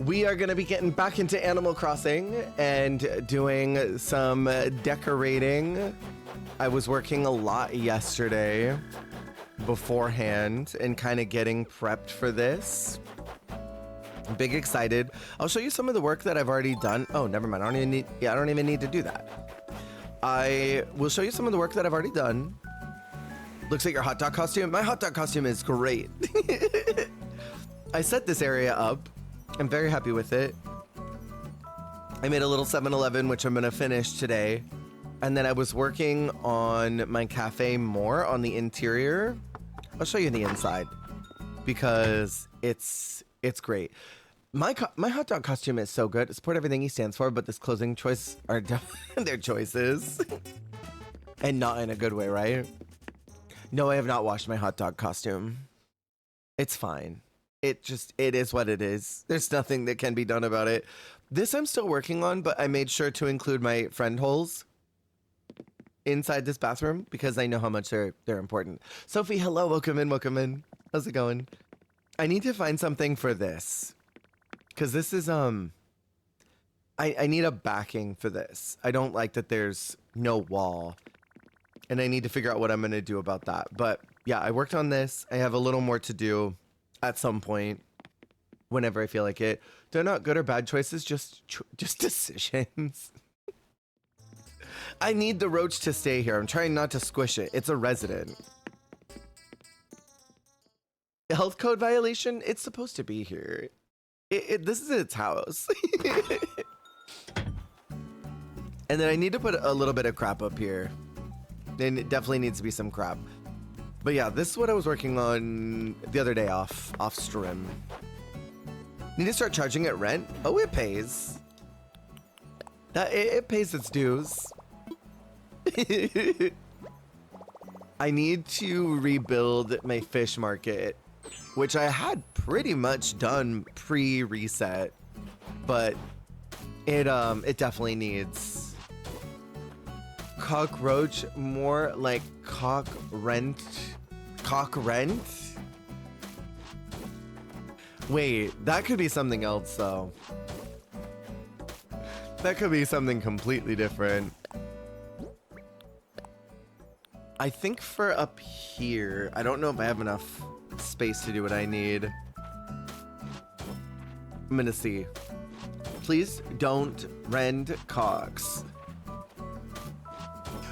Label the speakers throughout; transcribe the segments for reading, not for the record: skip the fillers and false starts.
Speaker 1: we are going to be getting back into Animal Crossing and doing some decorating. I was working a lot yesterday beforehand and kind of getting prepped for this. I'm big excited. I'll show you some of the work that I've already done. Oh, never mind. I don't even need to do that. I will show you some of the work that I've already done. Looks like your hot dog costume. My hot dog costume is great. I set this area up. I'm very happy with it. I made a little 7-Eleven, which I'm gonna finish today. And then I was working on my cafe more on the interior. I'll show you the inside because it's great. My hot dog costume is so good. Support everything he stands for, but this clothing choice are their choices. And not in a good way, right? No, I have not washed my hot dog costume. It's fine. It is what it is. There's nothing that can be done about it. This I'm still working on, but I made sure to include my friend holes inside this bathroom because I know how much they're important. Sophie, hello, welcome in, welcome in. How's it going? I need to find something for this because this is I need a backing for this. I don't like that there's no wall. And I need to figure out what I'm going to do about that. But yeah, I worked on this. I have a little more to do at some point whenever I feel like it. They're not good or bad choices, just decisions. I need the roach to stay here. I'm trying not to squish it. It's a resident. Health code violation? It's supposed to be here. This is its house. And then I need to put a little bit of crap up here. And it definitely needs to be some crap. But yeah, this is what I was working on the other day off stream. Need to start charging it rent? Oh, it pays. It pays its dues. I need to rebuild my fish market, which I had pretty much done pre-reset, but it definitely needs cockroach, more like cock rent. Wait, that could be something else though. That could be something completely different. I think for up here, I don't know if I have enough space to do what I need. I'm gonna see. Please don't rend cocks.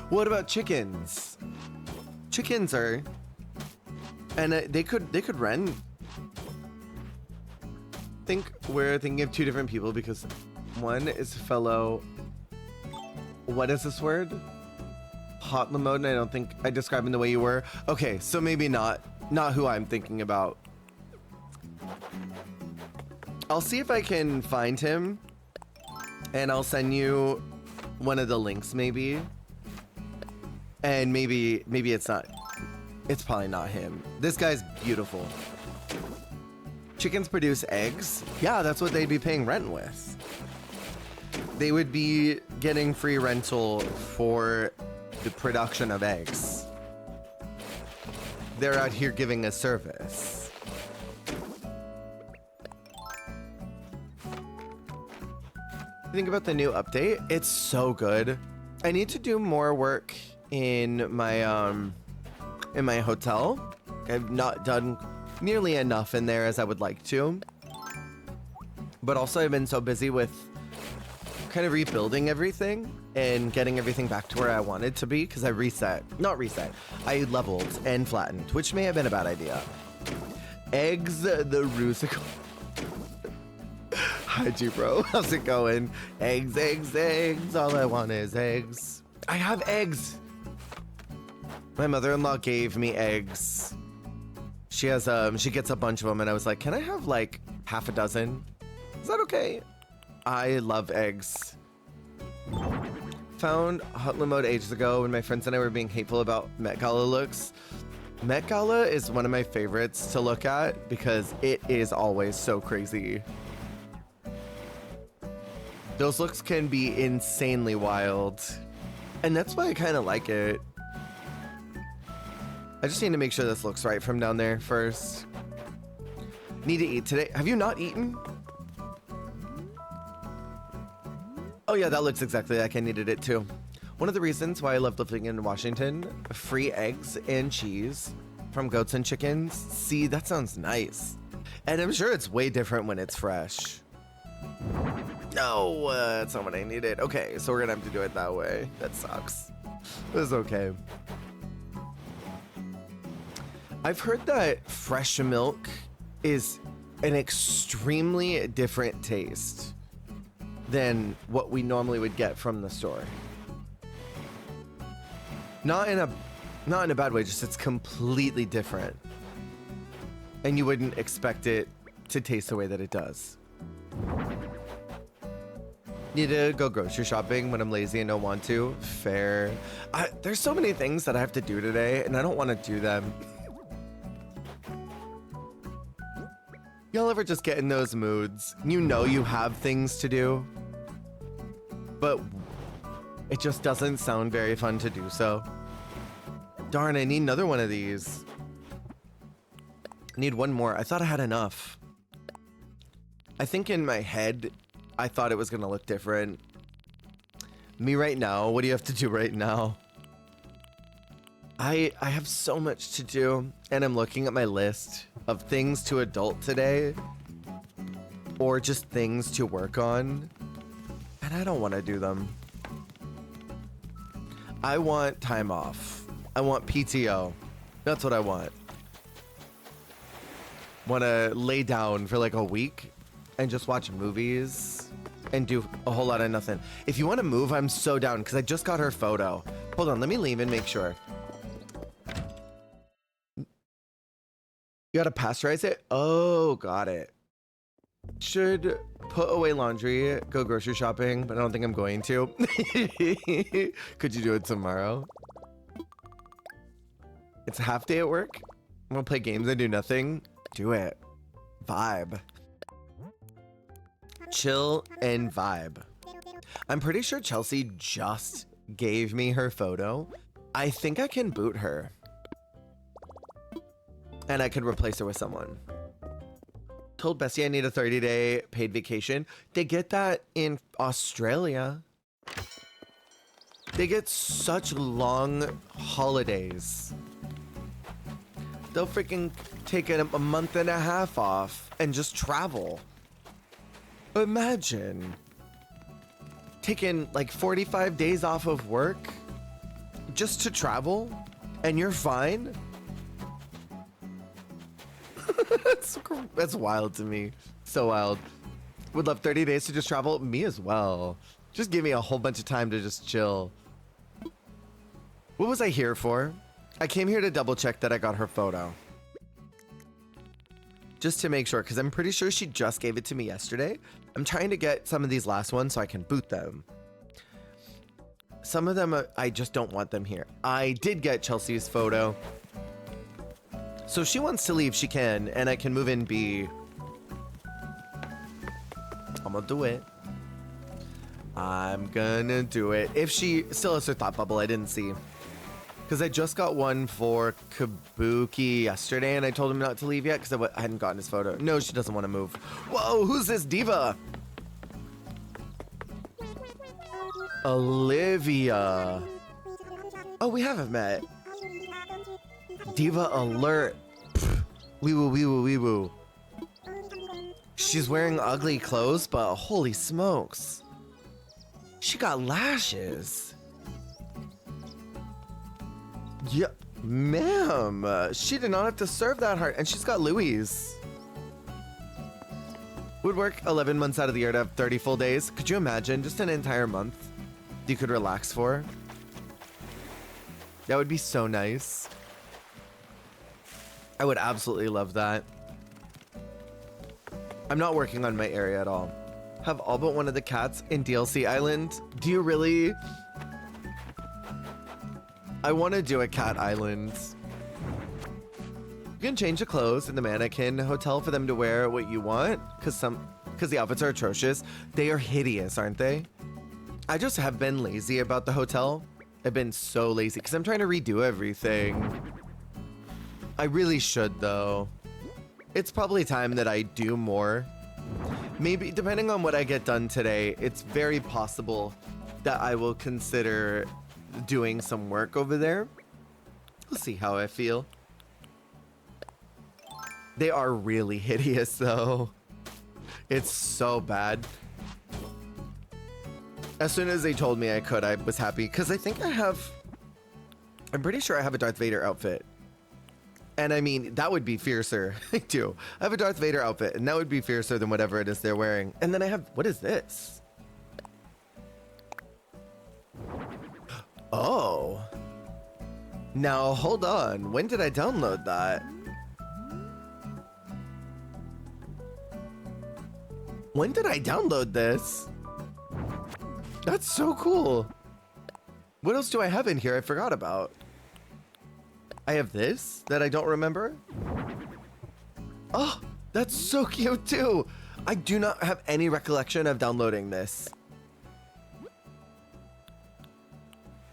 Speaker 1: What about chickens? Chickens are, and they could rent. I think we're thinking of two different people because one is fellow. What is this word? Hot mode, and I don't think I described him the way you were. Okay, so maybe not who I'm thinking about. I'll see if I can find him, and I'll send you one of the links maybe. And maybe it's not. It's probably not him. This guy's beautiful. Chickens produce eggs. Yeah, that's what they'd be paying rent with. They would be getting free rental for the production of eggs. They're out here giving a service. Think about the new update. It's so good. I need to do more work in my hotel. I've not done nearly enough in there as I would like to. But also I've been so busy with kind of rebuilding everything and getting everything back to where I wanted to be because I I leveled and flattened, which may have been a bad idea. Eggs, the rusical. Hi, G bro. How's it going? Eggs, eggs, eggs. All I want is eggs. I have eggs. My mother-in-law gave me eggs. She has she gets a bunch of them, and I was like, can I have like half a dozen? Is that okay? I love eggs. Found Hotline mode ages ago when my friends and I were being hateful about Met Gala looks. Met Gala is one of my favorites to look at because it is always so crazy. Those looks can be insanely wild. And that's why I kind of like it. I just need to make sure this looks right from down there first. Need to eat today. Have you not eaten? Oh yeah, that looks exactly like I needed it too. One of the reasons why I love living in Washington, free eggs and cheese from goats and chickens. See, that sounds nice. And I'm sure it's way different when it's fresh. No, that's not what I needed. Okay, so we're gonna have to do it that way. That sucks. It's okay. I've heard that fresh milk is an extremely different taste than what we normally would get from the store. Not in a bad way, just it's completely different. And you wouldn't expect it to taste the way that it does. Need to go grocery shopping when I'm lazy and don't want to. Fair. There's so many things that I have to do today, and I don't want to do them. Y'all ever just get in those moods? You know you have things to do, but it just doesn't sound very fun to do so. Darn, I need another one of these. I need one more. I thought I had enough. I think in my head, I thought it was gonna look different. Me right now, what do you have to do right now? I have so much to do, and I'm looking at my list of things to adult today, or just things to work on, and I don't want to do them. I want time off. I want PTO. That's what I want. Want to lay down for like a week and just watch movies and do a whole lot of nothing. If you want to move, I'm so down because I just got her photo. Hold on, let me leave and make sure. You gotta pasteurize it? Oh, got it. Should put away laundry, go grocery shopping, but I don't think I'm going to. Could you do it tomorrow? It's a half day at work. I'm gonna play games and do nothing. Do it. Vibe. Chill and vibe. I'm pretty sure Chelsea just gave me her photo. I think I can boot her. And I could replace her with someone. Told Bessie I need a 30-day paid vacation. They get that in Australia. They get such long holidays. They'll freaking take a month and a half off and just travel. Imagine taking like 45 days off of work just to travel and you're fine. That's wild to me. So wild. Would love 30 days to just travel. Me as well. Just give me a whole bunch of time to just chill. What was I here for? I came here to double check that I got her photo. Just to make sure, because I'm pretty sure she just gave it to me yesterday. I'm trying to get some of these last ones so I can boot them. Some of them, I just don't want them here. I did get Chelsea's photo. So if she wants to leave, she can, and I can move in B. I'm gonna do it. I'm gonna do it. If she still has her thought bubble, I didn't see. Because I just got one for Kabuki yesterday, and I told him not to leave yet because I hadn't gotten his photo. No, she doesn't want to move. Whoa, who's this diva? Olivia. Oh, we haven't met. Diva alert. Wee woo, wee woo, wee woo. She's wearing ugly clothes, but holy smokes. She got lashes. Yeah, ma'am. She did not have to serve that hard. And she's got Louis. Would work 11 months out of the year to have 30 full days. Could you imagine just an entire month you could relax for? That would be so nice. I would absolutely love that. I'm not working on my area at all. Have all but one of the cats in DLC Island. Do you really? I want to do a cat island. You can change the clothes in the mannequin hotel for them to wear what you want, because the outfits are atrocious. They are hideous, aren't they? I just have been lazy about the hotel. I've been so lazy because I'm trying to redo everything. I really should though. It's probably time that I do more. Maybe, depending on what I get done today, it's very possible that I will consider doing some work over there. We'll see how I feel. They are really hideous, though. It's so bad. As soon as they told me I could, I was happy. Because I think I'm pretty sure I have a Darth Vader outfit. And I mean, that would be fiercer. I do. I have a Darth Vader outfit, and that would be fiercer than whatever it is they're wearing. And then I have, what is this? Oh. Now, hold on. When did I download that? When did I download this? That's so cool. What else do I have in here I forgot about? I have this that I don't remember. Oh, that's so cute too. I do not have any recollection of downloading this.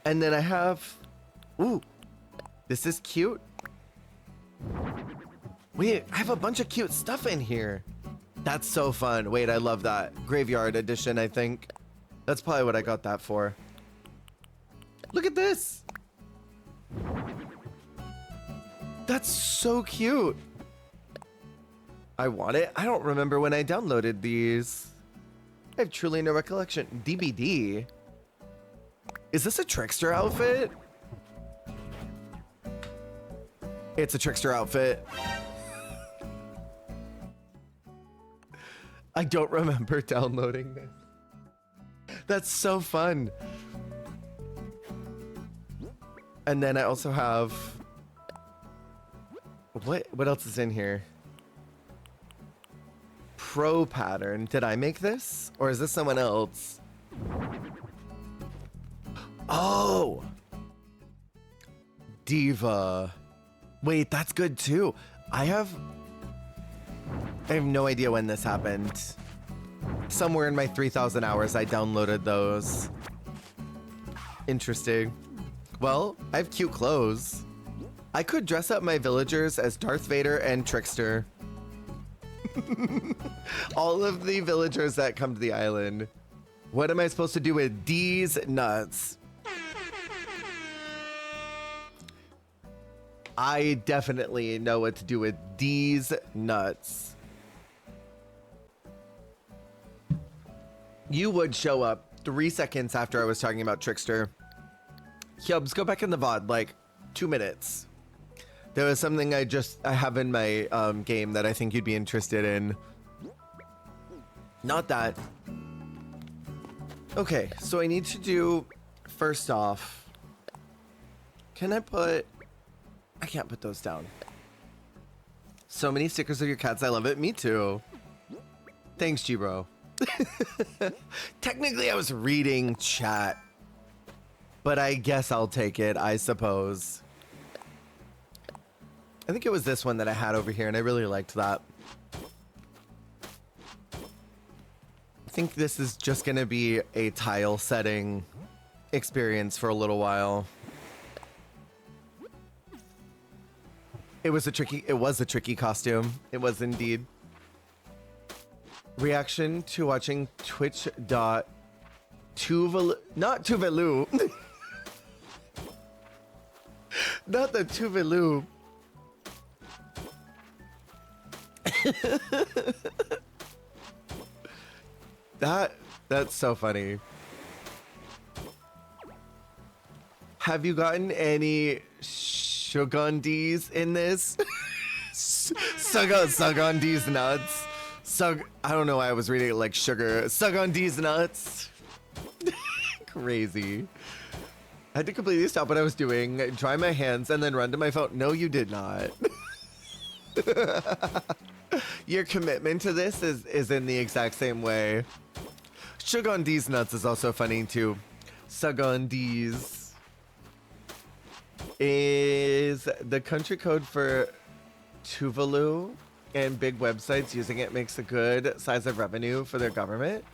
Speaker 1: And then I have, ooh, this is cute. Wait, I have a bunch of cute stuff in here. That's so fun. Wait, I love that. Graveyard edition, I think. That's probably what I got that for. Look at this. That's so cute. I want it. I don't remember when I downloaded these. I have truly no recollection. DBD. Is this a trickster outfit? It's a trickster outfit. I don't remember downloading this. That's so fun. And then I also have, what else is in here? Pro pattern. Did I make this? Or is this someone else? Oh! Diva. Wait, that's good too. I have no idea when this happened. Somewhere in my 3,000 hours, I downloaded those. Interesting. Well, I have cute clothes. I could dress up my villagers as Darth Vader and Trickster. All of the villagers that come to the island. What am I supposed to do with these nuts? I definitely know what to do with these nuts. You would show up 3 seconds after I was talking about Trickster. Hubs, go back in the VOD, like 2 minutes. There was something I have in my game that I think you'd be interested in. Not that. Okay, so I need to do, first off, can I can't put those down. So many stickers of your cats, I love it. Me too. Thanks, G-Bro. Technically, I was reading chat, but I guess I'll take it, I suppose. I think it was this one that I had over here, and I really liked that. I think this is just gonna be a tile setting experience for a little while. It was a tricky costume. It was indeed. Reaction to watching Twitch.Tuvalu, not Tuvalu. Not the Tuvalu. That's so funny. Have you gotten any Shugandis in this? Sugandis nuts. I don't know why I was reading it like sugar. Sugandis nuts. Crazy. I had to completely stop what I was doing, dry my hands, and then run to my phone. No, you did not. Your commitment to this is in the exact same way. Shugandis nuts is also funny too. Sugandis is the country code for Tuvalu, and big websites using it makes a good size of revenue for their government.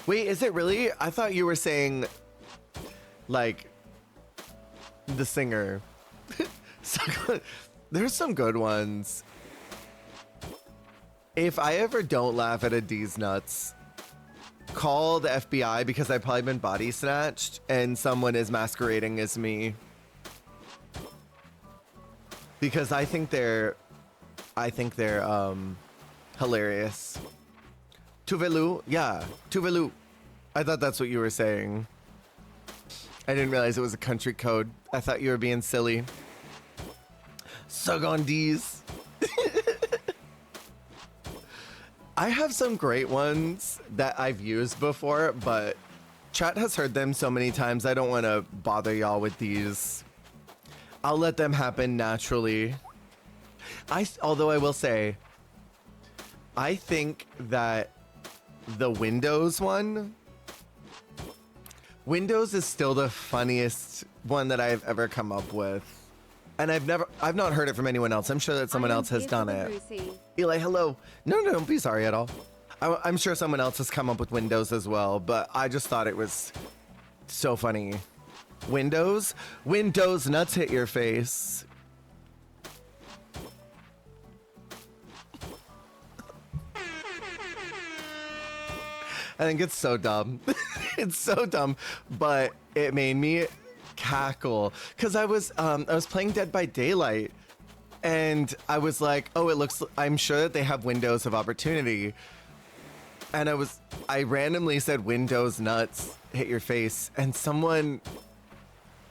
Speaker 1: Wait, is it really? I thought you were saying like the singer. There's some good ones. If I ever don't laugh at a D's nuts, call the FBI because I've probably been body snatched and someone is masquerading as me. Because I think they're hilarious. Tuvalu, yeah, Tuvalu. I thought that's what you were saying. I didn't realize it was a country code. I thought you were being silly. Sugondis. I have some great ones that I've used before, but chat has heard them so many times. I don't want to bother y'all with these. I'll let them happen naturally. Although I will say, I think that the Windows one, Windows is still the funniest one that I've ever come up with. And I've not heard it from anyone else. I'm sure that someone else has done it.
Speaker 2: Bluesky.
Speaker 1: Eli, hello. No, don't be sorry at all. I'm sure someone else has come up with Windows as well, but I just thought it was so funny. Windows nuts hit your face. I think it's so dumb. It's so dumb, but it made me cackle because I was playing Dead by Daylight and I was like, oh, I'm sure that they have windows of opportunity. And I randomly said Windows nuts hit your face and someone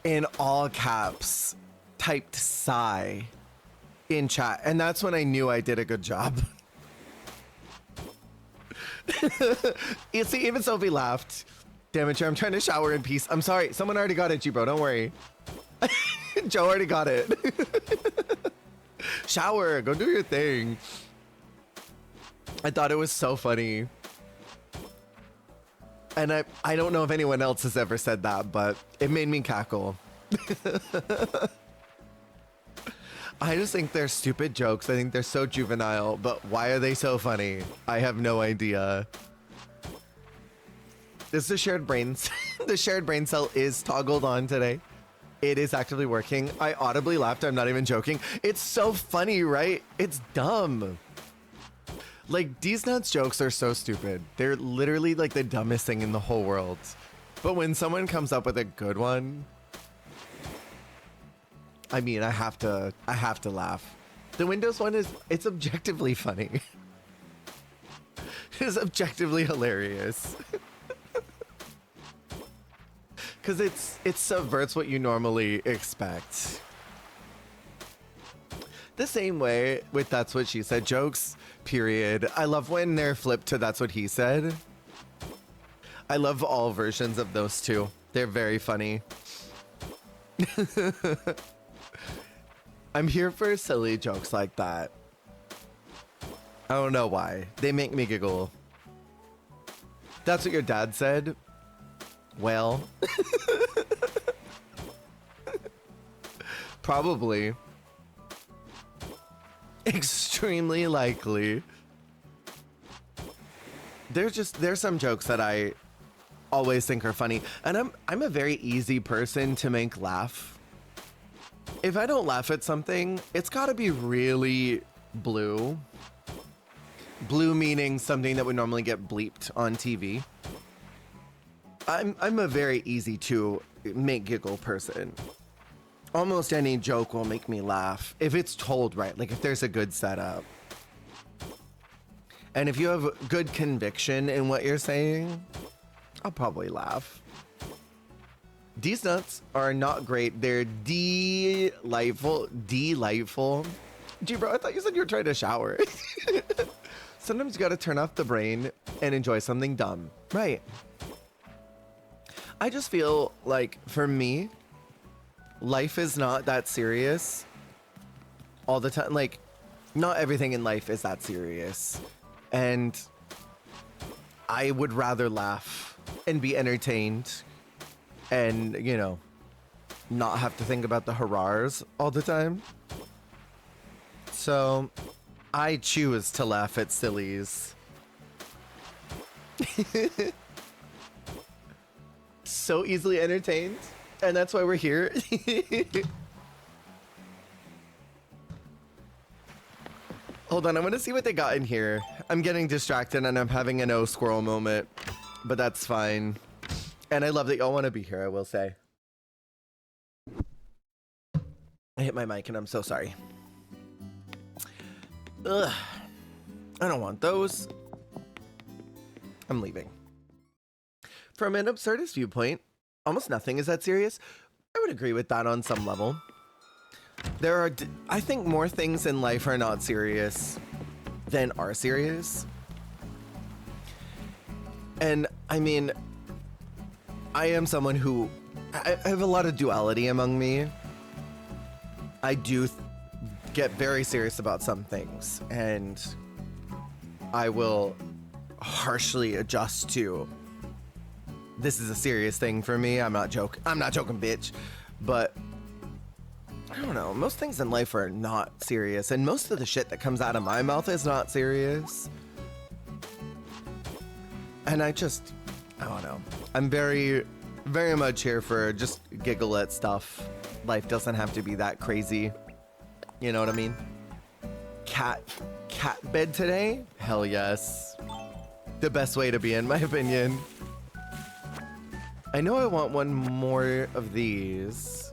Speaker 1: in all caps typed sigh in chat. And that's when I knew I did a good job. You see, even Sophie laughed. Damn it, Joe, I'm trying to shower in peace. I'm sorry. Someone already got it, G-Bro. Don't worry. Joe already got it. Shower. Go do your thing. I thought it was so funny. And I don't know if anyone else has ever said that, but it made me cackle. I just think they're stupid jokes. I think they're so juvenile, but why are they so funny? I have no idea. This is the shared brains. The shared brain cell is toggled on today. It is actively working. I audibly laughed. I'm not even joking. It's so funny, right? It's dumb. Like, these nuts jokes are so stupid. They're literally like the dumbest thing in the whole world. But when someone comes up with a good one, I mean, I have to laugh. The Windows one it's objectively funny. It is objectively hilarious. Because it subverts what you normally expect. The same way with That's What She Said jokes, period. I love when they're flipped to That's What He Said. I love all versions of those two. They're very funny. I'm here for silly jokes like that. I don't know why. They make me giggle. That's what your dad said? Well. Probably. Extremely likely. There's some jokes that I always think are funny. And I'm a very easy person to make laugh. If I don't laugh at something, it's gotta be really blue. Blue meaning something that would normally get bleeped on TV. I'm a very easy to make giggle person. Almost any joke will make me laugh if it's told right, like if there's a good setup. And if you have good conviction in what you're saying, I'll probably laugh. These nuts are not great. They're delightful. Delightful. Gee, bro, I thought you said you were trying to shower. Sometimes you gotta turn off the brain and enjoy something dumb. Right. I just feel like, for me, life is not that serious all the time. Like, not everything in life is that serious. And I would rather laugh and be entertained and, you know, not have to think about the hurrahs all the time. So I choose to laugh at sillies. So easily entertained, and that's why we're here. Hold on, I want to see what they got in here. I'm getting distracted and I'm having an squirrel moment, but that's fine. And I love that y'all want to be here, I will say. I hit my mic and I'm so sorry. Ugh. I don't want those. I'm leaving. From an absurdist viewpoint, almost nothing is that serious. I would agree with that on some level. There are, I think, more things in life are not serious than are serious. And I mean, I am someone who, I have a lot of duality among me. I do get very serious about some things, and I will harshly adjust to, this is a serious thing for me. I'm not joking, bitch. But I don't know, most things in life are not serious, and most of the shit that comes out of my mouth is not serious. And I don't know. I'm very, very much here for just giggle at stuff. Life doesn't have to be that crazy. You know what I mean? Cat bed today? Hell yes. The best way to be, in my opinion. I know I want one more of these.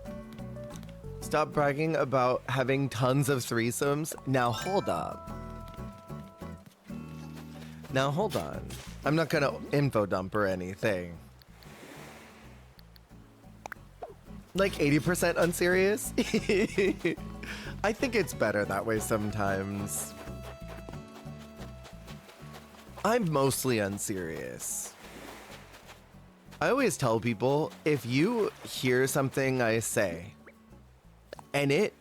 Speaker 1: Stop bragging about having tons of threesomes. Now hold up. Now hold on. I'm not gonna info dump or anything. Like 80% unserious? I think it's better that way sometimes. I'm mostly unserious. I always tell people, if you hear something I say and it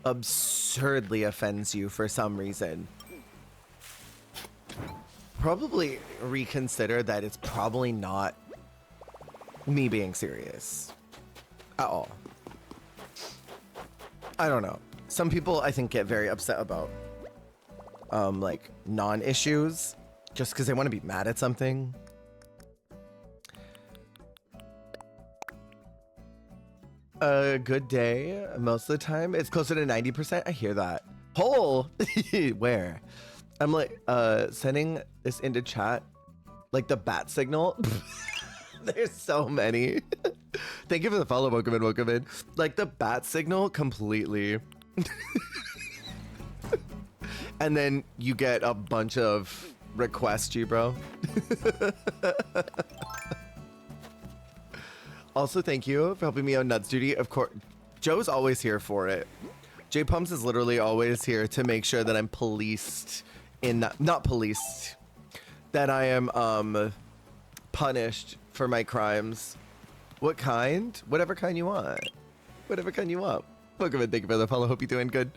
Speaker 1: absurdly offends you for some reason, probably reconsider that it's probably not me being serious at all. I don't know. Some people, I think, get very upset about like non-issues just because they want to be mad at something. A good day most of the time. It's closer to 90%. I hear that. Hole. Where? I'm like sending this into chat, like the bat signal. There's so many. Thank you for the follow. Welcome in, welcome in. Like the bat signal completely. And then you get a bunch of requests, G bro. Also, thank you for helping me on Nuts Duty. Of course, Joe's always here for it. J Pumps is literally always here to make sure that I'm policed in not policed, that I am punished for my crimes. What kind? Whatever kind you want. Whatever kind you want. Welcome in, thank you for the follow. Hope you're doing good.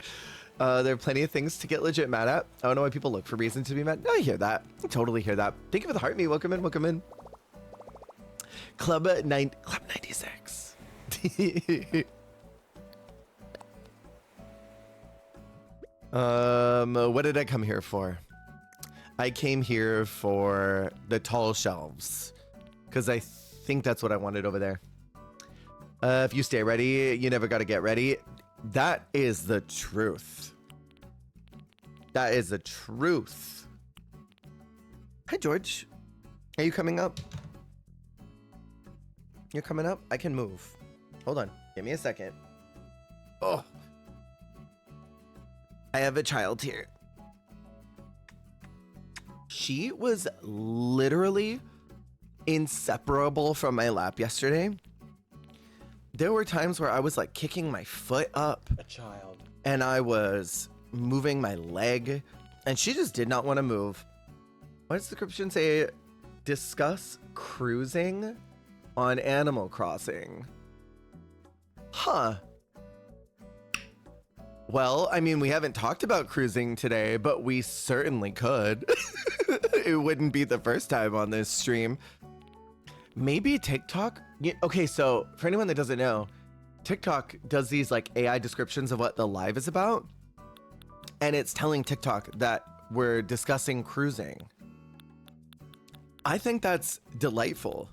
Speaker 1: There are plenty of things to get legit mad at. I don't know why people look for reasons to be mad. No, I hear that. I totally hear that. Thank you for the heart me. Welcome in, welcome in. Club 96. What did I come here for? I came here for the tall shelves, because I think that's what I wanted over there. If you stay ready, you never got to get ready. That is the truth. That is the truth. Hi, George. Are you coming up? You're coming up? I can move. Hold on. Give me a second. Oh. I have a child here. She was literally inseparable from my lap yesterday. There were times where I was like kicking my foot up.
Speaker 2: A child.
Speaker 1: And I was moving my leg. And she just did not want to move. What does the description say? Discuss cruising on Animal Crossing. Huh. Well, I mean, we haven't talked about cruising today, but we certainly could. It wouldn't be the first time on this stream. Maybe TikTok? Yeah, okay, so for anyone that doesn't know, TikTok does these like AI descriptions of what the live is about. And it's telling TikTok that we're discussing cruising. I think that's delightful.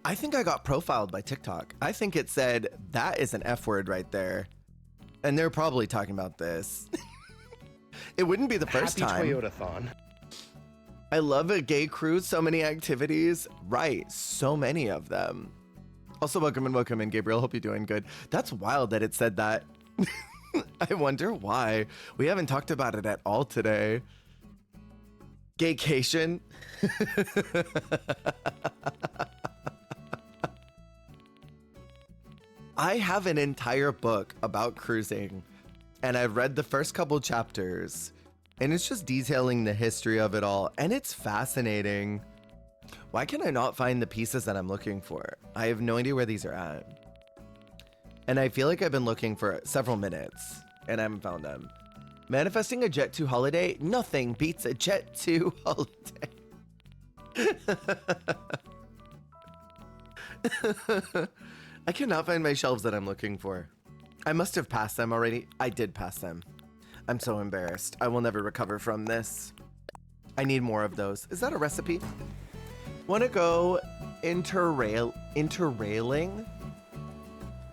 Speaker 1: I think I got profiled by TikTok. I think it said, that is an F word right there. And they're probably talking about this. It wouldn't be the first time.
Speaker 2: Happy Toyotathon.
Speaker 1: I love a gay cruise. So many activities. Right. So many of them. Also, welcome in, Gabriel. Hope you're doing good. That's wild that it said that. I wonder why. We haven't talked about it at all today. Gaycation. I have an entire book about cruising, and I've read the first couple chapters, and it's just detailing the history of it all, and it's fascinating. Why can I not find the pieces that I'm looking for? I have no idea where these are at. And I feel like I've been looking for several minutes, and I haven't found them. Manifesting a Jet 2 holiday? Nothing beats a Jet 2 holiday. I cannot find my shelves that I'm looking for. I must have passed them already. I did pass them. I'm so embarrassed. I will never recover from this. I need more of those. Is that a recipe? Want to go interrailing?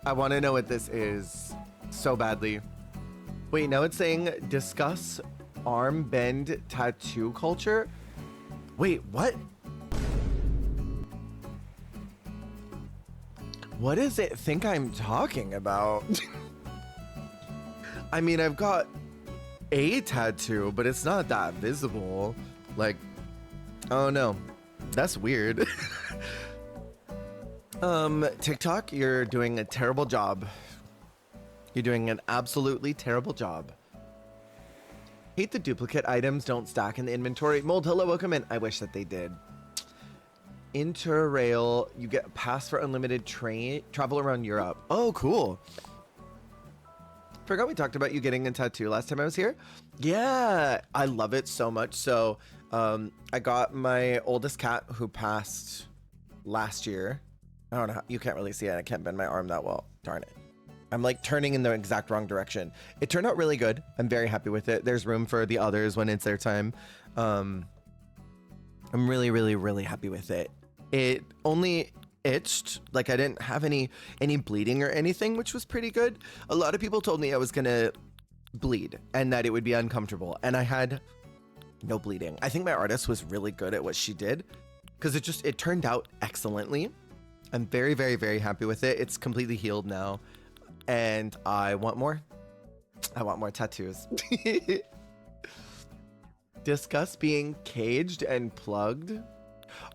Speaker 1: I want to know what this is so badly. Wait, now it's saying discuss arm bend tattoo culture? Wait, what? What does it think I'm talking about? I mean, I've got a tattoo, but it's not that visible. Like, oh no, that's weird. TikTok, you're doing a terrible job. You're doing an absolutely terrible job. Hate the duplicate items don't stack in the inventory. Mold, hello, welcome in. I wish that they did. Interrail, you get a pass for unlimited train travel around Europe. Oh, cool. Forgot we talked about you getting a tattoo last time I was here. Yeah, I love it so much. So I got my oldest cat who passed last year. I don't know, you can't really see it. I can't bend my arm that well. Darn it. I'm like turning in the exact wrong direction. It turned out really good. I'm very happy with it. There's room for the others when it's their time. I'm really, really, really happy with it. It only itched, like I didn't have any bleeding or anything, which was pretty good. A lot of people told me I was gonna bleed and that it would be uncomfortable, and I had no bleeding. I think my artist was really good at what she did because it turned out excellently. I'm very, very, very happy with it. It's completely healed now, and I want more. I want more tattoos. Discuss being caged and plugged.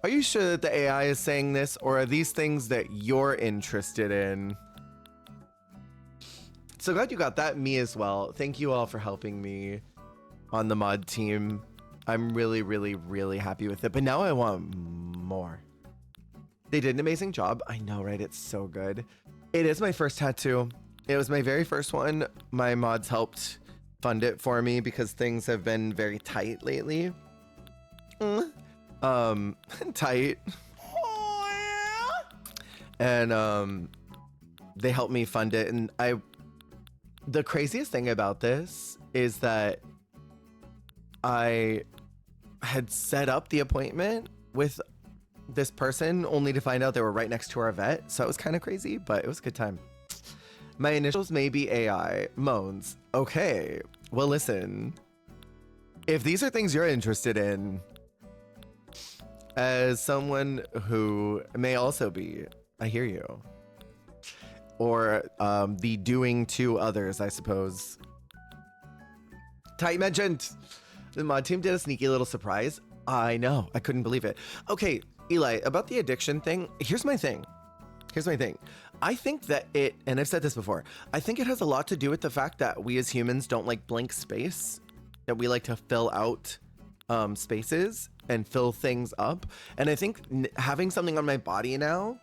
Speaker 1: Are you sure that the AI is saying this, or are these things that you're interested in? So glad you got that. Me as well. Thank you all for helping me on the mod team. I'm really, really, really happy with it. But now I want more. They did an amazing job. I know, right? It's so good. It is my first tattoo. It was my very first one. My mods helped fund it for me because things have been very tight lately. Tight. And they helped me fund it, and the craziest thing about this is that I had set up the appointment with this person only to find out they were right next to our vet, so it was kind of crazy, but it was a good time. My initials may be AI. Moans. Okay, well listen, if these are things you're interested in, as someone who may also be, I hear you. Or the doing to others, I suppose. Tight mentioned. The mod team did a sneaky little surprise. I know, I couldn't believe it. Okay, Eli, about the addiction thing, here's my thing. I think that and I've said this before, I think it has a lot to do with the fact that we as humans don't like blank space, that we like to fill out spaces and fill things up. And I think having something on my body now,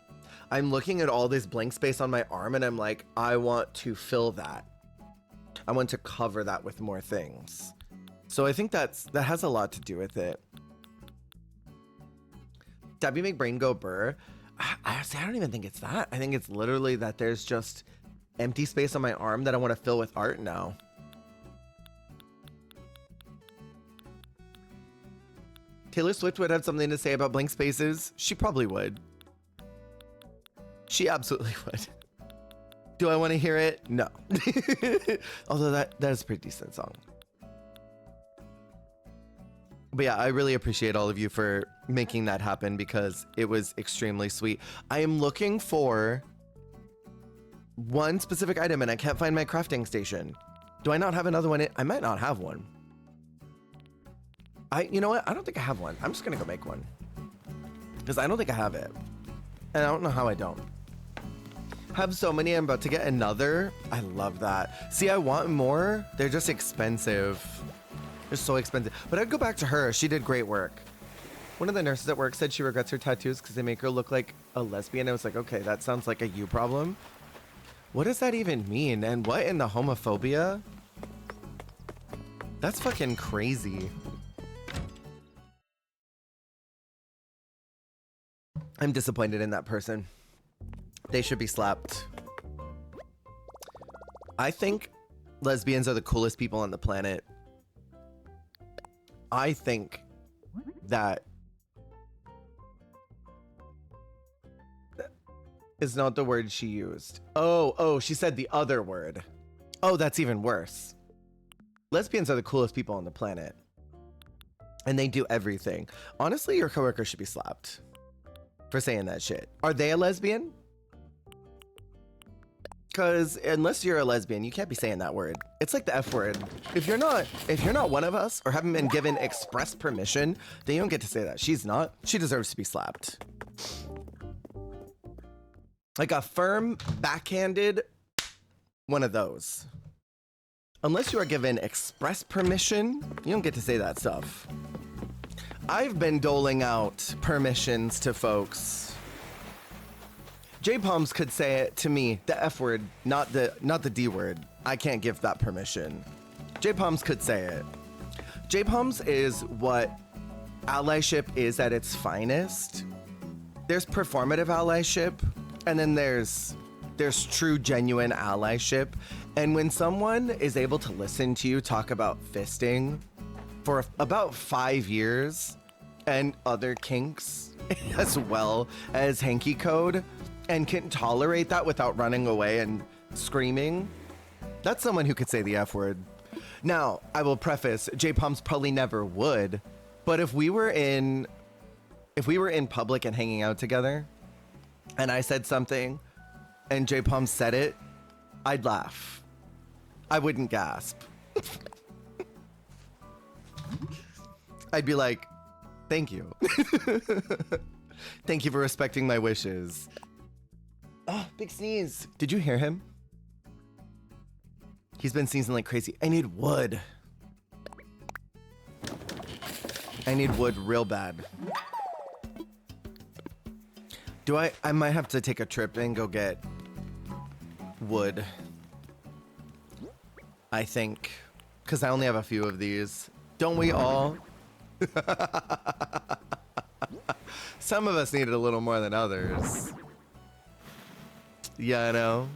Speaker 1: I'm looking at all this blank space on my arm and I'm like, I want to fill that. I want to cover that with more things. So I think that has a lot to do with it. Debbie make brain go burr. I don't even think it's that. I think it's literally that there's just empty space on my arm that I want to fill with art now. Taylor Swift would have something to say about blank spaces. She probably would. She absolutely would. Do I want to hear it? No. Although that is a pretty decent song. But yeah, I really appreciate all of you for making that happen because it was extremely sweet. I am looking for one specific item and I can't find my crafting station. Do I not have another one? I might not have one. You know what? I don't think I have one. I'm just gonna go make one because I don't think I have it. And I don't know how I don't. Have so many, I'm about to get another. I love that. See, I want more. They're just expensive. They're so expensive. But I'd go back to her. She did great work. One of the nurses at work said she regrets her tattoos because they make her look like a lesbian. I was like, okay, that sounds like a you problem. What does that even mean? And what in the homophobia? That's fucking crazy. I'm disappointed in that person. They should be slapped. I think lesbians are the coolest people on the planet. I think that is not the word she used. Oh, she said the other word. Oh, that's even worse. Lesbians are the coolest people on the planet. And they do everything. Honestly, your coworker should be slapped for saying that shit. Are they a lesbian? Because unless you're a lesbian, you can't be saying that word. It's like the F word. If you're not one of us or haven't been given express permission, then you don't get to say that. She's not. She deserves to be slapped. Like a firm, backhanded one of those. Unless you are given express permission, you don't get to say that stuff. I've been doling out permissions to folks. J-Palms could say it to me, the F word, not the D word. I can't give that permission. J-Palms could say it. J-Palms is what allyship is at its finest. There's performative allyship, and then there's true, genuine allyship. And when someone is able to listen to you talk about fisting for about 5 years and other kinks as well as hanky code, and can tolerate that without running away and screaming, that's someone who could say the F word. Now, I will preface, J-Palms probably never would, but if we were in public and hanging out together, and I said something, and J-Palms said it, I'd laugh. I wouldn't gasp. I'd be like, thank you. Thank you for respecting my wishes. Oh, big sneeze. Did you hear him? He's been sneezing like crazy. I need wood. I need wood real bad. I might have to take a trip and go get wood. I think. Because I only have a few of these. Don't we all? Some of us need it a little more than others. Yeah, I know.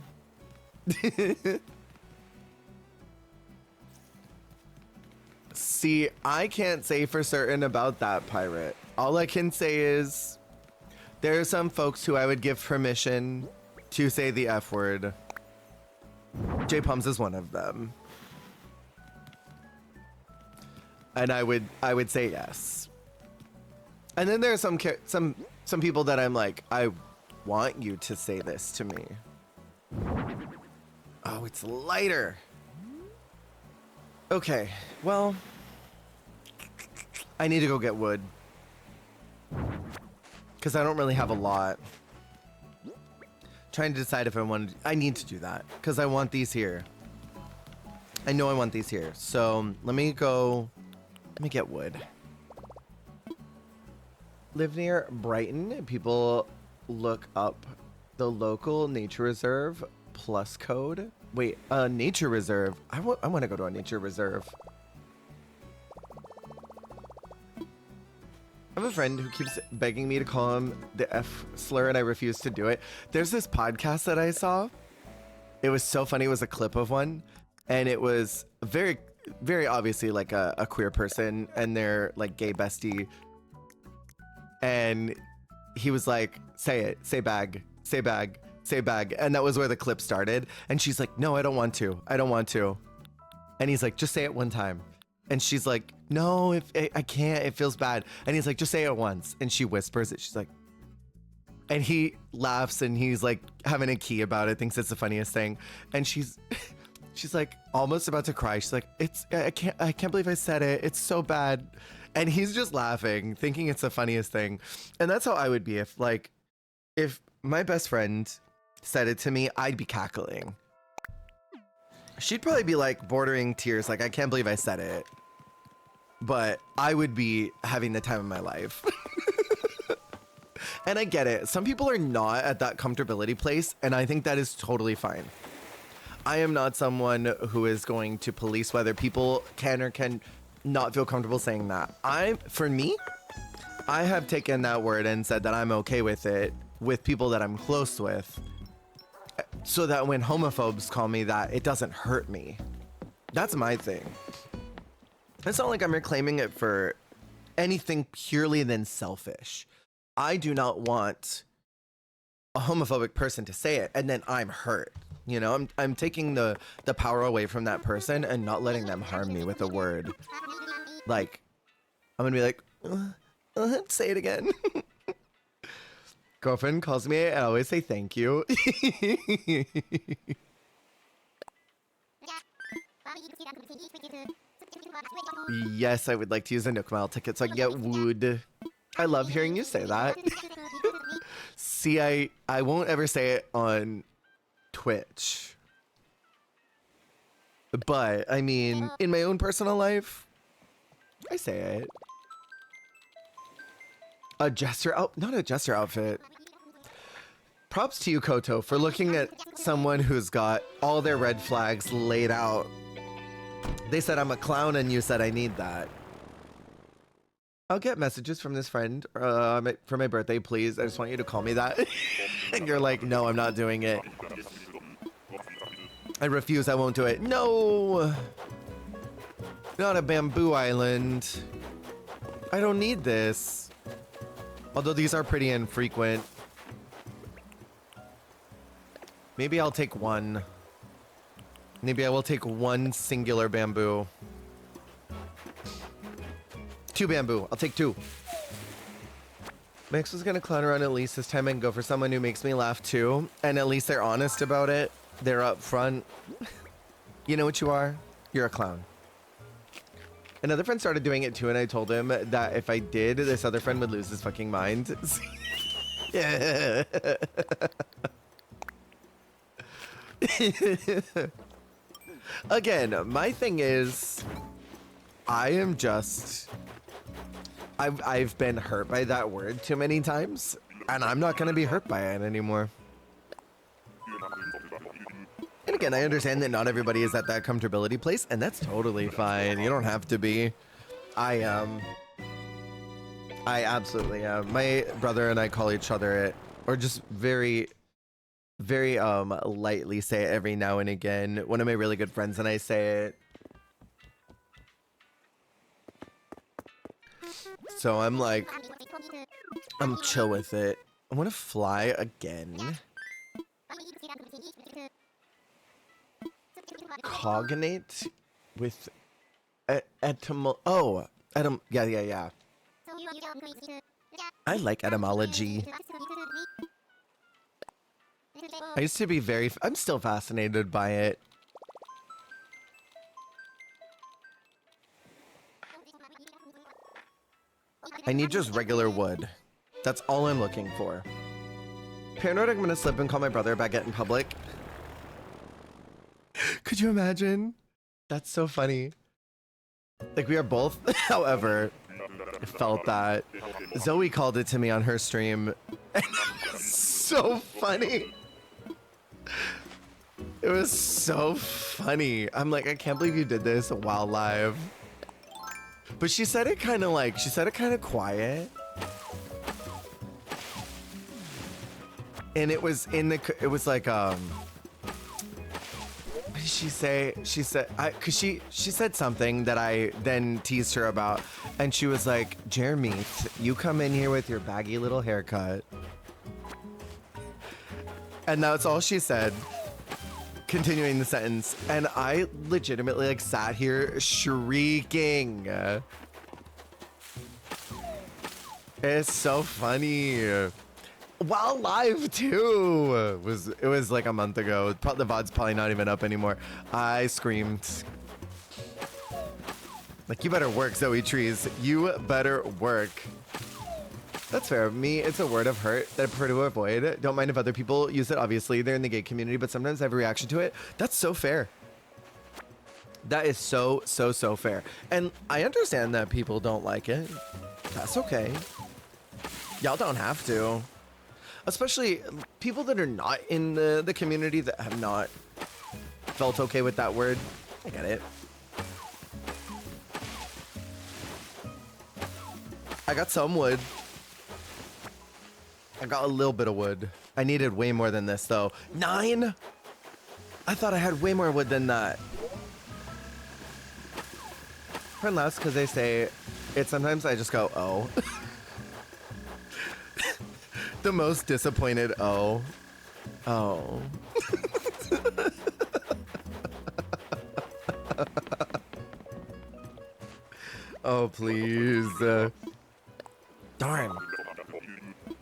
Speaker 1: See, I can't say for certain about that, pirate. All I can say is there are some folks who I would give permission to say the F word. J-Palms is one of them. And I would say yes. And then there are some people that I'm like, I want you to say this to me. Oh, it's lighter. Okay, well, I need to go get wood because I don't really have a lot. Trying to decide if I need to do that because I want these here. I know I want these here. So let me get wood. Live near Brighton. People look up the local nature reserve plus code. Wait, a nature reserve. I want to go to a nature reserve. I have a friend who keeps begging me to call him the F slur and I refuse to do it. There's this podcast that I saw. It was so funny. It was a clip of one and it was very, very obviously like a queer person and their like gay bestie. And he was like, say it, say bag, say bag, say bag. And that was where the clip started. And she's like, no, I don't want to. I don't want to. And he's like, just say it one time. And she's like, no, if I can't, it feels bad. And he's like, just say it once. And she whispers it. She's like, and he laughs and he's like having a key about it, thinks it's the funniest thing. And she's like almost about to cry. She's like, I can't believe I said it. It's so bad. And he's just laughing, thinking it's the funniest thing. And that's how I would be if my best friend said it to me, I'd be cackling. She'd probably be like bordering tears, like, I can't believe I said it. But I would be having the time of my life. And I get it. Some people are not at that comfortability place, and I think that is totally fine. I am not someone who is going to police whether people can or can not feel comfortable saying that. For me, I have taken that word and said that I'm okay with it with people that I'm close with, so that when homophobes call me that, it doesn't hurt me. That's my thing. It's not like I'm reclaiming it for anything purely than selfish. I do not want a homophobic person to say it and then I'm hurt. You know, I'm taking the power away from that person and not letting them harm me with a word. Like, I'm gonna be like, say it again. Girlfriend calls me, I always say thank you. Yes, I would like to use a Nook Mile ticket so I can get wood. I love hearing you say that. See, I won't ever say it on Twitch. But, I mean, in my own personal life, I say it. A jester not a jester outfit. Props to you, Koto, for looking at someone who's got all their red flags laid out. They said I'm a clown and you said I need that. I'll get messages from this friend for my birthday, please. I just want you to call me that. And you're like, no, I'm not doing it. I refuse, I won't do it. No! Not a bamboo island. I don't need this. Although these are pretty infrequent. Maybe I'll take one. Maybe I will take one singular bamboo. 2 bamboo. I'll take 2. Max was gonna clown around at least this time and go for someone who makes me laugh too. And at least they're honest about it. They're up front. You know what you are? You're a clown. Another friend started doing it too, and I told him that if I did, this other friend would lose his fucking mind. Yeah. Again, my thing is, I've been hurt by that word too many times, and I'm not gonna be hurt by it anymore. And again, I understand that not everybody is at that comfortability place, and that's totally fine. You don't have to be. I am. I absolutely am. My brother and I call each other it, or just very, very lightly say it every now and again. One of my really good friends and I say it. So I'm like, I'm chill with it. I want to fly again. Cognate with yeah. I like etymology. I used to be I'm still fascinated by it. I need just regular wood. That's all I'm looking for. Paranoid I'm gonna slip and call my brother a baguette in public. Could you imagine? That's so funny. Like, we are both, however, felt that. Zoe called it to me on her stream. And it was so funny. It was so funny. I'm like, I can't believe you did this while live. But she said it kind of quiet. And it was like, what did she say? She said, cause she said something that I then teased her about. And she was like, JERMEETH, you come in here with your baggy little haircut. And that's all she said. continuing the sentence, and I legitimately like sat here shrieking. It's so funny. While live too. It was like a month ago. The VOD's probably not even up anymore. I screamed. Like, you better work, Zoe Trees. You better work. That's fair. Me, it's a word of hurt that I prefer to avoid. Don't mind if other people use it. Obviously, they're in the gay community, but sometimes I have a reaction to it. That's so fair. That is so fair. And I understand that people don't like it. That's okay. Y'all don't have to. Especially people that are not in the community that have not felt okay with that word. I get it. I got some wood. I got a little bit of wood. I needed way more than this though. 9? I thought I had way more wood than that. Turn less because they say it. Sometimes I just go, oh. The most disappointed oh. Oh. Oh, please. Darn.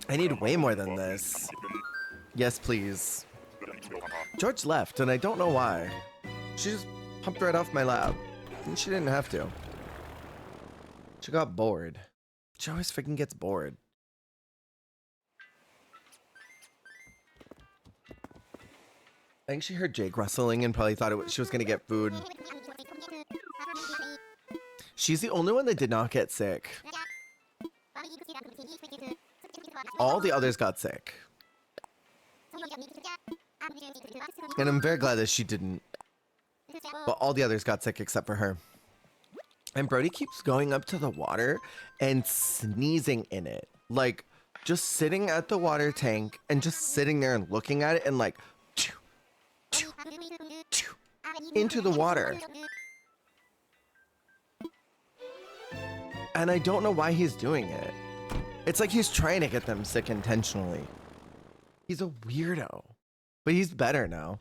Speaker 1: I need way more than this. Yes, please. George left, and I don't know why. She just pumped right off my lap. And she didn't have to. She got bored. She always freaking gets bored. I think she heard Jake rustling and probably thought she was going to get food. She's the only one that did not get sick. All the others got sick. And I'm very glad that she didn't. But all the others got sick except for her. And Brody keeps going up to the water and sneezing in it. Like, just sitting at the water tank and just sitting there and looking at it and like, into the water. And I don't know why he's doing it. It's like he's trying to get them sick intentionally. He's a weirdo. But he's better now.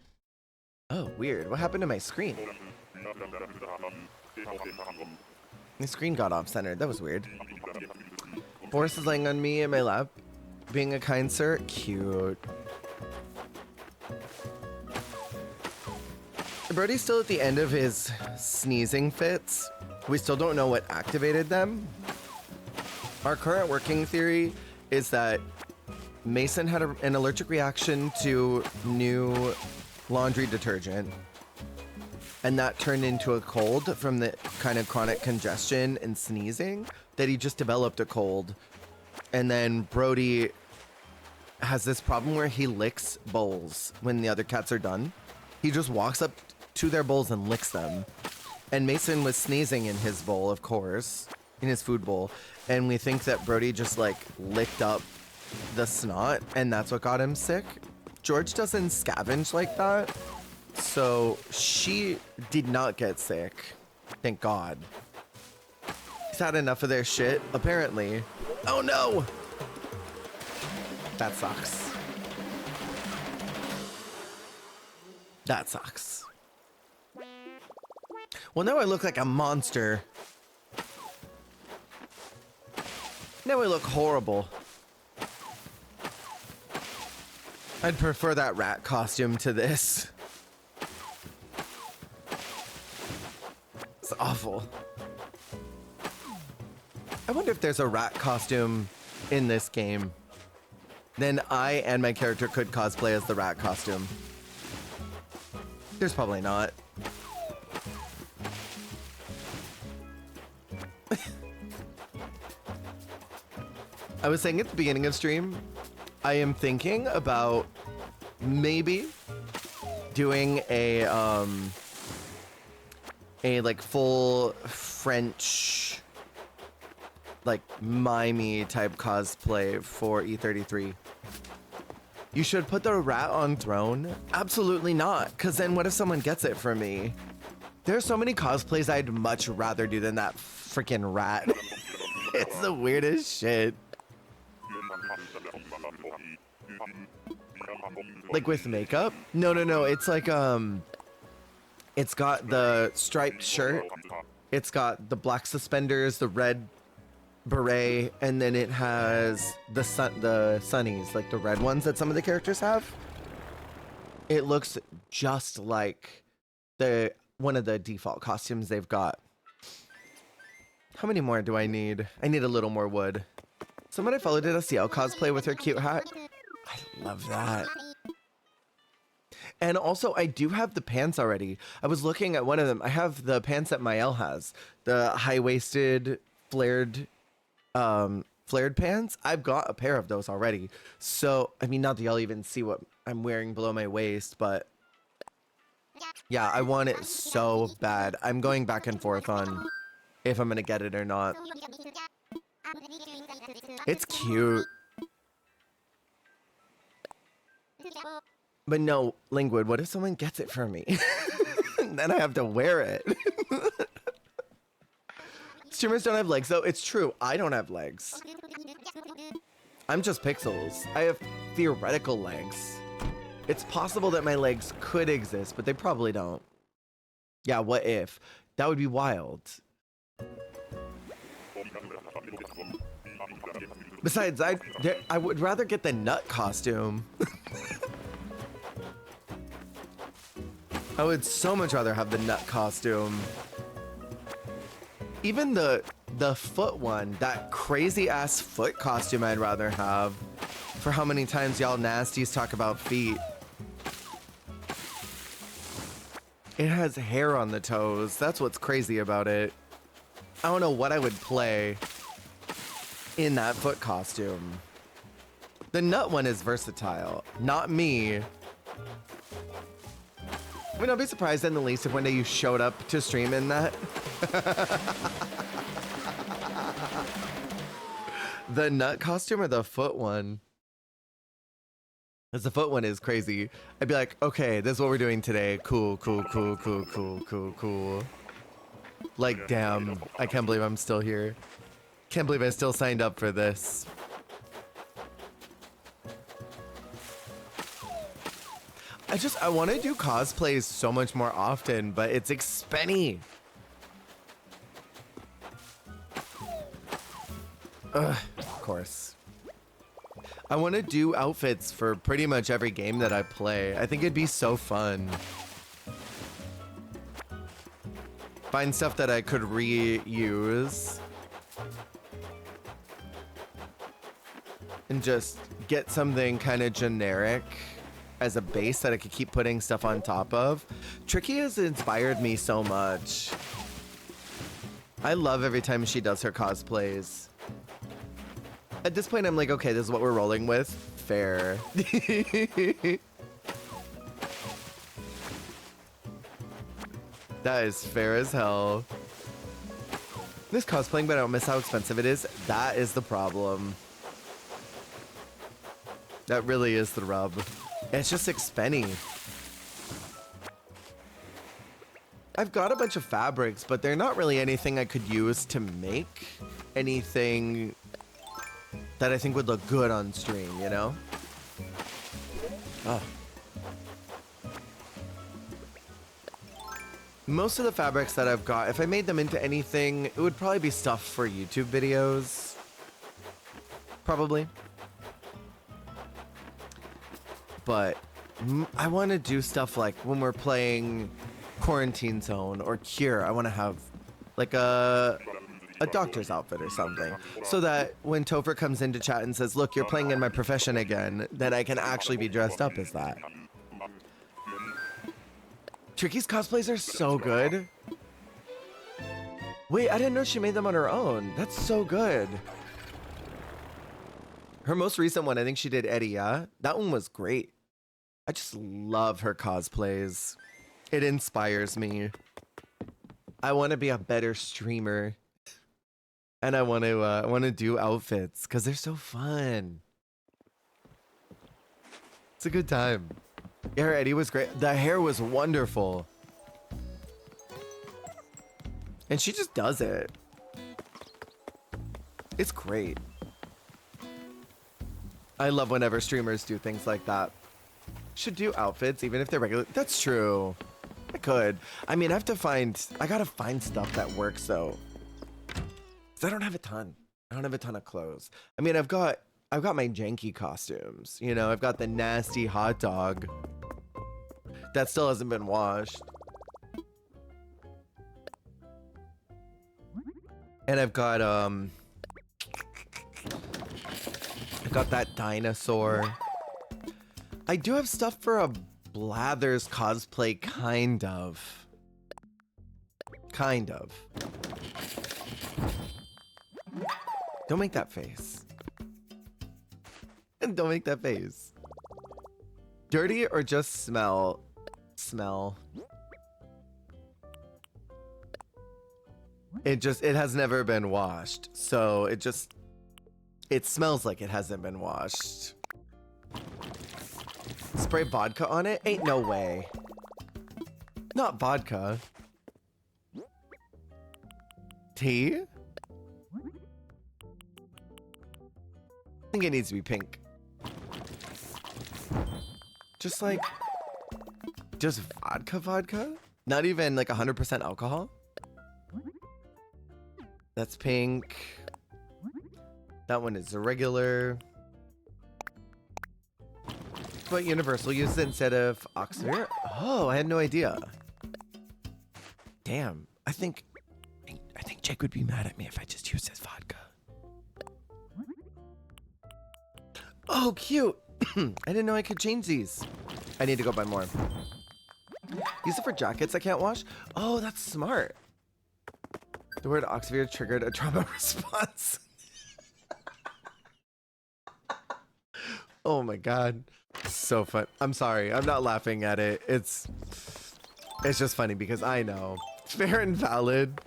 Speaker 1: Oh, weird. What happened to my screen? The screen got off-centered. That was weird. Boris is laying on me in my lap. Being a kind sir. Cute. Brody's still at the end of his sneezing fits. We still don't know what activated them. Our current working theory is that Mason had an allergic reaction to new laundry detergent. And that turned into a cold from the kind of chronic congestion and sneezing that he just developed a cold. And then Brody has this problem where he licks bowls when the other cats are done. He just walks up to their bowls and licks them. And Mason was sneezing in his bowl, of course, in his food bowl. And we think that Brody just like licked up the snot and that's what got him sick. George doesn't scavenge like that. So she did not get sick. Thank God. He's had enough of their shit, apparently. Oh no! That sucks. That sucks. Well, now I look like a monster. Now I look horrible. I'd prefer that rat costume to this. It's awful. I wonder if there's a rat costume in this game. Then I and my character could cosplay as the rat costume. There's probably not. I was saying at the beginning of stream, I am thinking about maybe doing a like full French like mimey type cosplay for E33. You should put the rat on throne? Absolutely not, because then what if someone gets it for me? There's so many cosplays I'd much rather do than that freaking rat. It's the weirdest shit. Like with makeup? No, no, no. It's like, it's got the striped shirt. It's got the black suspenders, the red beret, and then it has the sunnies, like the red ones that some of the characters have. It looks just like one of the default costumes they've got. How many more do I need? I need a little more wood. Someone I followed did a CL cosplay with her cute hat. I love that. And also, I do have the pants already. I was looking at one of them. I have the pants that Mael has. The high-waisted, flared pants. I've got a pair of those already. So, I mean, not that y'all even see what I'm wearing below my waist, but yeah, I want it so bad. I'm going back and forth on if I'm gonna get it or not. It's cute. But no, Lingwood, what if someone gets it for me? Then I have to wear it. Streamers don't have legs, though. It's true. I don't have legs. I'm just pixels. I have theoretical legs. It's possible that my legs could exist, but they probably don't. Yeah, what if? That would be wild. Besides, I would rather get the nut costume. I would so much rather have the nut costume. Even the foot one, that crazy ass foot costume I'd rather have. For how many times y'all nasties talk about feet. It has hair on the toes. That's what's crazy about it. I don't know what I would play in that foot costume. The nut one is versatile, not me. I mean, I'll be surprised in the least if one day you showed up to stream in that. The nut costume or the foot one? Because the foot one is crazy. I'd be like, okay, this is what we're doing today. Cool, cool, cool, cool, cool, cool, cool. Like, damn, I can't believe I'm still here. Can't believe I still signed up for this. I want to do cosplays so much more often, but it's expensive. Ugh, of course. I want to do outfits for pretty much every game that I play. I think it'd be so fun. Find stuff that I could reuse. And just get something kind of generic as a base that I could keep putting stuff on top of. Tricky has inspired me so much. I love every time she does her cosplays. At this point, I'm like, okay, this is what we're rolling with. Fair. That is fair as hell. This cosplaying, but I don't miss how expensive it is. That is the problem. That really is the rub. It's just expensive. I've got a bunch of fabrics, but they're not really anything I could use to make anything that I think would look good on stream, you know? Oh. Most of the fabrics that I've got, if I made them into anything, it would probably be stuff for YouTube videos. Probably. But I want to do stuff like when we're playing Quarantine Zone or Cure, I want to have like a doctor's outfit or something, so that when Topher comes into chat and says, look, you're playing in my profession again, then I can actually be dressed up as that. Tricky's cosplays are so good. Wait, I didn't know she made them on her own. That's so good. Her most recent one, I think she did Eddie, yeah? That one was great. I just love her cosplays. It inspires me. I want to be a better streamer. And I want to do outfits because they're so fun. It's a good time. Yeah, her Eddie was great. The hair was wonderful. And she just does it. It's great. I love whenever streamers do things like that. Should do outfits even if they're regular. That's true. I could. I mean, I gotta find stuff that works though. 'Cause I don't have a ton. I don't have a ton of clothes. I mean, I've got my janky costumes. You know, I've got the nasty hot dog that still hasn't been washed. And I've got that dinosaur. I do have stuff for a Blathers cosplay, kind of. Kind of. Don't make that face. Don't make that face. Dirty or just smell? Smell. It has never been washed. So it smells like it hasn't been washed. Spray vodka on it? Ain't no way. Not vodka. Tea? I think it needs to be pink. Just vodka? Not even like 100% alcohol? That's pink. That one is a regular. But Universal uses it instead of Oxford. Oh, I had no idea. Damn. I think Jake would be mad at me if I just used his vodka. Oh, cute. I didn't know I could change these. I need to go buy more. Use it for jackets I can't wash? Oh, that's smart. The word Oxford triggered a trauma response. Oh my god. So fun. I'm sorry. I'm not laughing at it. It's just funny because I know. Fair and valid.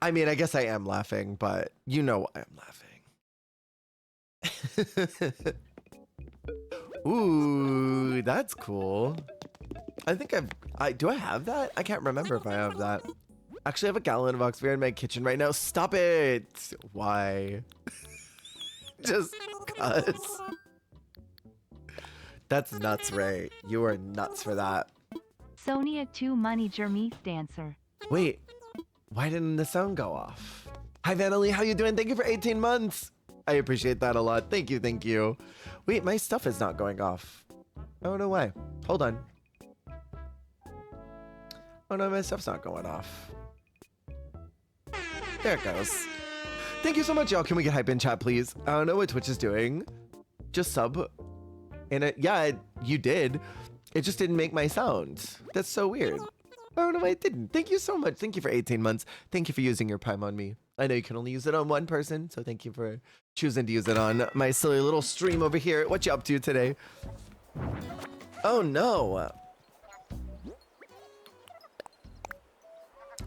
Speaker 1: I mean, I guess I am laughing, but you know why I'm laughing. Ooh, that's cool. I think do I have that? I can't remember if I have that. Actually, I have a gallon of Oxford in my kitchen right now. Stop it. Why? Just cuz. That's nuts, Ray. You are nuts for that.
Speaker 2: Sonia 2 Money JERMEETH dancer.
Speaker 1: Wait, why didn't the sound go off? Hi, Vannalie, how you doing? Thank you for 18 months. I appreciate that a lot. Thank you, thank you. Wait, my stuff is not going off. Oh, no way. Hold on. Oh, no, my stuff's not going off. There it goes. Thank you so much, y'all. Can we get hype in chat, please? I don't know what Twitch is doing. Just sub. And yeah, you did. It just didn't make my sound. That's so weird. I don't know why it didn't. Thank you so much. Thank you for 18 months. Thank you for using your Prime on me. I know you can only use it on one person, so thank you for choosing to use it on my silly little stream over here. What you up to today? Oh no. I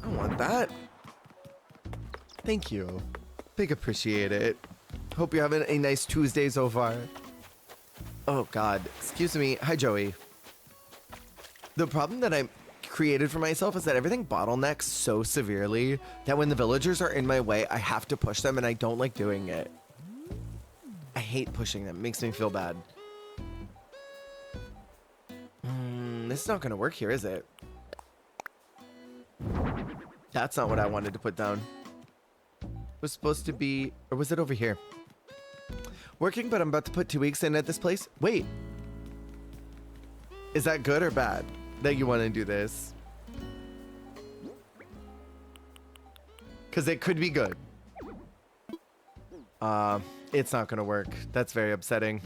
Speaker 1: don't want that. Thank you. Big appreciate it. Hope you're having a nice Tuesday so far. Oh God, excuse me. Hi, Joey. The problem that I created for myself is that everything bottlenecks so severely that when the villagers are in my way, I have to push them and I don't like doing it. I hate pushing them. It makes me feel bad. This is not gonna work here, is it? That's not what I wanted to put down. It was supposed to be, or was it over here? Working, but I'm about to put 2 weeks in at this place. Wait. Is that good or bad that you want to do this? Because it could be good. It's not going to work. That's very upsetting.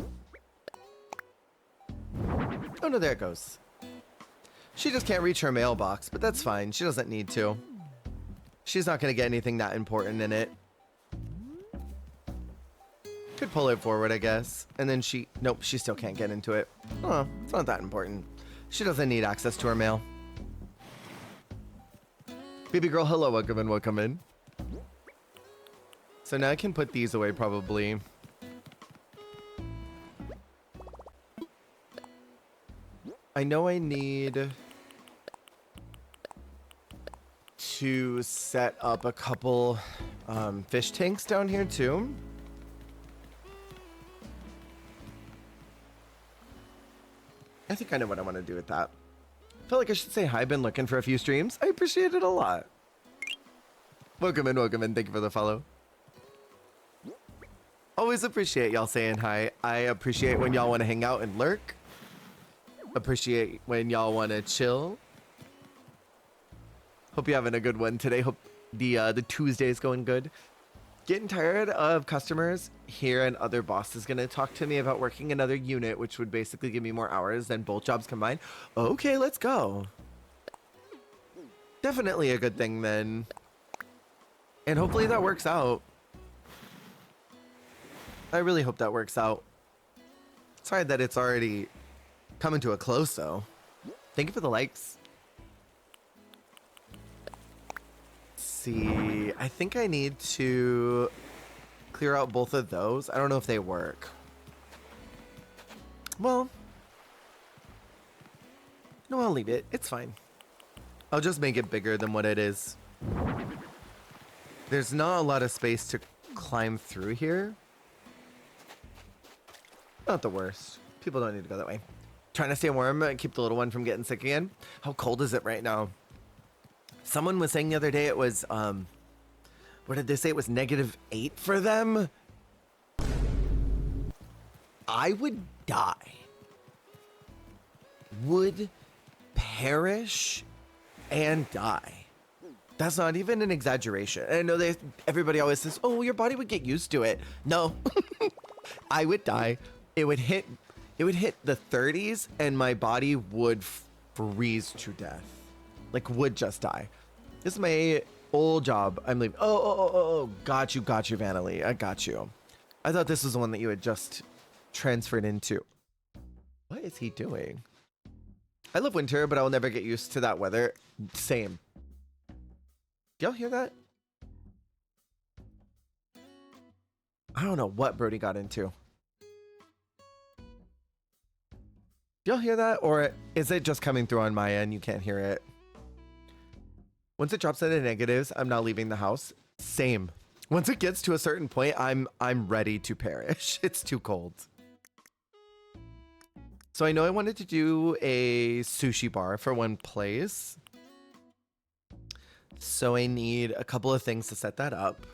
Speaker 1: Oh no, there it goes. She just can't reach her mailbox, but that's fine. She doesn't need to. She's not going to get anything that important in it. Could pull it forward, I guess. And then nope, she still can't get into it. Oh, it's not that important. She doesn't need access to her mail. Baby girl, hello, welcome in, welcome in. So now I can put these away probably. I know I need to set up a couple fish tanks down here too. I think I know what I want to do with that. I feel like I should say hi. Been looking for a few streams. I appreciate it a lot. Welcome in, welcome in. Thank you for the follow. Always appreciate y'all saying hi. I appreciate when y'all want to hang out and lurk. Appreciate when y'all want to chill. Hope you're having a good one today. Hope the Tuesday's going good. Getting tired of customers here, and other boss is gonna talk to me about working another unit, which would basically give me more hours than both jobs combined. Okay, let's go. Definitely a good thing then. And hopefully that works out. I really hope that works out. Sorry that it's already coming to a close though. Thank you for the likes. See, I think I need to clear out both of those. I don't know if they work. Well, no, I'll leave it. It's fine. I'll just make it bigger than what it is. There's not a lot of space to climb through here. Not the worst. People don't need to go that way. Trying to stay warm and keep the little one from getting sick again. How cold is it right now? Someone was saying the other day it was, what did they say? It was -8 for them. I would die. Would perish and die. That's not even an exaggeration. I know everybody always says, oh, your body would get used to it. No, I would die. It would hit the 30s and my body would freeze to death. Like, would just die. This is my old job. I'm leaving. Oh, got you, Vanalee. I got you. I thought this was the one that you had just transferred into. What is he doing? I love winter, but I will never get used to that weather. Same. Y'all hear that? I don't know what Brody got into. Y'all hear that? Or is it just coming through on my end? You can't hear it. Once it drops into negatives, I'm not leaving the house. Same. Once it gets to a certain point, I'm ready to perish. It's too cold. So I know I wanted to do a sushi bar for one place. So I need a couple of things to set that up.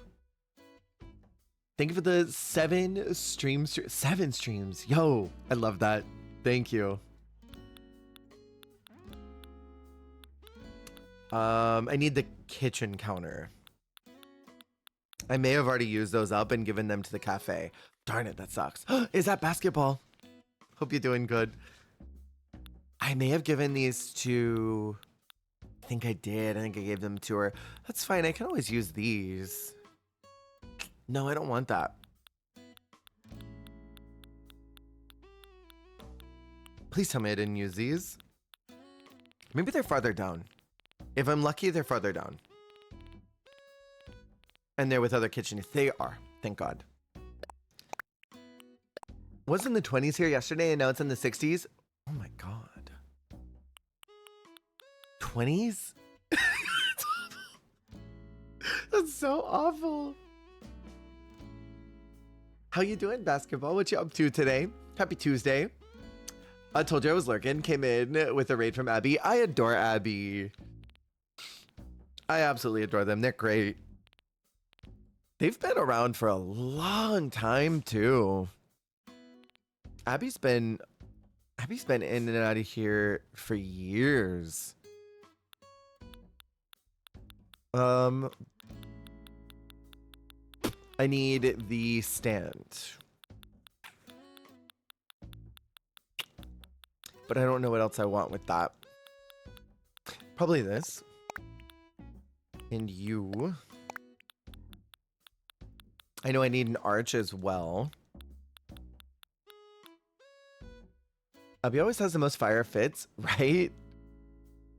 Speaker 1: Thank you for the 7 streams. 7 streams. Yo, I love that. Thank you. I need the kitchen counter. I may have already used those up and given them to the cafe. Darn it, that sucks. Is that basketball? Hope you're doing good. I may have given these to... I think I did. I think I gave them to her. That's fine. I can always use these. No, I don't want that. Please tell me I didn't use these. Maybe they're farther down. If I'm lucky, they're farther down. And they're with other kitchens. They are. Thank God. Was in the 20s here yesterday and now it's in the 60s. Oh my God. 20s? That's so awful. How you doing, basketball? What you up to today? Happy Tuesday. I told you I was lurking. Came in with a raid from Abby. I adore Abby. I absolutely adore them. They're great. They've been around for a long time too. Abby's been in and out of here for years. I need the stand. But I don't know what else I want with that. Probably this. And you. I know I need an arch as well. Abby always has the most fire fits, right?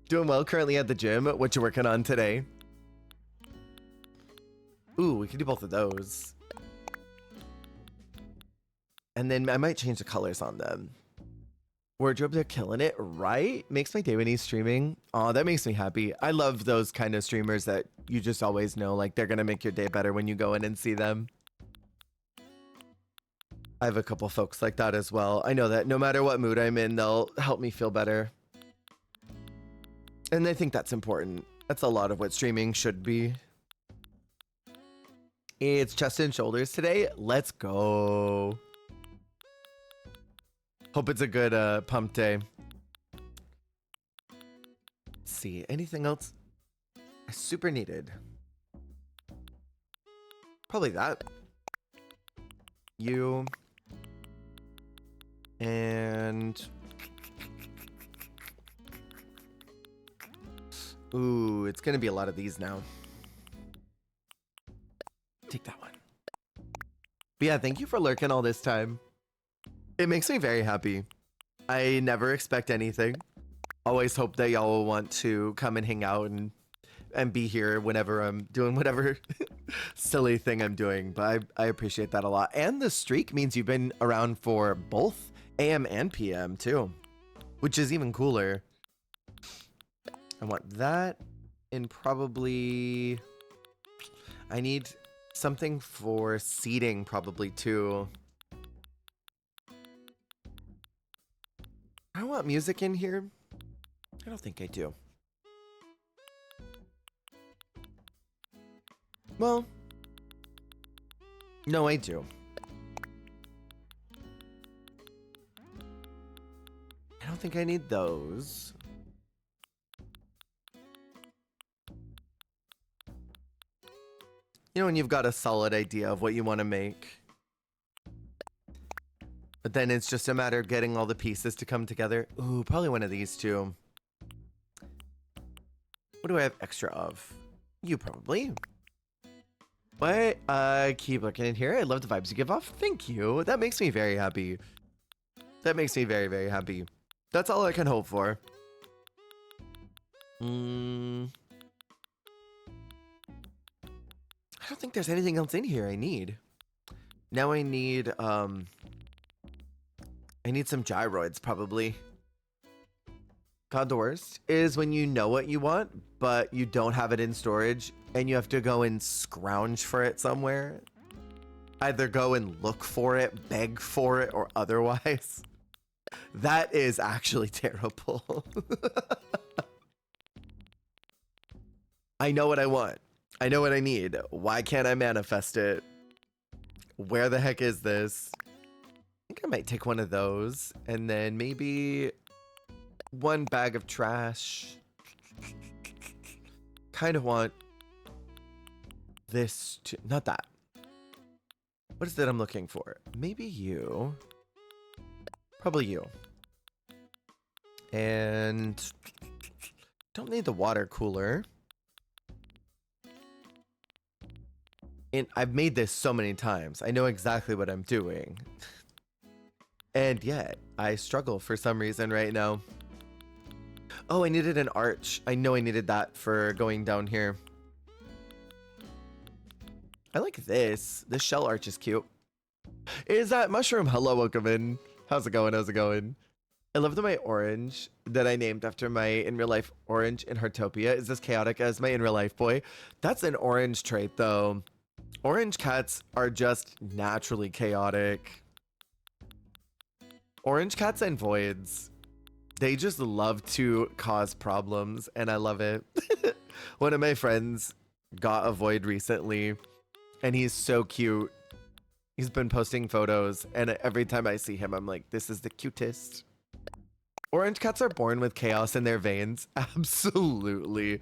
Speaker 1: Doing well currently at the gym. What you working on today? Ooh, we can do both of those. And then I might change the colors on them. Wardrobes are killing it, right? Makes my day when he's streaming. Oh, that makes me happy. I love those kind of streamers that you just always know, like, they're gonna make your day better when you go in and see them. I have a couple folks like that as well. I know that no matter what mood I'm in, they'll help me feel better. And I think that's important. That's a lot of what streaming should be. It's chest and shoulders today. Let's go. Hope it's a good pump day. Let's see, anything else I super needed? Probably that. You. And ooh, it's gonna be a lot of these now. Take that one. But yeah, thank you for lurking all this time. It makes me very happy. I never expect anything. Always hope that y'all will want to come and hang out and be here whenever I'm doing whatever silly thing I'm doing. But I appreciate that a lot. And the streak means you've been around for both AM and PM too, which is even cooler. I want that, and probably I need something for seating probably too. I want music in here. I don't think I do. Well, no, I do. I don't think I need those. You know, when you've got a solid idea of what you want to make, but then it's just a matter of getting all the pieces to come together. Ooh, probably one of these two. What do I have extra of? You probably. What? Keep looking in here. I love the vibes you give off. Thank you. That makes me very happy. That makes me very, very happy. That's all I can hope for. I don't think there's anything else in here I need. Now I need some gyroids probably. God, the worst is when you know what you want, but you don't have it in storage and you have to go and scrounge for it somewhere. Either go and look for it, beg for it, or otherwise. That is actually terrible. I know what I want. I know what I need. Why can't I manifest it? Where the heck is this? I think I might take one of those and then maybe one bag of trash. Kind of want this to, not that. What is it I'm looking for? Maybe you. Probably you. And don't need the water cooler. And I've made this so many times. I know exactly what I'm doing. And yet, I struggle for some reason right now. Oh, I needed an arch. I know I needed that for going down here. I like this. This shell arch is cute. Is that Mushroom? Hello, welcome in. How's it going? How's it going? I love that my orange that I named after my in real life orange in Heartopia is as chaotic as my in real life boy. That's an orange trait though. Orange cats are just naturally chaotic. Orange cats and voids. They just love to cause problems and I love it. One of my friends got a void recently and he's so cute. He's been posting photos and every time I see him, I'm like, this is the cutest. Orange cats are born with chaos in their veins. Absolutely.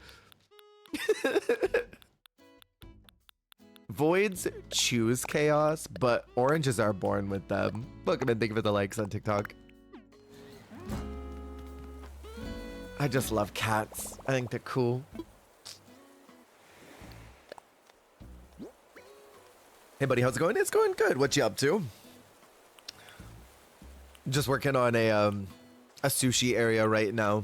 Speaker 1: Voids choose chaos, but oranges are born with them. Welcome and thank you for the likes on TikTok. I just love cats. I think they're cool. Hey buddy, how's it going? It's going good. What you up to? Just working on a sushi area right now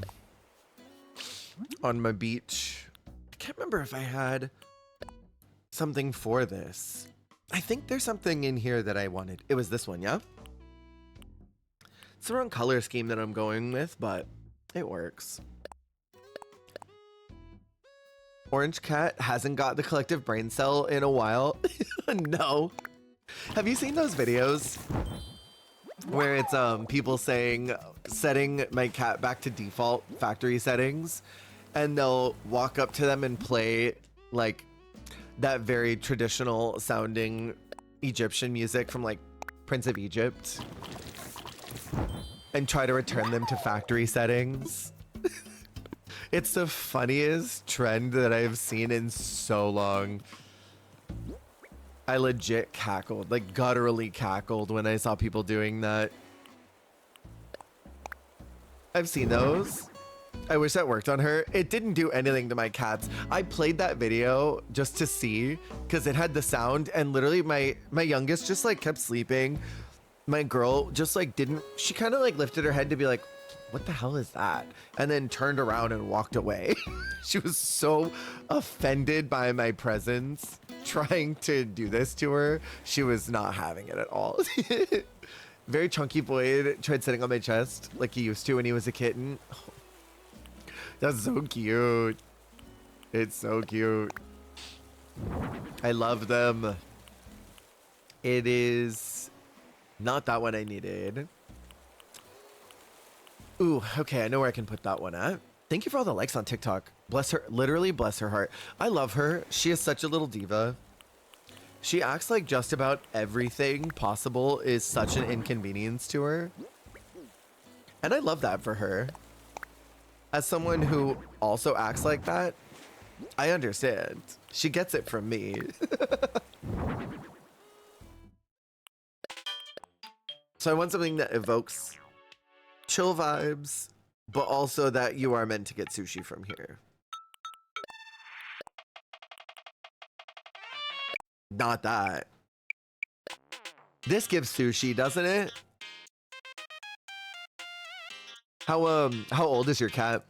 Speaker 1: on my beach. I can't remember if I had something for this. I think there's something in here that I wanted. It was this one, yeah? It's the wrong color scheme that I'm going with, but it works. Orange Cat hasn't got the collective brain cell in a while. No. Have you seen those videos where it's people saying setting my cat back to default factory settings, and they'll walk up to them and play like that very traditional sounding Egyptian music from like Prince of Egypt and try to return them to factory settings? It's the funniest trend that I've seen in so long. I legit cackled, like gutturally cackled when I saw people doing that. I've seen those. I wish that worked on her. It didn't do anything to my cats. I played that video just to see because it had the sound, and literally my youngest just like kept sleeping. My girl just like didn't, she kind of like lifted her head to be like, what the hell is that? And then turned around and walked away. She was so offended by my presence trying to do this to her. She was not having it at all. Very chunky boy tried sitting on my chest like he used to when he was a kitten. Oh, that's so cute. It's so cute. I love them. It is not that one I needed. Ooh, okay, I know where I can put that one at. Thank you for all the likes on TikTok. Bless her, literally bless her heart. I love her. She is such a little diva. She acts like just about everything possible is such an inconvenience to her. And I love that for her. As someone who also acts like that, I understand. She gets it from me. So I want something that evokes chill vibes, but also that you are meant to get sushi from here. Not that. This gives sushi, doesn't it? How old is your cat?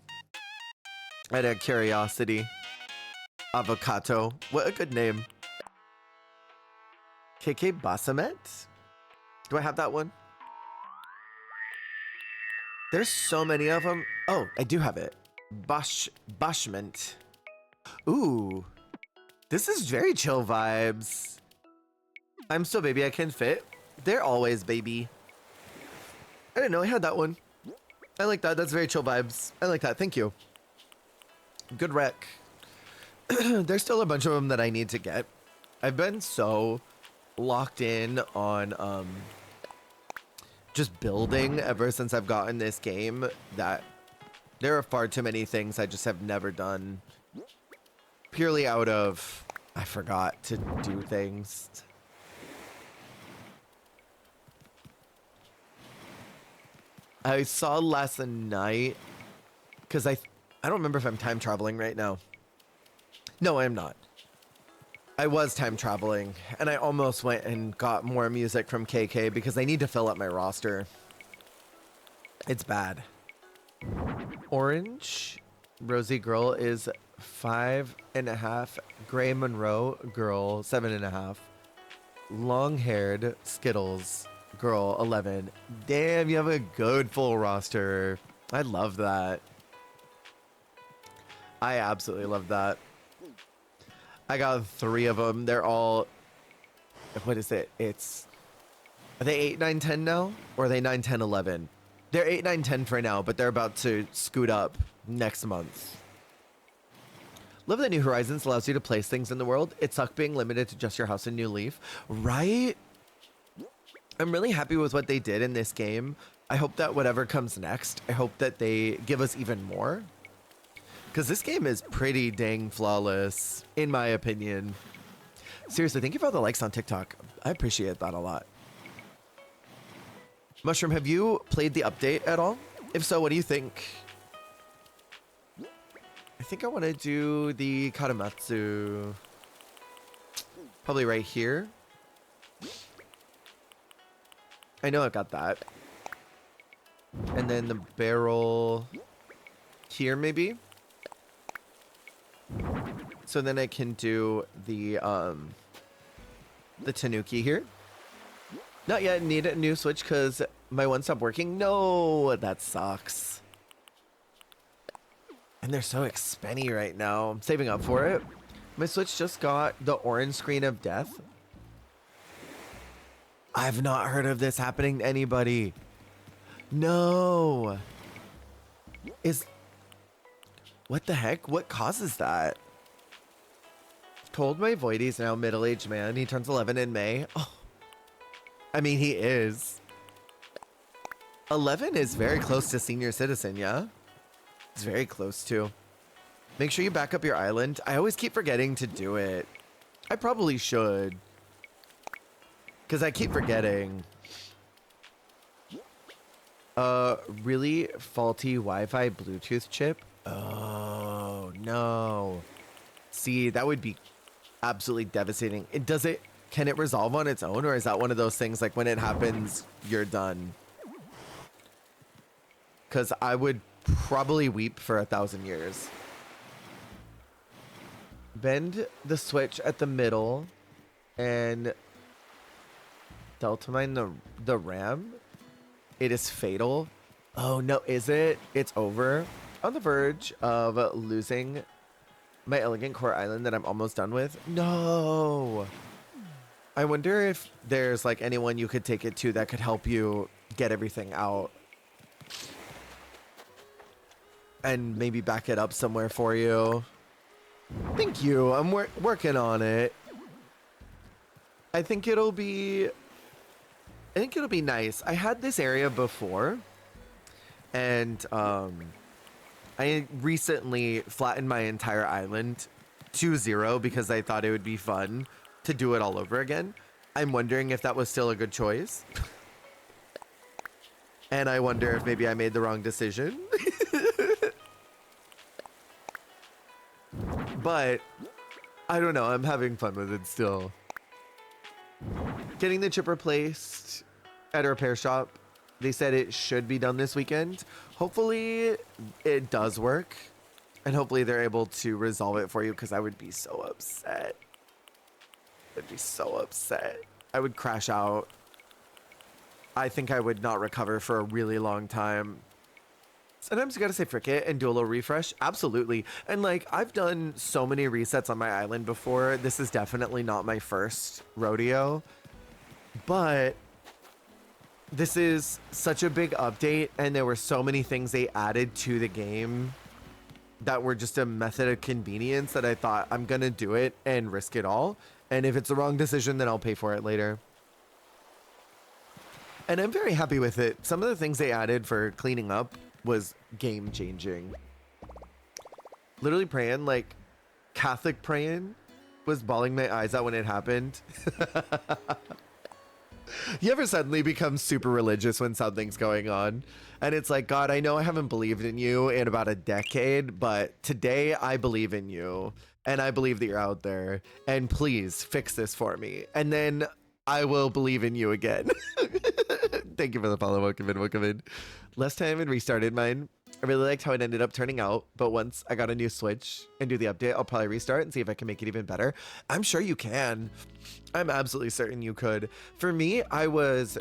Speaker 1: Out of curiosity. Avocado. What a good name. KK Basamet? Do I have that one? There's so many of them. Oh, I do have it. Bashment. Ooh. This is very chill vibes. I'm so baby I can fit. They're always baby. I didn't know I had that one. I like that. That's very chill vibes. I like that. Thank you. Good rec. There's still a bunch of them that I need to get. I've been so locked in on just building ever since I've gotten this game that there are far too many things I just have never done purely out of I forgot to do things. I saw last night because I don't remember if I'm time traveling right now. No, I'm not. I was time traveling, and I almost went and got more music from KK because I need to fill up my roster. It's bad. Orange Rosie girl is 5.5. Gray Monroe girl 7.5. Long-haired Skittles girl 11. Damn, you have a good full roster. I love that. I absolutely love that. I got 3 of them. They're all, what is it? Are they 8, 9, 10 now? Or are they 9, 10, 11? They're 8, 9, 10 for now, but they're about to scoot up next month. Love that New Horizons allows you to place things in the world. It sucked being limited to just your house in New Leaf. Right? I'm really happy with what they did in this game. I hope that whatever comes next, I hope that they give us even more. Because this game is pretty dang flawless, in my opinion. Seriously, thank you for all the likes on TikTok. I appreciate that a lot. Mushroom, have you played the update at all? If so, what do you think? I think I want to do the Karamatsu. Probably right here. I know I've got that. And then the barrel here, maybe? So then I can do the Tanuki here. Not yet need a new Switch because My one stopped working? No, that sucks. And they're so expensive right now. I'm saving up for it. My Switch just got the orange screen of death. I've not heard of this happening to anybody. No. What the heck? What causes that? Told my void he's now middle-aged man. He turns 11 in May. Oh. I mean, he is. 11 is very close to senior citizen, yeah? It's very close to. Make sure you back up your island. I always keep forgetting to do it. I probably should. Because I keep forgetting. Really faulty Wi-Fi Bluetooth chip? Oh, no. See, that would be absolutely devastating. Can it resolve on its own, or is that one of those things like when it happens, you're done? Because I would probably weep for 1,000 years. Bend the switch at the middle and delta mine the RAM. It is fatal. Oh no, is it? It's over. On the verge of losing my elegant core island that I'm almost done with. No. I wonder if there's like anyone you could take it to that could help you get everything out. And maybe back it up somewhere for you. Thank you. I'm working on it. I think it'll be nice. I had this area before, and I recently flattened my entire island to 0 because I thought it would be fun to do it all over again. I'm wondering if that was still a good choice. And I wonder if maybe I made the wrong decision. But I don't know. I'm having fun with it still. Getting the chip replaced at a repair shop. They said it should be done this weekend. Hopefully it does work. And hopefully they're able to resolve it for you, because I would be so upset. I'd be so upset. I would crash out. I think I would not recover for a really long time. Sometimes you gotta say frick it and do a little refresh. Absolutely. And like, I've done so many resets on my island before. This is definitely not my first rodeo. But this is such a big update, and there were so many things they added to the game that were just a method of convenience that I thought I'm gonna do it and risk it all. And if it's the wrong decision, then I'll pay for it later. And I'm very happy with it. Some of the things they added for cleaning up was game changing. Literally praying, like Catholic praying, was bawling my eyes out when it happened. You ever suddenly become super religious when something's going on? And it's like, God, I know I haven't believed in you in about a decade, but today I believe in you. And I believe that you're out there. And please fix this for me. And then I will believe in you again. Thank you for the follow. Welcome in. Last time and restarted mine. I really liked how it ended up turning out, but once I got a new Switch and do the update, I'll probably restart and see if I can make it even better. I'm sure you can. I'm absolutely certain you could. For me, I was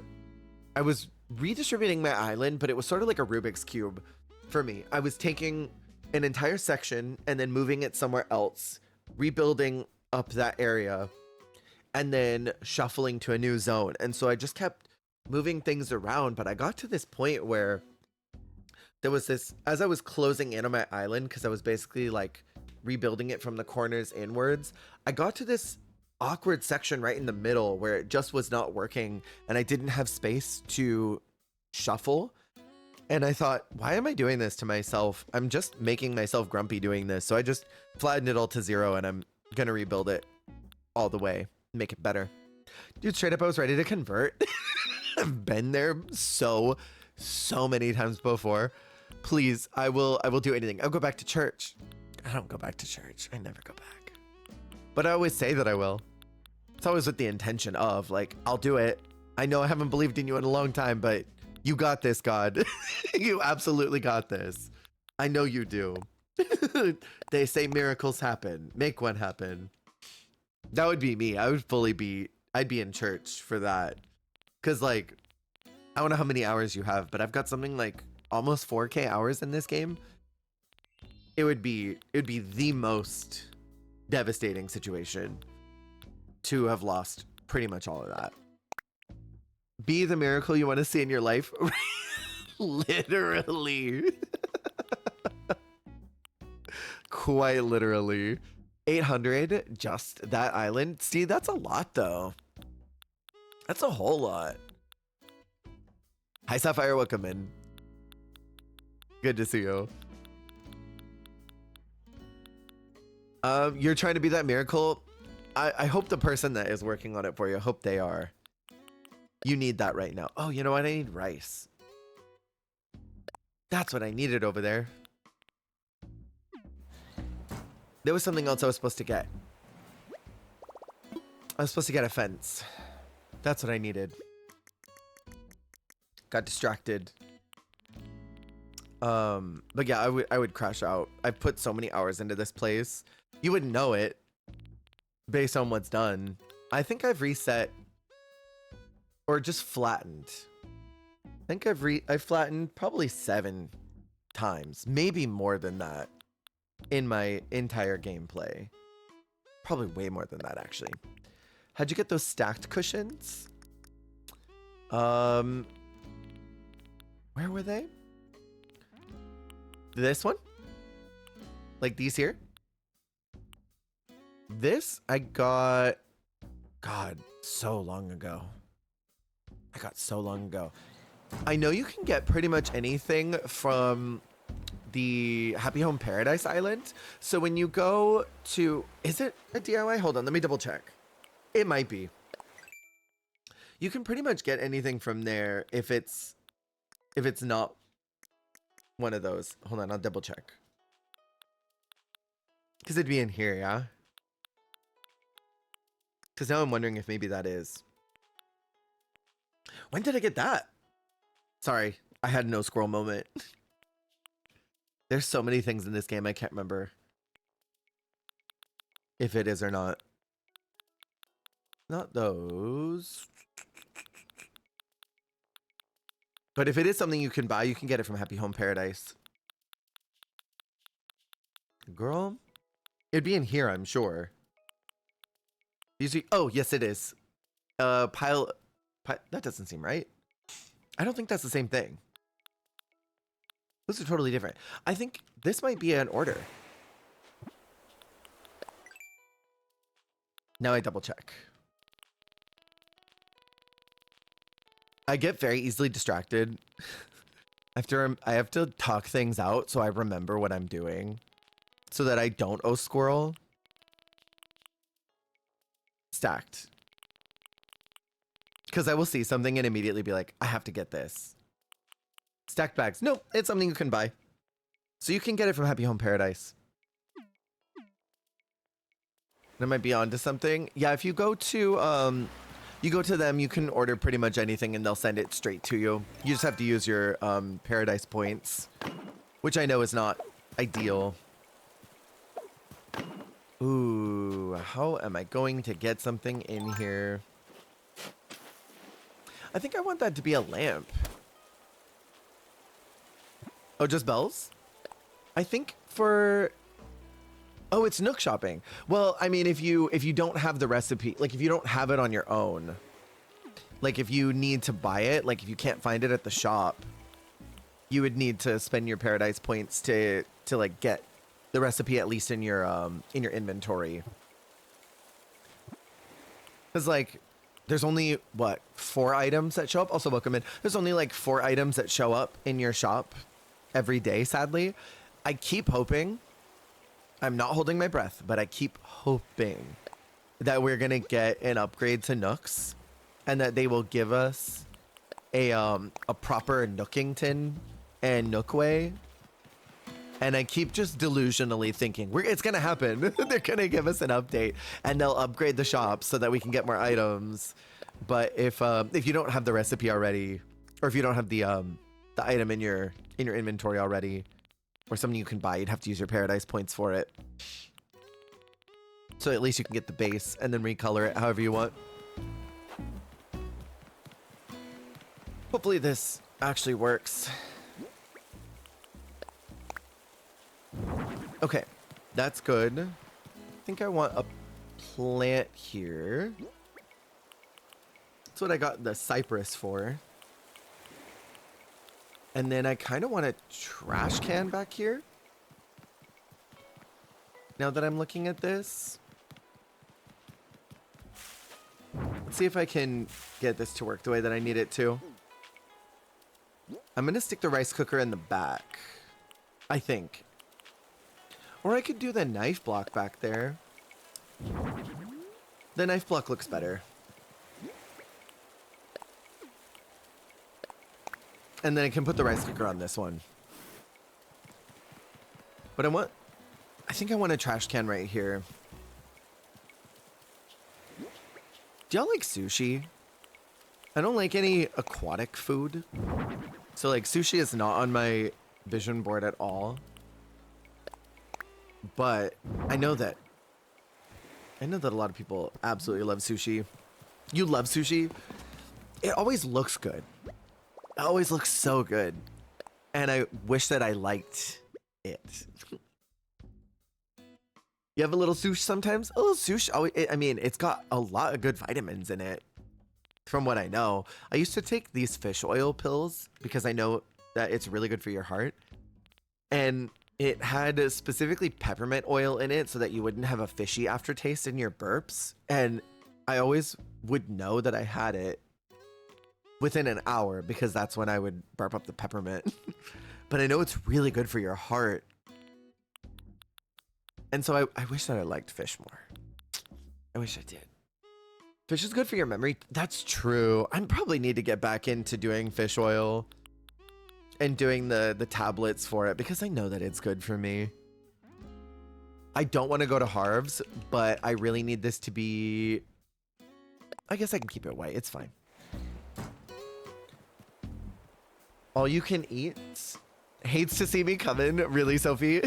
Speaker 1: redistributing my island, but it was sort of like a Rubik's Cube for me. I was taking an entire section and then moving it somewhere else, rebuilding up that area, and then shuffling to a new zone. And so I just kept moving things around, but I got to this point where there was this, as I was closing in on my island, because I was basically like rebuilding it from the corners inwards, I got to this awkward section right in the middle where it just was not working and I didn't have space to shuffle. And I thought, why am I doing this to myself? I'm just making myself grumpy doing this. So I just flattened it all to 0 and I'm going to rebuild it all the way, make it better. Dude, straight up, I was ready to convert. I've been there so many times before. Please, I will do anything. I'll go back to church. I don't go back to church. I never go back. But I always say that I will. It's always with the intention of, like, I'll do it. I know I haven't believed in you in a long time, but you got this, God. You absolutely got this. I know you do. They say miracles happen. Make one happen. That would be me. I'd be in church for that. Because, like, I don't know how many hours you have, but I've got something like almost 4K hours in this game. It would be the most devastating situation to have lost pretty much all of that. Be the miracle you want to see in your life. Literally. Quite literally. 800, just that island. See, that's a lot though. That's a whole lot. Hi, Sapphire, welcome in. Good to see you. You're trying to be that miracle. I hope the person that is working on it for you, I hope they are. You need that right now. Oh, you know what? I need rice. That's what I needed over there. There was something else I was supposed to get. I was supposed to get a fence. That's what I needed. Got distracted. But yeah, I would crash out. I've put so many hours into this place. You wouldn't know it based on what's done. I think I've reset or just flattened. I think I've flattened probably 7 times, maybe more than that in my entire gameplay. Probably way more than that actually. How'd you get those stacked cushions? Where were they? This one? Like these here? This I got, God, so long ago. I got so long ago. I know you can get pretty much anything from the Happy Home Paradise Island. So when you go to, is it a DIY? Hold on, let me double check. It might be. You can pretty much get anything from there if it's not one of those. Hold on, I'll double check. Because it'd be in here, yeah? Because now I'm wondering if maybe that is. When did I get that? Sorry, I had no scroll moment. There's so many things in this game I can't remember if it is or not. Not those. But if it is something you can buy, you can get it from Happy Home Paradise. Girl, it'd be in here, I'm sure. Usually, oh, yes, it is. Pile, that doesn't seem right. I don't think that's the same thing. Those are totally different. I think this might be an order. Now I double check. I get very easily distracted. I have to talk things out so I remember what I'm doing so that I don't squirrel. Stacked. Because I will see something and immediately be like, I have to get this. Stacked bags. No, it's something you can buy. So you can get it from Happy Home Paradise. I might be onto something. Yeah, if you go to them, you can order pretty much anything and they'll send it straight to you. You just have to use your Paradise points, which I know is not ideal. Ooh, how am I going to get something in here? I think I want that to be a lamp. Oh, just bells? I think for... Oh, it's Nook shopping. Well, I mean, if you don't have the recipe, like if you don't have it on your own, like if you need to buy it, like if you can't find it at the shop, you would need to spend your Paradise points to like get the recipe at least in your inventory. Cause like there's only what 4 items that show up. Also, welcome in. There's only like 4 items that show up in your shop every day. Sadly, I keep hoping. I'm not holding my breath, but I keep hoping that we're gonna get an upgrade to Nooks, and that they will give us a proper Nookington and Nookway. And I keep just delusionally thinking it's gonna happen. They're gonna give us an update, and they'll upgrade the shop so that we can get more items. But if you don't have the recipe already, or if you don't have the item in your inventory already, or something you can buy, you'd have to use your Paradise points for it. So at least you can get the base and then recolor it however you want. Hopefully this actually works. Okay, that's good. I think I want a plant here. That's what I got the cypress for. And then I kind of want a trash can back here. Now that I'm looking at this. Let's see if I can get this to work the way that I need it to. I'm going to stick the rice cooker in the back, I think. Or I could do the knife block back there. The knife block looks better. And then I can put the rice cooker on this one. But I think I want a trash can right here. Do y'all like sushi? I don't like any aquatic food. So like sushi is not on my vision board at all. But I know that a lot of people absolutely love sushi. You love sushi? It always looks good. It always looks so good. And I wish that I liked it. You have a little sushi sometimes? A little sushi. I mean, it's got a lot of good vitamins in it. From what I know. I used to take these fish oil pills because I know that it's really good for your heart. And it had specifically peppermint oil in it so that you wouldn't have a fishy aftertaste in your burps. And I always would know that I had it within an hour because that's when I would burp up the peppermint. But I know it's really good for your heart. And so I wish that I liked fish more. I wish I did. Fish is good for your memory. That's true. I probably need to get back into doing fish oil and doing the tablets for it because I know that it's good for me. I don't want to go to Harv's, but I really need this to be... I guess I can keep it white. It's fine. All you can eat. Hates to see me coming. Really, Sophie?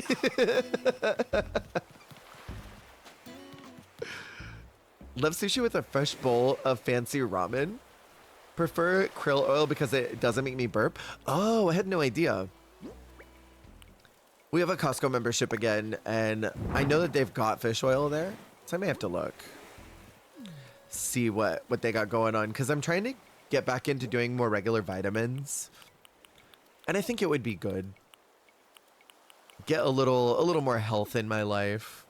Speaker 1: Love sushi with a fresh bowl of fancy ramen. Prefer krill oil because it doesn't make me burp. Oh, I had no idea. We have a Costco membership again, and I know that they've got fish oil there, so I may have to look. See what they got going on, because I'm trying to get back into doing more regular vitamins. And I think it would be good. Get a little more health in my life.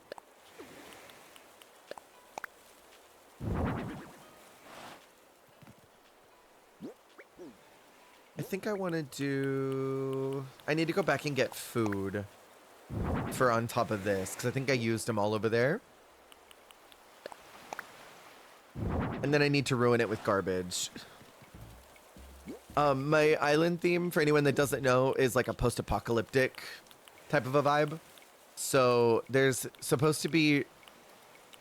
Speaker 1: I think I want to do... I need to go back and get food for on top of this, because I think I used them all over there. And then I need to ruin it with garbage. My island theme, for anyone that doesn't know, is like a post-apocalyptic type of a vibe. So there's supposed to be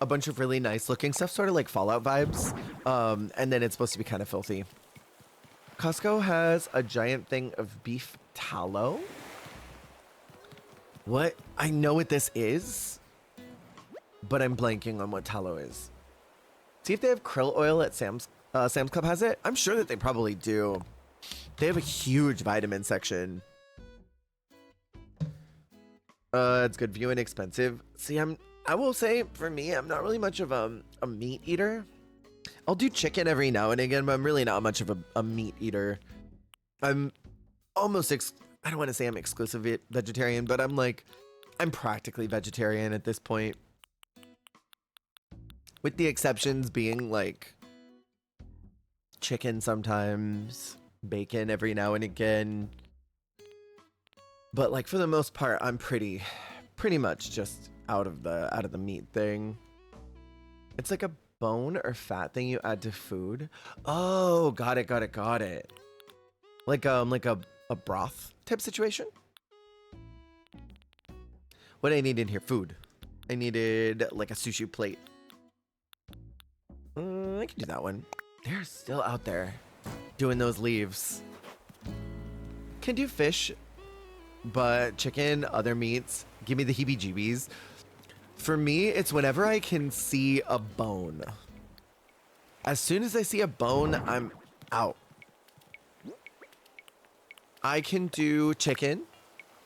Speaker 1: a bunch of really nice looking stuff, sort of like Fallout vibes. And then it's supposed to be kind of filthy. Costco has a giant thing of beef tallow. What? I know what this is, but I'm blanking on what tallow is. See if they have krill oil at Sam's Club has it. I'm sure that they probably do. They have a huge vitamin section. It's good, view, inexpensive. See, I will say, for me, I'm not really much of a meat eater. I'll do chicken every now and again, but I'm really not much of a meat eater. I'm almost, I don't want to say I'm exclusive vegetarian, but I'm practically vegetarian at this point. With the exceptions being like chicken sometimes, bacon every now and again. But like for the most part, I'm pretty much just out of the meat thing. It's like a bone or fat thing you add to food. Oh, got it. Like a broth type situation. What I need in here? Food. I needed like a sushi plate. I can do that one. They're still out there doing those leaves. Can do fish, but chicken, other meats, give me the heebie-jeebies. For me, it's whenever I can see a bone. As soon as I see a bone, I'm out. I can do chicken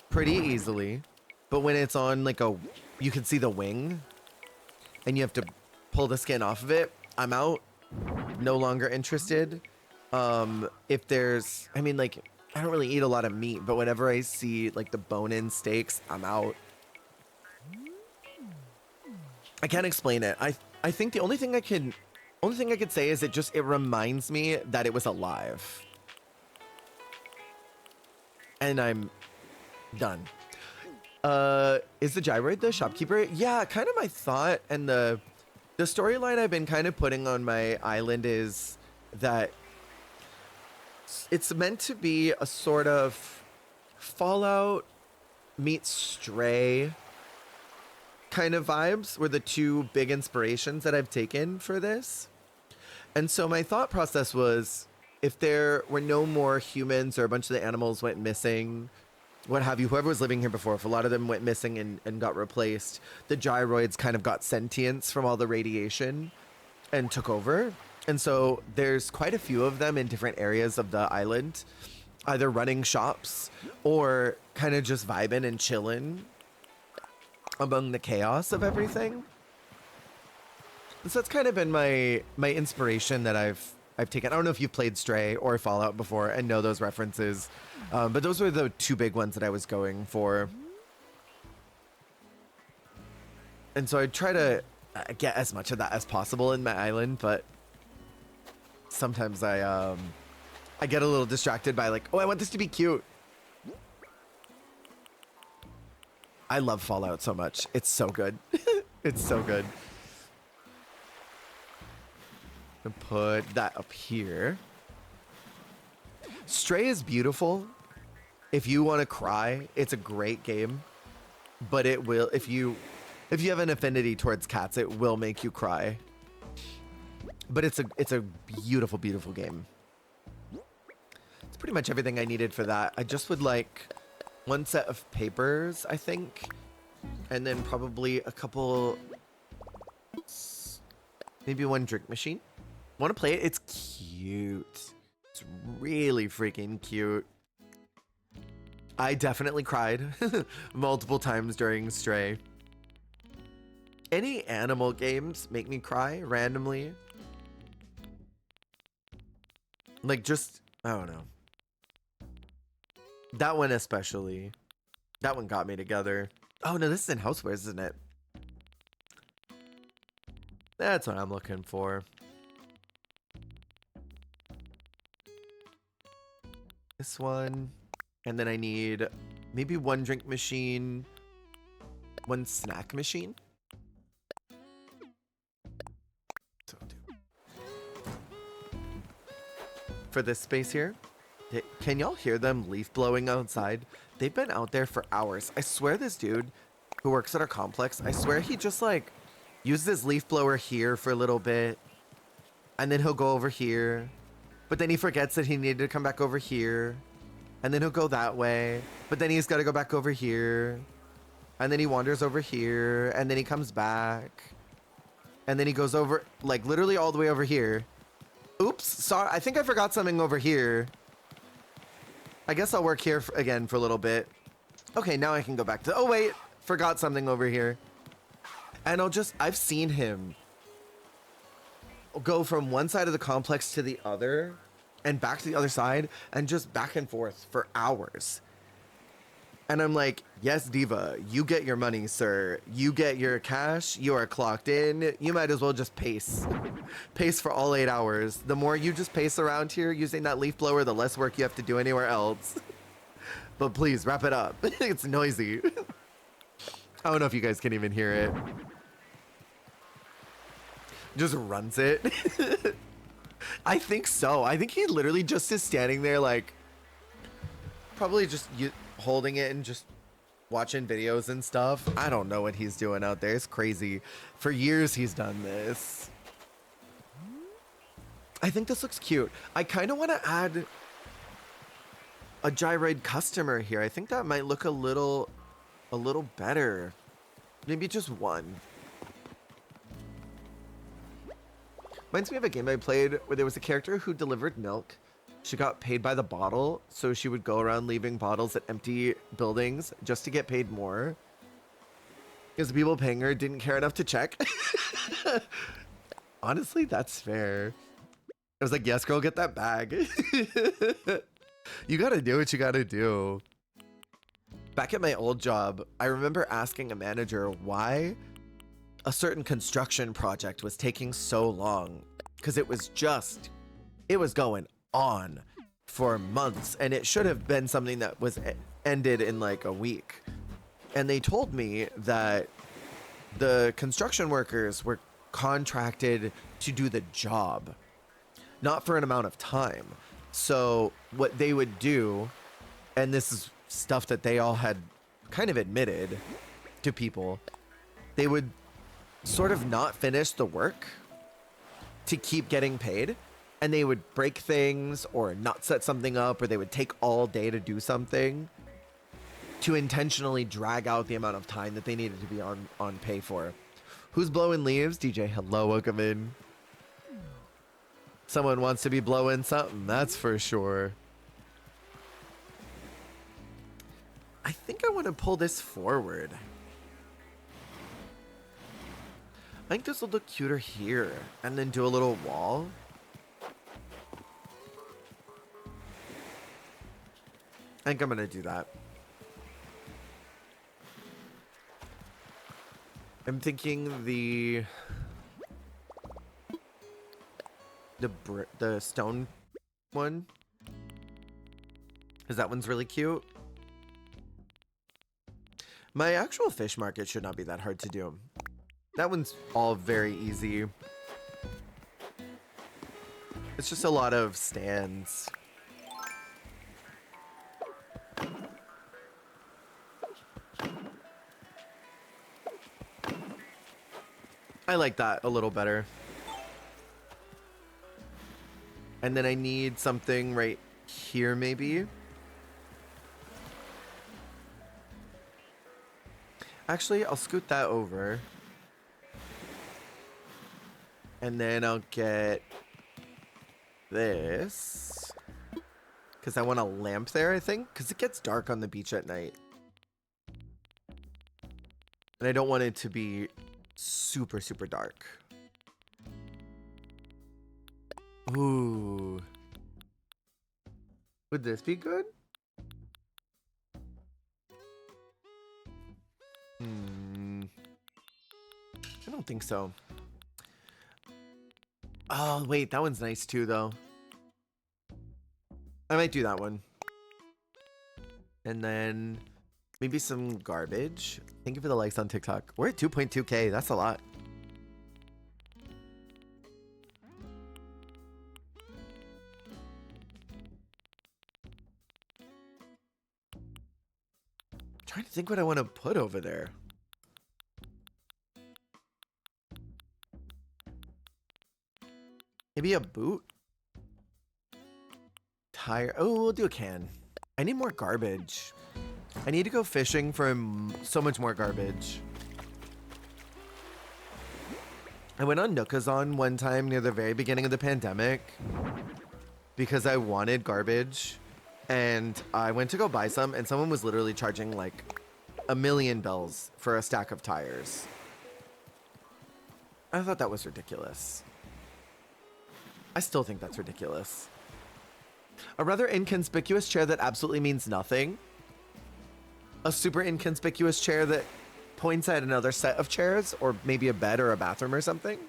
Speaker 1: pretty easily, but when it's on like you can see the wing and you have to pull the skin off of it, I'm out. No longer interested. If there's, I mean, like, I don't really eat a lot of meat, but whenever I see like the bone-in steaks, I'm out. I can't explain it. I think the only thing I could say is it reminds me that it was alive. And I'm done. Is the gyroid the shopkeeper? Yeah, kind of my thought. And the storyline I've been kind of putting on my island is that it's meant to be a sort of Fallout meets Stray kind of vibes were the two big inspirations that I've taken for this. And so my thought process was, if there were no more humans or a bunch of the animals went missing, what have you, whoever was living here before, if a lot of them went missing and got replaced, the gyroids kind of got sentience from all the radiation and took over. And so there's quite a few of them in different areas of the island, either running shops or kind of just vibing and chilling among the chaos of everything. So that's kind of been my inspiration that I've taken. I don't know if you've played Stray or Fallout before and know those references, but those were the two big ones that I was going for. And so I try to get as much of that as possible in my island, but sometimes I get a little distracted by like, oh, I want this to be cute. I love Fallout so much. It's so good. It's so good. And put that up here. Stray is beautiful. If you want to cry, it's a great game. But it will, if you have an affinity towards cats, it will make you cry. But it's a beautiful, beautiful game. It's pretty much everything I needed for that. I just would like one set of papers, I think, and then probably a couple, maybe one drink machine. Want to play it? It's cute. It's really freaking cute. I definitely cried multiple times during Stray. Any animal games make me cry randomly. Like just, I don't know. That one especially. That one got me together. Oh no, this is in Housewares, isn't it? That's what I'm looking for. This one. And then I need maybe one drink machine, one snack machine. So I'll do. For this space here. Can y'all hear them leaf blowing outside? They've been out there for hours. I swear this dude who works at our complex, I swear he just like uses his leaf blower here for a little bit. And then he'll go over here. But then he forgets that he needed to come back over here. And then he'll go that way. But then he's got to go back over here. And then he wanders over here. And then he comes back. And then he goes over, like literally all the way over here. Oops, sorry. I think I forgot something over here. I guess I'll work here again for a little bit. Okay, now I can go back to, oh wait, forgot something over here. And I've seen him go from one side of the complex to the other and back to the other side and just back and forth for hours. And I'm like, yes, Diva, you get your money, sir. You get your cash. You are clocked in. You might as well just pace. Pace for all 8 hours. The more you just pace around here using that leaf blower, the less work you have to do anywhere else. But please, wrap it up. It's noisy. I don't know if you guys can even hear it. Just runs it. I think so. I think he literally just is standing there like, probably just holding it and just watching videos and stuff. I don't know what he's doing out there. It's crazy. For years he's done this. I think this looks cute. I kind of want to add a gyroid customer here. I think that might look a little better. Maybe just one. Reminds me of a game I played where there was a character who delivered milk She got paid by the bottle, so she would go around leaving bottles at empty buildings just to get paid more. Because the people paying her didn't care enough to check. Honestly, that's fair. I was like, yes, girl, get that bag. You gotta do what you gotta do. Back at my old job, I remember asking a manager why a certain construction project was taking so long. Because it was going on for months, and it should have been something that was ended in like a week. And they told me that the construction workers were contracted to do the job, not for an amount of time. So what they would do, and this is stuff that they all had kind of admitted to people, they would sort of not finish the work to keep getting paid, and they would break things or not set something up, or they would take all day to do something to intentionally drag out the amount of time that they needed to be on pay for. Who's blowing leaves? DJ, hello, welcome in. Someone wants to be blowing something, that's for sure. I think I want to pull this forward. I think this will look cuter here, and then do a little wall. I think I'm gonna do that. I'm thinking the stone one, because that one's really cute. My actual fish market should not be that hard to do. That one's all very easy. It's just a lot of stands. I like that a little better. And then I need something right here, maybe. Actually, I'll scoot that over. And then I'll get this. Because I want a lamp there, I think. Because it gets dark on the beach at night. And I don't want it to be super, super dark. Ooh. Would this be good? I don't think so. Oh, wait, that one's nice too, though. I might do that one. And then maybe some garbage. Thank you for the likes on TikTok. We're at 2.2K. That's a lot. Trying to think what I want to put over there. Maybe a boot? Tire. Oh, we'll do a can. I need more garbage. I need to go fishing for so much more garbage. I went on Nookazon one time near the very beginning of the pandemic because I wanted garbage, and I went to go buy some, and someone was literally charging like $1 million bells for a stack of tires. I thought that was ridiculous. I still think that's ridiculous. A rather inconspicuous chair that absolutely means nothing. A super inconspicuous chair that points at another set of chairs, or maybe a bed or a bathroom or something,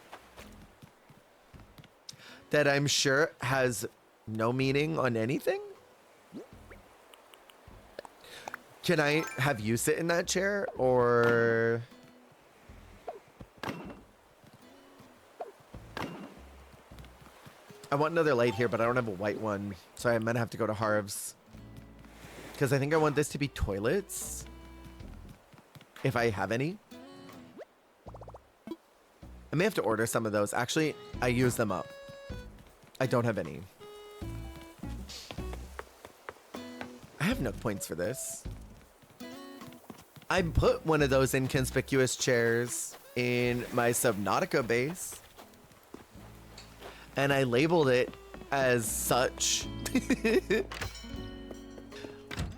Speaker 1: that I'm sure has no meaning on anything. Can I have you sit in that chair, or... I want another light here, but I don't have a white one, so I'm gonna have to go to Harv's. Because I think I want this to be toilets. If I have any. I may have to order some of those. Actually, I use them up. I don't have any. I have Nook points for this. I put one of those inconspicuous chairs in my Subnautica base. And I labeled it as such.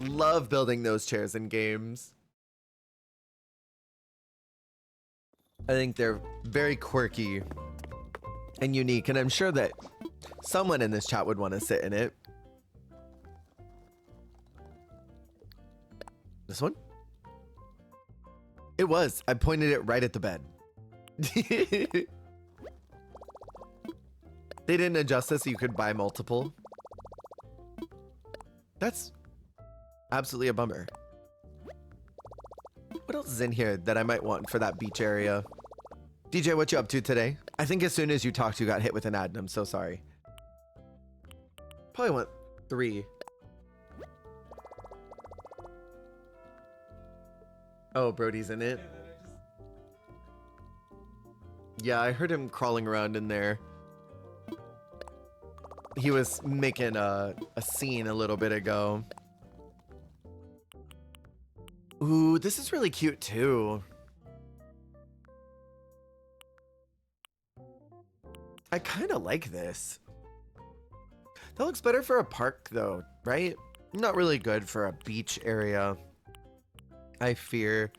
Speaker 1: Love building those chairs in games. I think they're very quirky and unique, and I'm sure that someone in this chat would want to sit in it. This one? It was. I pointed it right at the bed. They didn't adjust this so you could buy multiple. That's absolutely a bummer. What else is in here that I might want for that beach area? DJ, what you up to today? I think as soon as you talked, you got hit with an ad, and I'm so sorry. Probably want 3. Oh, Brody's in it. Yeah, I heard him crawling around in there. He was making a scene a little bit ago. Ooh, this is really cute too. I kind of like this. That looks better for a park though, right? Not really good for a beach area, I fear.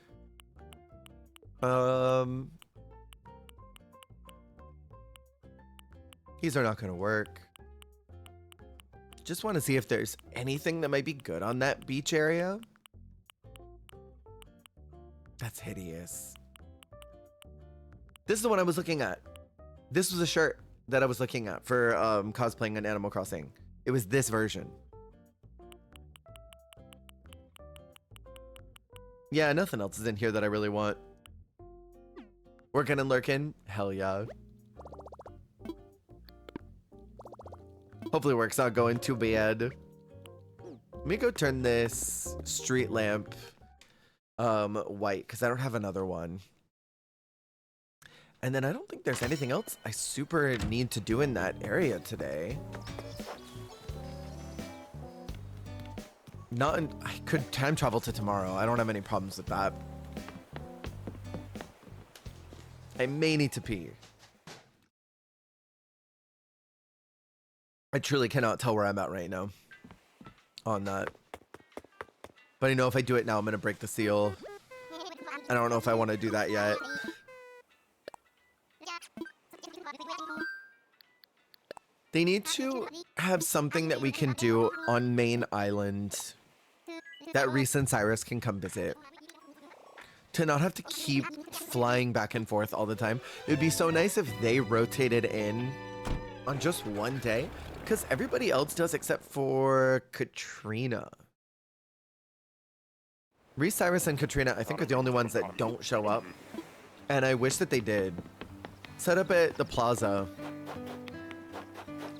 Speaker 1: These are not gonna work. Just want to see if there's anything that might be good on that beach area. That's hideous. This is the one I was looking at. This was a shirt that I was looking at for cosplaying on Animal Crossing. It was this version. Yeah, nothing else is in here that I really want. Working and lurking? Hell yeah. Hopefully work's not going too bad. Let me go turn this street lamp white, because I don't have another one. And then I don't think there's anything else I super need to do in that area today. I could time travel to tomorrow. I don't have any problems with that. I may need to pee. I truly cannot tell where I'm at right now on that. But I know if I do it now, I'm going to break the seal. I don't know if I want to do that yet. They need to have something that we can do on main island that Reese and Cyrus can come visit. To not have to keep flying back and forth all the time. It would be so nice if they rotated in on just one day, because everybody else does except for Katrina. Reese, Cyrus, and Katrina, I think, are the only ones that don't show up. And I wish that they did. Set up at the plaza.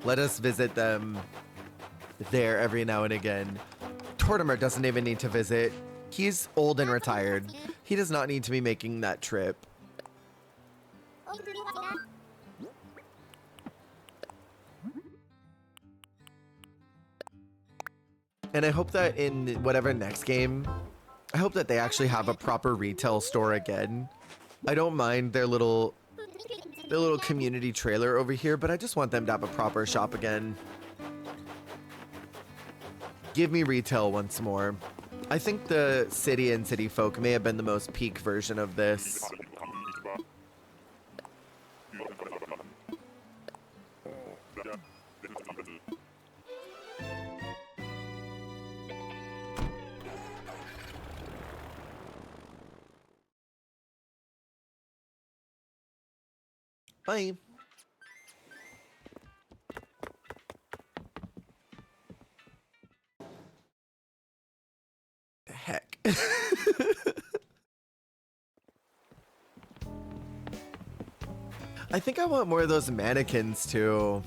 Speaker 1: Let us visit them there every now and again. Tortimer doesn't even need to visit. He's old and retired. He does not need to be making that trip. And I hope that in whatever next game, I hope that they actually have a proper retail store again. I don't mind their little community trailer over here, but I just want them to have a proper shop again. Give me retail once more. I think the city and city folk may have been the most peak version of this. Bye. The heck? I think I want more of those mannequins too.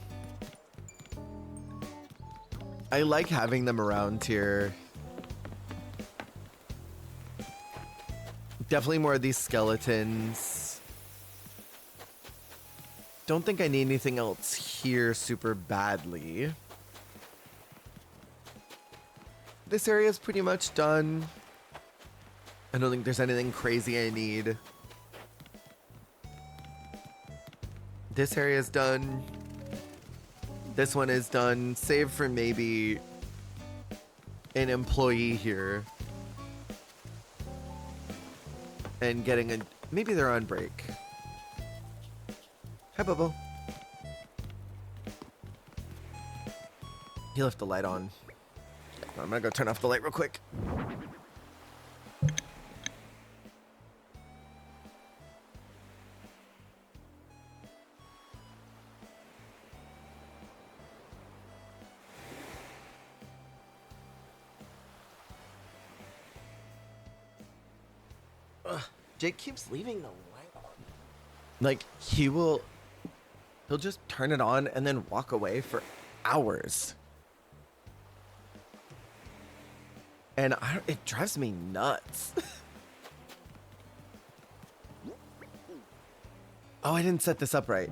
Speaker 1: I like having them around here. Definitely more of these skeletons. Don't think I need anything else here super badly. This area is pretty much done. I don't think there's anything crazy I need. This area is done. This one is done, save for maybe an employee here. And getting a, maybe they're on break. Hi, Bubble. He left the light on. I'm gonna go turn off the light real quick. Ugh, Jake keeps leaving the light on. Like, he'll just turn it on and then walk away for hours. And it drives me nuts. Oh, I didn't set this up right.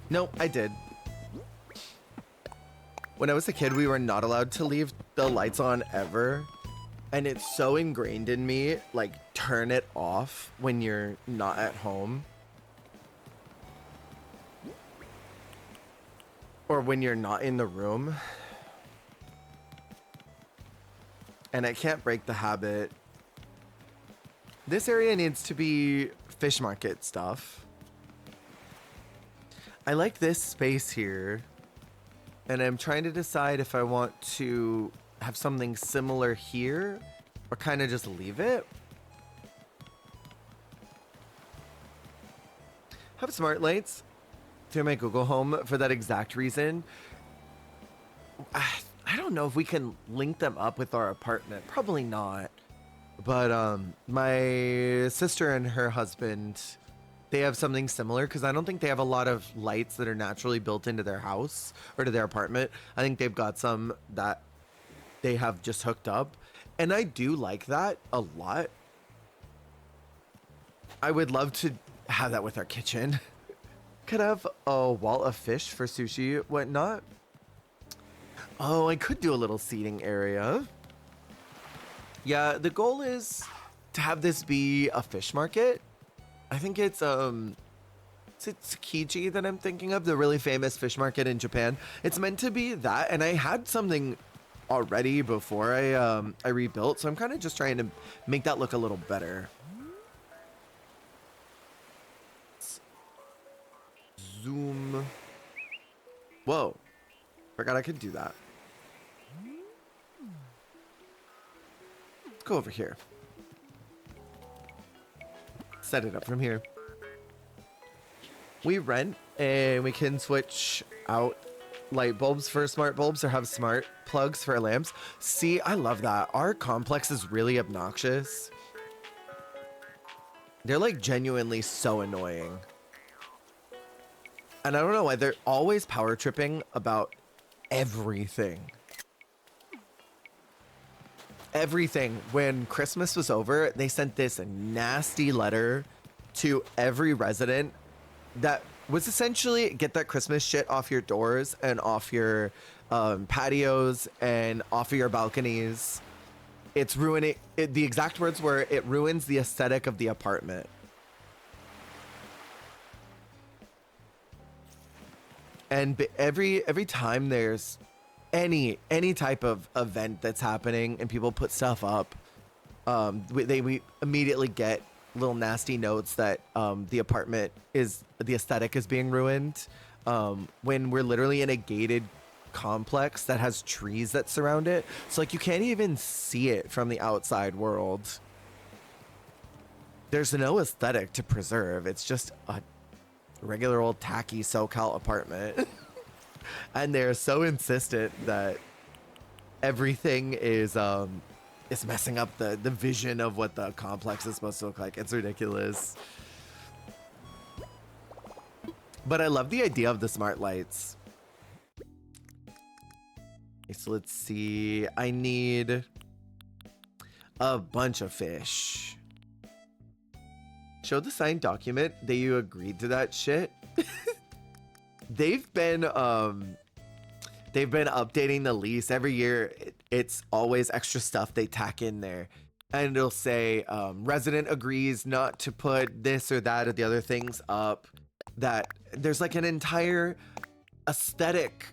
Speaker 1: No, I did. When I was a kid, we were not allowed to leave the lights on ever. And it's so ingrained in me, like, turn it off when you're not at home. Or when you're not in the room. And I can't break the habit. This area needs to be fish market stuff. I like this space here. And I'm trying to decide if I want to have something similar here or kind of just leave it. Have smart lights through my Google Home for that exact reason. I don't know if we can link them up with our apartment. Probably not. But my sister and her husband, they have something similar because I don't think they have a lot of lights that are naturally built into their house or to their apartment. I think they've got some that they have just hooked up. And I do like that a lot. I would love to have that with our kitchen. Could have a wall of fish for sushi, whatnot. Oh, I could do a little seating area. Yeah, the goal is to have this be a fish market. I think it's Tsukiji that I'm thinking of, the really famous fish market in Japan. It's meant to be that, and I had something already before I rebuilt, so I'm kind of just trying to make that look a little better. Zoom. Whoa. Forgot I could do that. Let's go over here. Set it up from here. We rent and we can switch out light bulbs for smart bulbs or have smart plugs for our lamps. See, I love that. Our complex is really obnoxious. They're like genuinely so annoying. And I don't know why they're always power tripping about everything. Everything. When Christmas was over, they sent this nasty letter to every resident that was essentially get that Christmas shit off your doors and off your patios and off of your balconies. It's ruining it. The exact words were, it ruins the aesthetic of the apartment. And every time there's any type of event that's happening and people put stuff up, we immediately get little nasty notes that the apartment is, the aesthetic is being ruined, when we're literally in a gated complex that has trees that surround it. So like you can't even see it from the outside world. There's no aesthetic to preserve. It's just a regular old tacky SoCal apartment. And they're so insistent that everything is messing up the vision of what the complex is supposed to look like. It's ridiculous. But I love the idea of the smart lights. Okay, so let's see. I need a bunch of fish. Show the signed document that you agreed to that shit. They've been updating the lease every year. It's always extra stuff they tack in there, and it'll say resident agrees not to put this or that or the other things up that there's like an entire aesthetic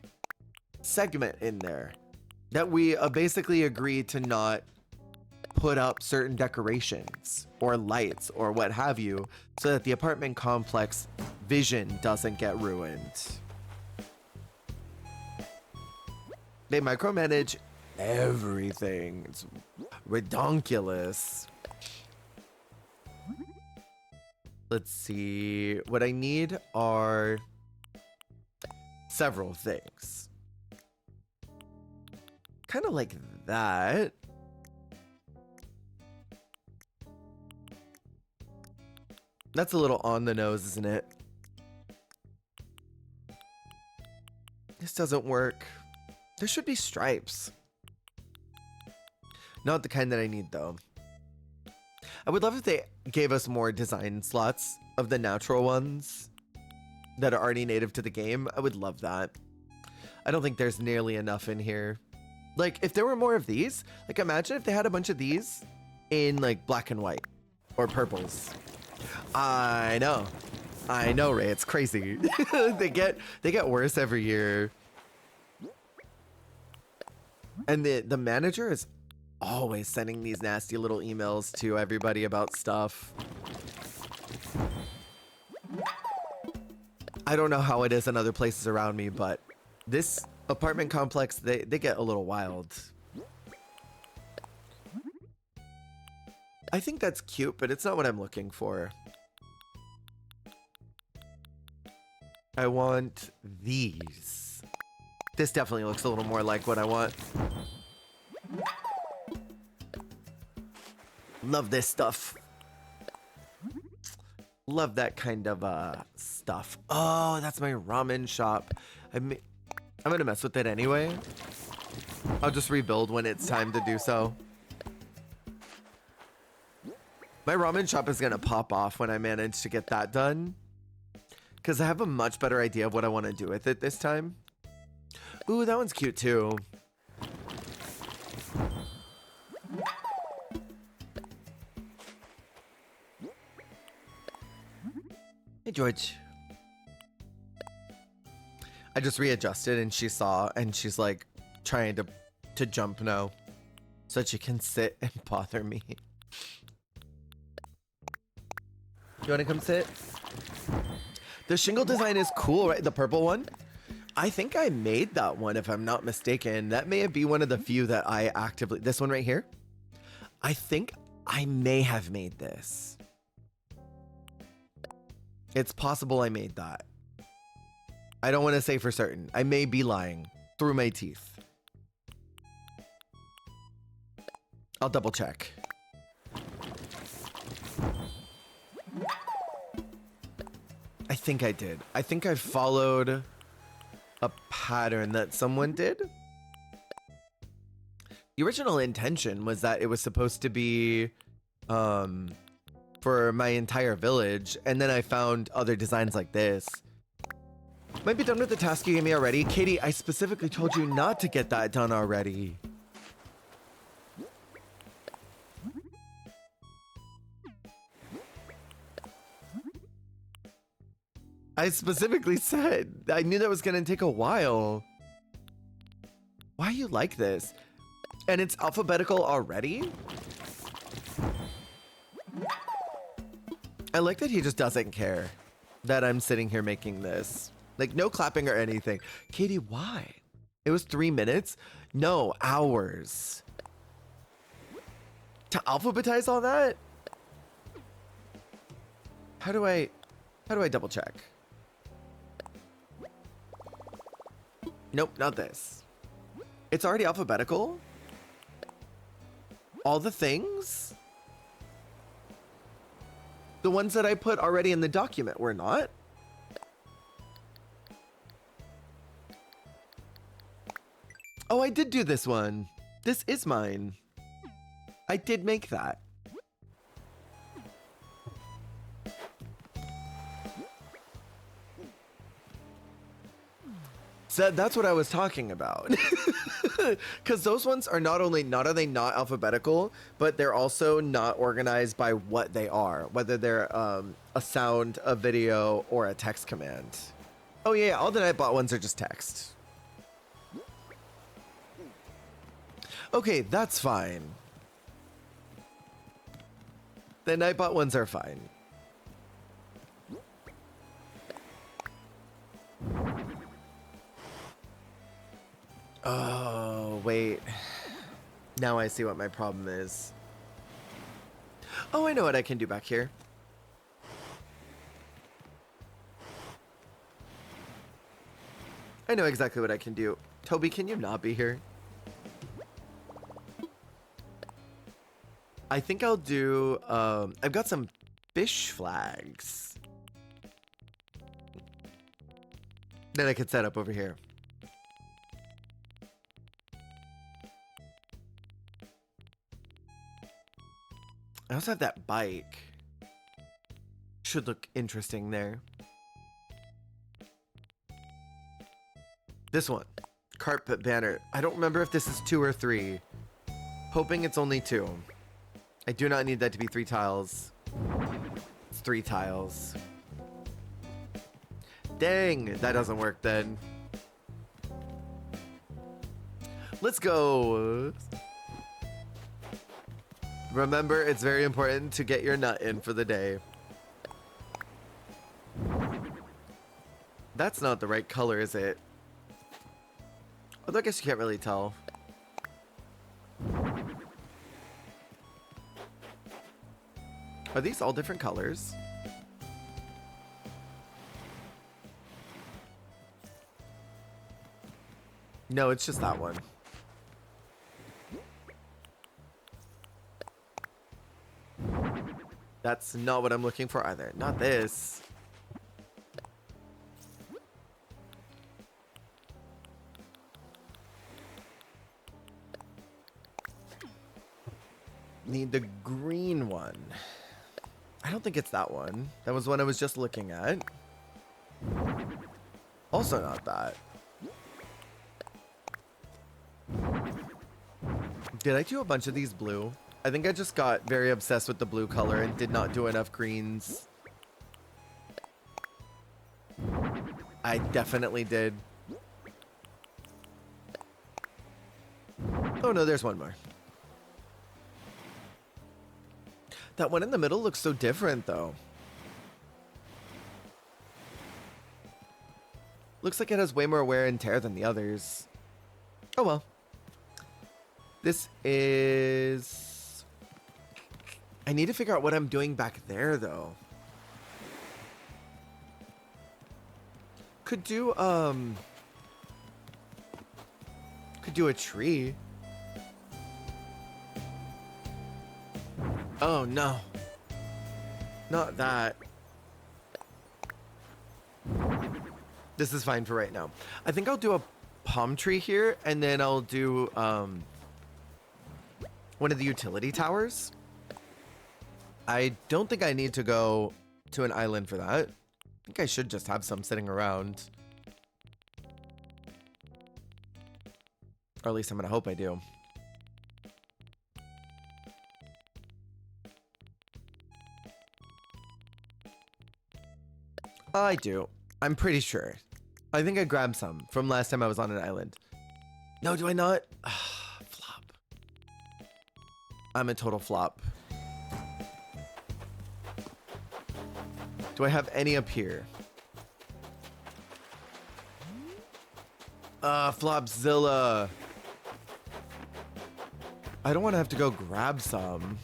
Speaker 1: segment in there that we basically agreed to not put up certain decorations or lights or what have you so that the apartment complex vision doesn't get ruined. They micromanage everything. It's redonkulous. Let's see. What I need are several things. Kind of like that. That's a little on the nose, isn't it? This doesn't work. There should be stripes. Not the kind that I need, though. I would love if they gave us more design slots of the natural ones that are already native to the game. I would love that. I don't think there's nearly enough in here. Like, if there were more of these, like, imagine if they had a bunch of these in, like, black and white or purples. I know, Ray. It's crazy. they get worse every year. And the manager is always sending these nasty little emails to everybody about stuff. I don't know how it is in other places around me, but this apartment complex, they get a little wild. I think that's cute, but it's not what I'm looking for. I want these. This definitely looks a little more like what I want. Love this stuff. Love that kind of stuff. Oh, that's my ramen shop. I'm gonna mess with it anyway. I'll just rebuild when it's time to do so. My ramen shop is gonna pop off when I manage to get that done, because I have a much better idea of what I want to do with it this time. Ooh, that one's cute too. Hey, George. I just readjusted and she saw, and she's like trying to jump now so that she can sit and bother me. You want to come sit? The shingle design is cool, right? The purple one. I think I made that one, if I'm not mistaken. That may be one of the few that I actively... This one right here? I think I may have made this. It's possible I made that. I don't want to say for certain. I may be lying through my teeth. I'll double check. I think I did. I think I followed a pattern that someone did. The original intention was that it was supposed to be for my entire village, and then I found other designs like this. Might be done with the task you gave me already. Katie, I specifically told you not to get that done already. I specifically said I knew that was gonna take a while. Why are you like this? And it's alphabetical already? I like that he just doesn't care that I'm sitting here making this. Like, no clapping or anything. Katie, why? It was 3 minutes? No, hours. To alphabetize all that? How do I double check? Nope, not this. It's already alphabetical? All the things? The ones that I put already in the document were not? Oh, I did do this one. This is mine. I did make that. So that's what I was talking about. Because those ones are not only not are they not alphabetical, but they're also not organized by what they are, whether they're a sound, a video, or a text command. Oh yeah, all the Nightbot ones are just text. Okay, that's fine. The Nightbot ones are fine. Oh, wait. Now I see what my problem is. Oh, I know what I can do back here. I know exactly what I can do. Toby, can you not be here? I think I'll do, I've got some fish flags. Then I could set up over here. I also have that bike. Should look interesting there. This one, carpet banner. I don't remember if this is 2 or 3. Hoping it's only 2. I do not need that to be 3 tiles. It's 3 tiles. Dang, that doesn't work then. Let's go. Remember, it's very important to get your nut in for the day. That's not the right color, is it? Although I guess you can't really tell. Are these all different colors? No, it's just that one. That's not what I'm looking for either. Not this. Need the green one. I don't think it's that one. That was one I was just looking at. Also not that. Did I do a bunch of these blue? I think I just got very obsessed with the blue color and did not do enough greens. I definitely did. Oh no, there's one more. That one in the middle looks so different though. Looks like it has way more wear and tear than the others. Oh well. This is... I need to figure out what I'm doing back there though. Could do a tree. Oh no. Not that. This is fine for right now. I think I'll do a palm tree here and then I'll do one of the utility towers. I don't think I need to go to an island for that. I think I should just have some sitting around. Or at least I'm gonna hope I do. I do. I'm pretty sure. I think I grabbed some from last time I was on an island. No, do I not? Flop. I'm a total flop. Do I have any up here? Flopzilla. I don't want to have to go grab some.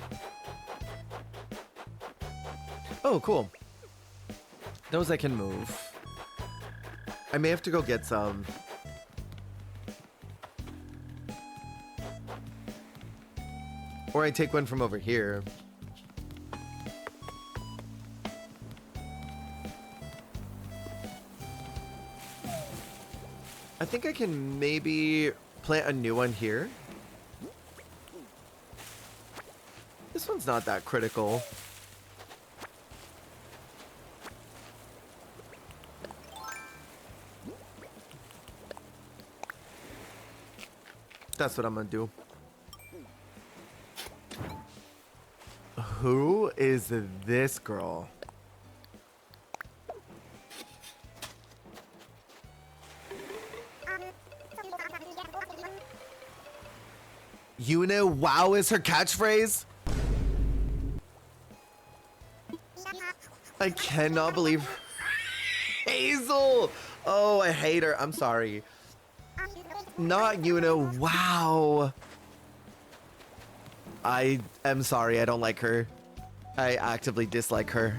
Speaker 1: Oh, cool. Those I can move. I may have to go get some. Or I take one from over here. I think I can maybe plant a new one here. This one's not that critical. That's what I'm gonna do. Who is this girl? Yuna, wow is her catchphrase? I cannot believe Hazel. Oh, I hate her. I'm sorry. Not Yuna, wow. I am sorry, I don't like her. I actively dislike her.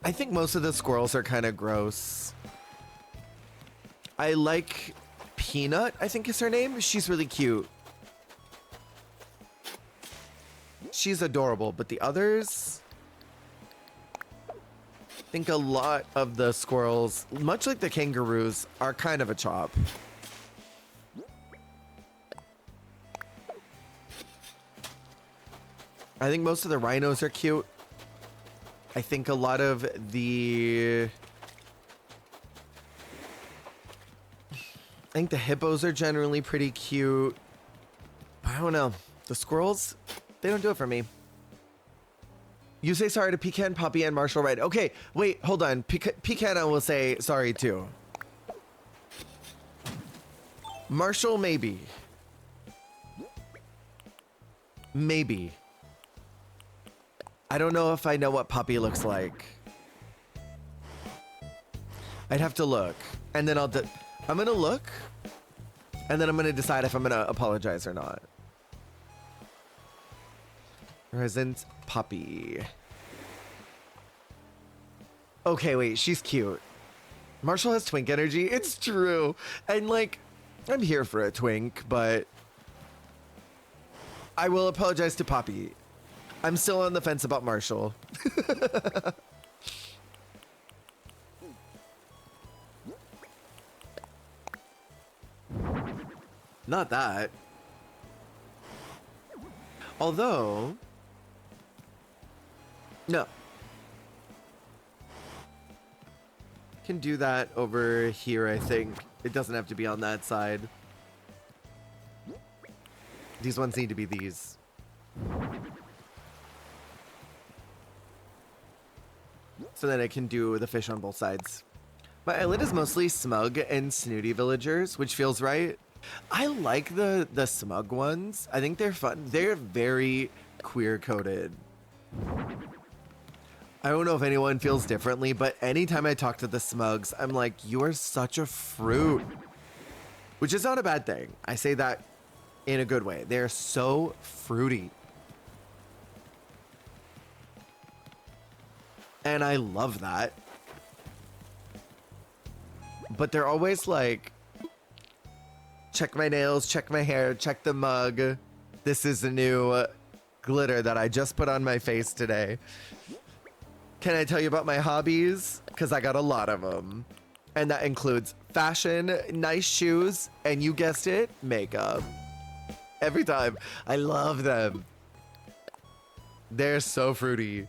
Speaker 1: I think most of the squirrels are kind of gross. I like Peanut, I think is her name. She's really cute. She's adorable, but the others... I think a lot of the squirrels, much like the kangaroos, are kind of a chop. I think most of the rhinos are cute. I think a lot of the... I think the hippos are generally pretty cute. But I don't know. The squirrels, they don't do it for me. You say sorry to Pecan, Poppy, and Marshall Red. Okay, wait, hold on. Pecan, I will say sorry too. Marshall, maybe. Maybe. I don't know if I know what Poppy looks like. I'd have to look. And then I'm gonna look. And then I'm gonna decide if I'm gonna apologize or not. Present Poppy. Okay, wait, she's cute. Marshall has twink energy. It's true. And like, I'm here for a twink, but I will apologize to Poppy. I'm still on the fence about Marshall. Not that. Although, no. Can do that over here, I think. It doesn't have to be on that side. These ones need to be these. So then I can do the fish on both sides. My island is mostly smug and snooty villagers, which feels right. I like the smug ones. I think they're fun. They're very queer-coded. I don't know if anyone feels differently, but anytime I talk to the smugs, I'm like, you are such a fruit. Which is not a bad thing. I say that in a good way. They're so fruity. And I love that. But they're always like, check my nails, check my hair, check the mug. This is a new glitter that I just put on my face today. Can I tell you about my hobbies? Because I got a lot of them. And that includes fashion, nice shoes, and you guessed it, makeup. Every time. I love them. They're so fruity.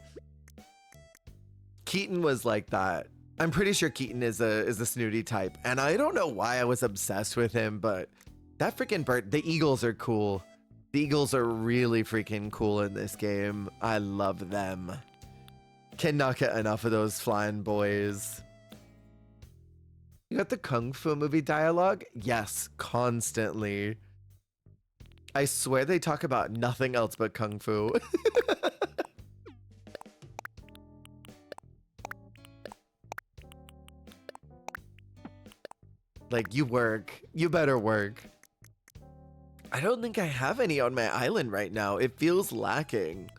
Speaker 1: Keaton was like that. I'm pretty sure Keaton is a snooty type. And I don't know why I was obsessed with him, but that freaking bird, the eagles are cool. The eagles are really freaking cool in this game. I love them. Cannot get enough of those flying boys. You got the Kung Fu movie dialogue? Yes, constantly. I swear they talk about nothing else but Kung Fu. Like, you work. You better work. I don't think I have any on my island right now. It feels lacking.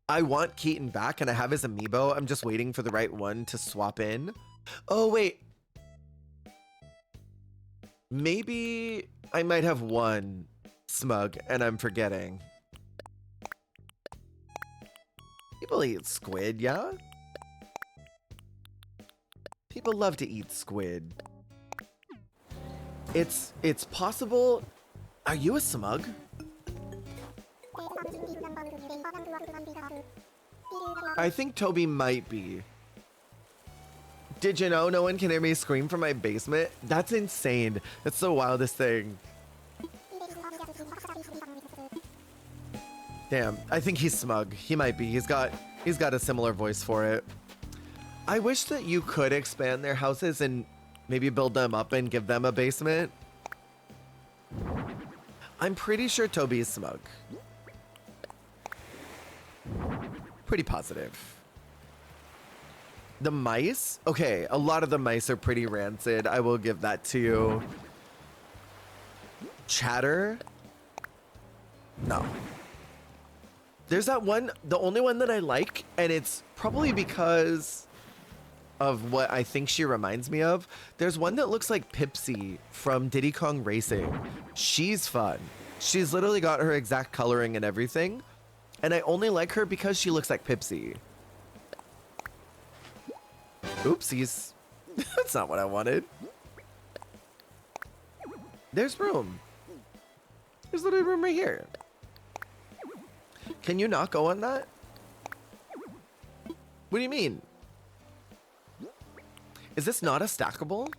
Speaker 1: I want Keaton back and I have his amiibo. I'm just waiting for the right one to swap in. Oh, wait. Maybe I might have one smug and I'm forgetting. People eat squid, yeah? People love to eat squid. It's possible. Are you a smug? I think Toby might be. Did you know no one can hear me scream from my basement? That's insane. That's the wildest thing. Damn, I think he's smug. He might be. He's got a similar voice for it. I wish that you could expand their houses and maybe build them up and give them a basement. I'm pretty sure Toby is smug. Pretty positive. The mice? Okay, a lot of the mice are pretty rancid. I will give that to you. Chatter? No. There's that one, the only one that I like, and it's probably because of what I think she reminds me of. There's one that looks like Pipsy from Diddy Kong Racing. She's fun. She's literally got her exact coloring and everything. And I only like her because she looks like Pipsy. Oopsies. That's not what I wanted. There's room. There's literally room right here. Can you not go on that? What do you mean? Is this not a stackable?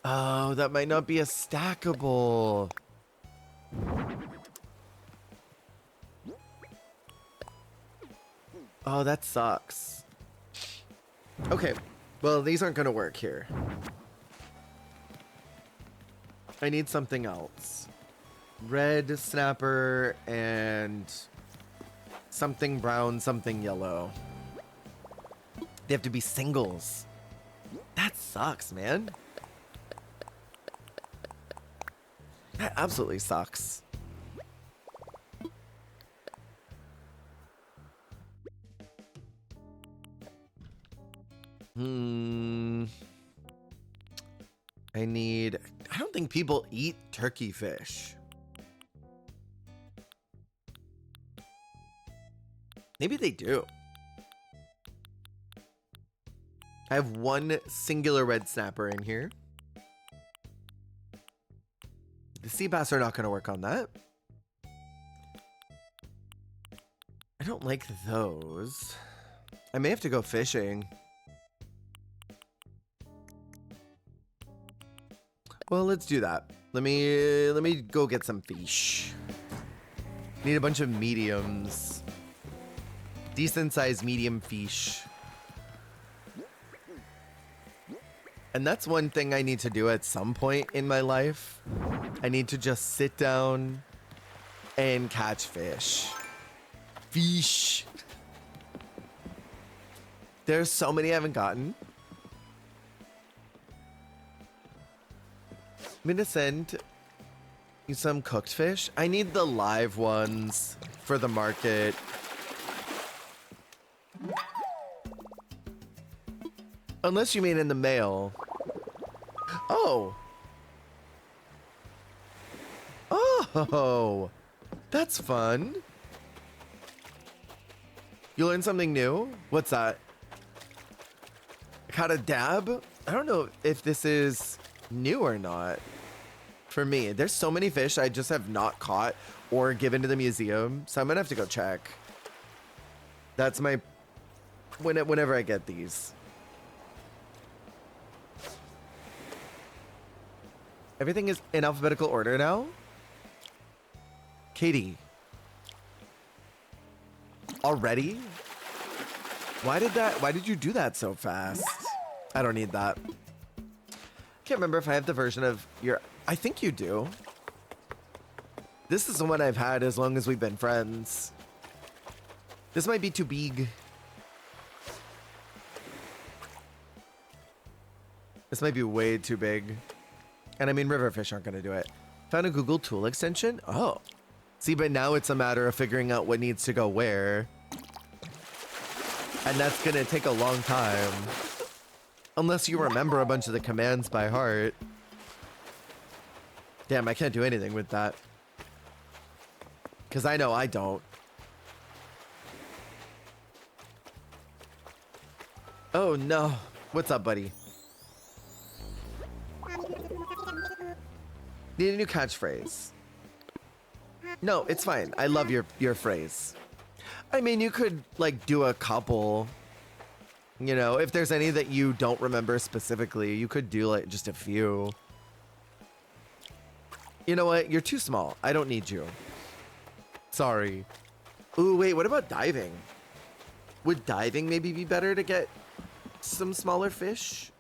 Speaker 1: Oh, that might not be a stackable. Oh, that sucks. Okay, well, these aren't gonna work here. I need something else. Red snapper and something brown, something yellow. They have to be singles. That sucks, man. That absolutely sucks. I don't think people eat turkey fish. Maybe they do. I have one singular red snapper in here. The sea bass are not going to work on that. I don't like those. I may have to go fishing. Well, let's do that. Let me go get some fish. Need a bunch of mediums. Decent sized medium fish. And that's one thing I need to do at some point in my life. I need to just sit down and catch fish. Fish. There's so many I haven't gotten. I'm gonna send you some cooked fish. I need the live ones for the market. Unless you mean in the mail. Oh. Oh. That's fun. You learned something new? What's that? Caught a dab? I don't know if this is new or not. For me, there's so many fish I just have not caught or given to the museum, so I'm gonna have to go check. That's my whenever I get these. Everything is in alphabetical order now. Katie. Already? Why did you do that so fast? I don't need that. Can't remember if I have the version of your... I think you do. This is the one I've had as long as we've been friends. This might be too big. This might be way too big. And I mean, riverfish aren't going to do it. Found a Google tool extension? Oh. See, but now it's a matter of figuring out what needs to go where. And that's going to take a long time. Unless you remember a bunch of the commands by heart. Damn, I can't do anything with that. Because I know I don't. Oh no. What's up, buddy? Need a new catchphrase. No, it's fine. I love your phrase. I mean, you could like do a couple. You know, if there's any that you don't remember specifically, you could do like just a few. You know what? You're too small. I don't need you. Sorry. Ooh, wait, what about diving? Would diving maybe be better to get some smaller fish?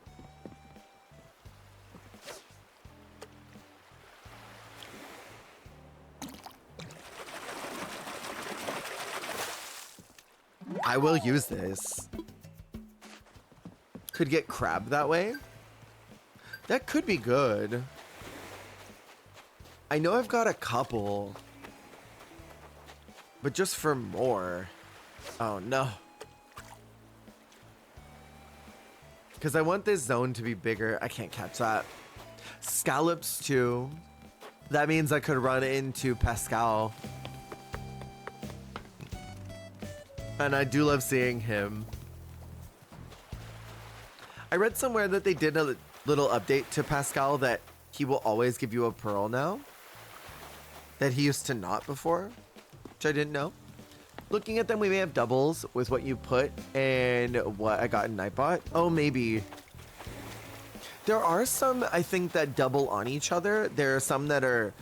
Speaker 1: I will use this. Could get crab that way. That could be good. I know I've got a couple, but just for more. Oh no. Because I want this zone to be bigger. I can't catch that. Scallops too. That means I could run into Pascal. And I do love seeing him. I read somewhere that they did a little update to Pascal that he will always give you a pearl now. That he used to not before, which I didn't know. Looking at them, we may have doubles with what you put and what I got in Nightbot. Oh, maybe. There are some, I think, that double on each other. There are some that are,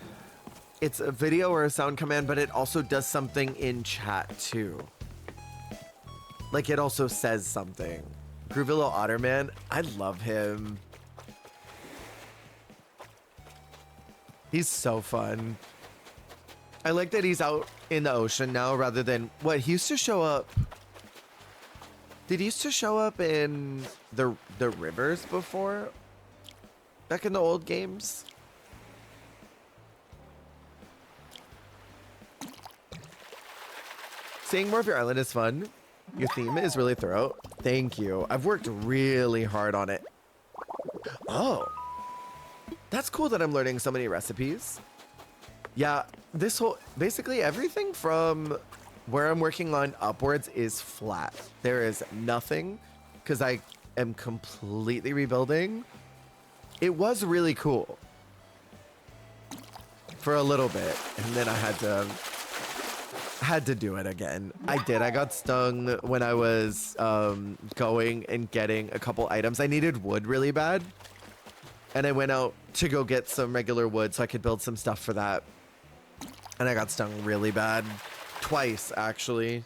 Speaker 1: it's a video or a sound command, but it also does something in chat too. Like it also says something. Groovy Little Otterman, I love him. He's so fun. I like that he's out in the ocean now rather than what he used to show up. Did he used to show up in the rivers before? Back in the old games? Seeing more of your island is fun. Your theme is really thorough. Thank you. I've worked really hard on it. Oh. That's cool that I'm learning so many recipes. Yeah, this whole, basically everything from where I'm working on upwards is flat. There is nothing because I am completely rebuilding. It was really cool for a little bit, and then I had to do it again. I did. I got stung when I was going and getting a couple items. I needed wood really bad, and I went out to go get some regular wood so I could build some stuff for that. And I got stung really bad. Twice, actually.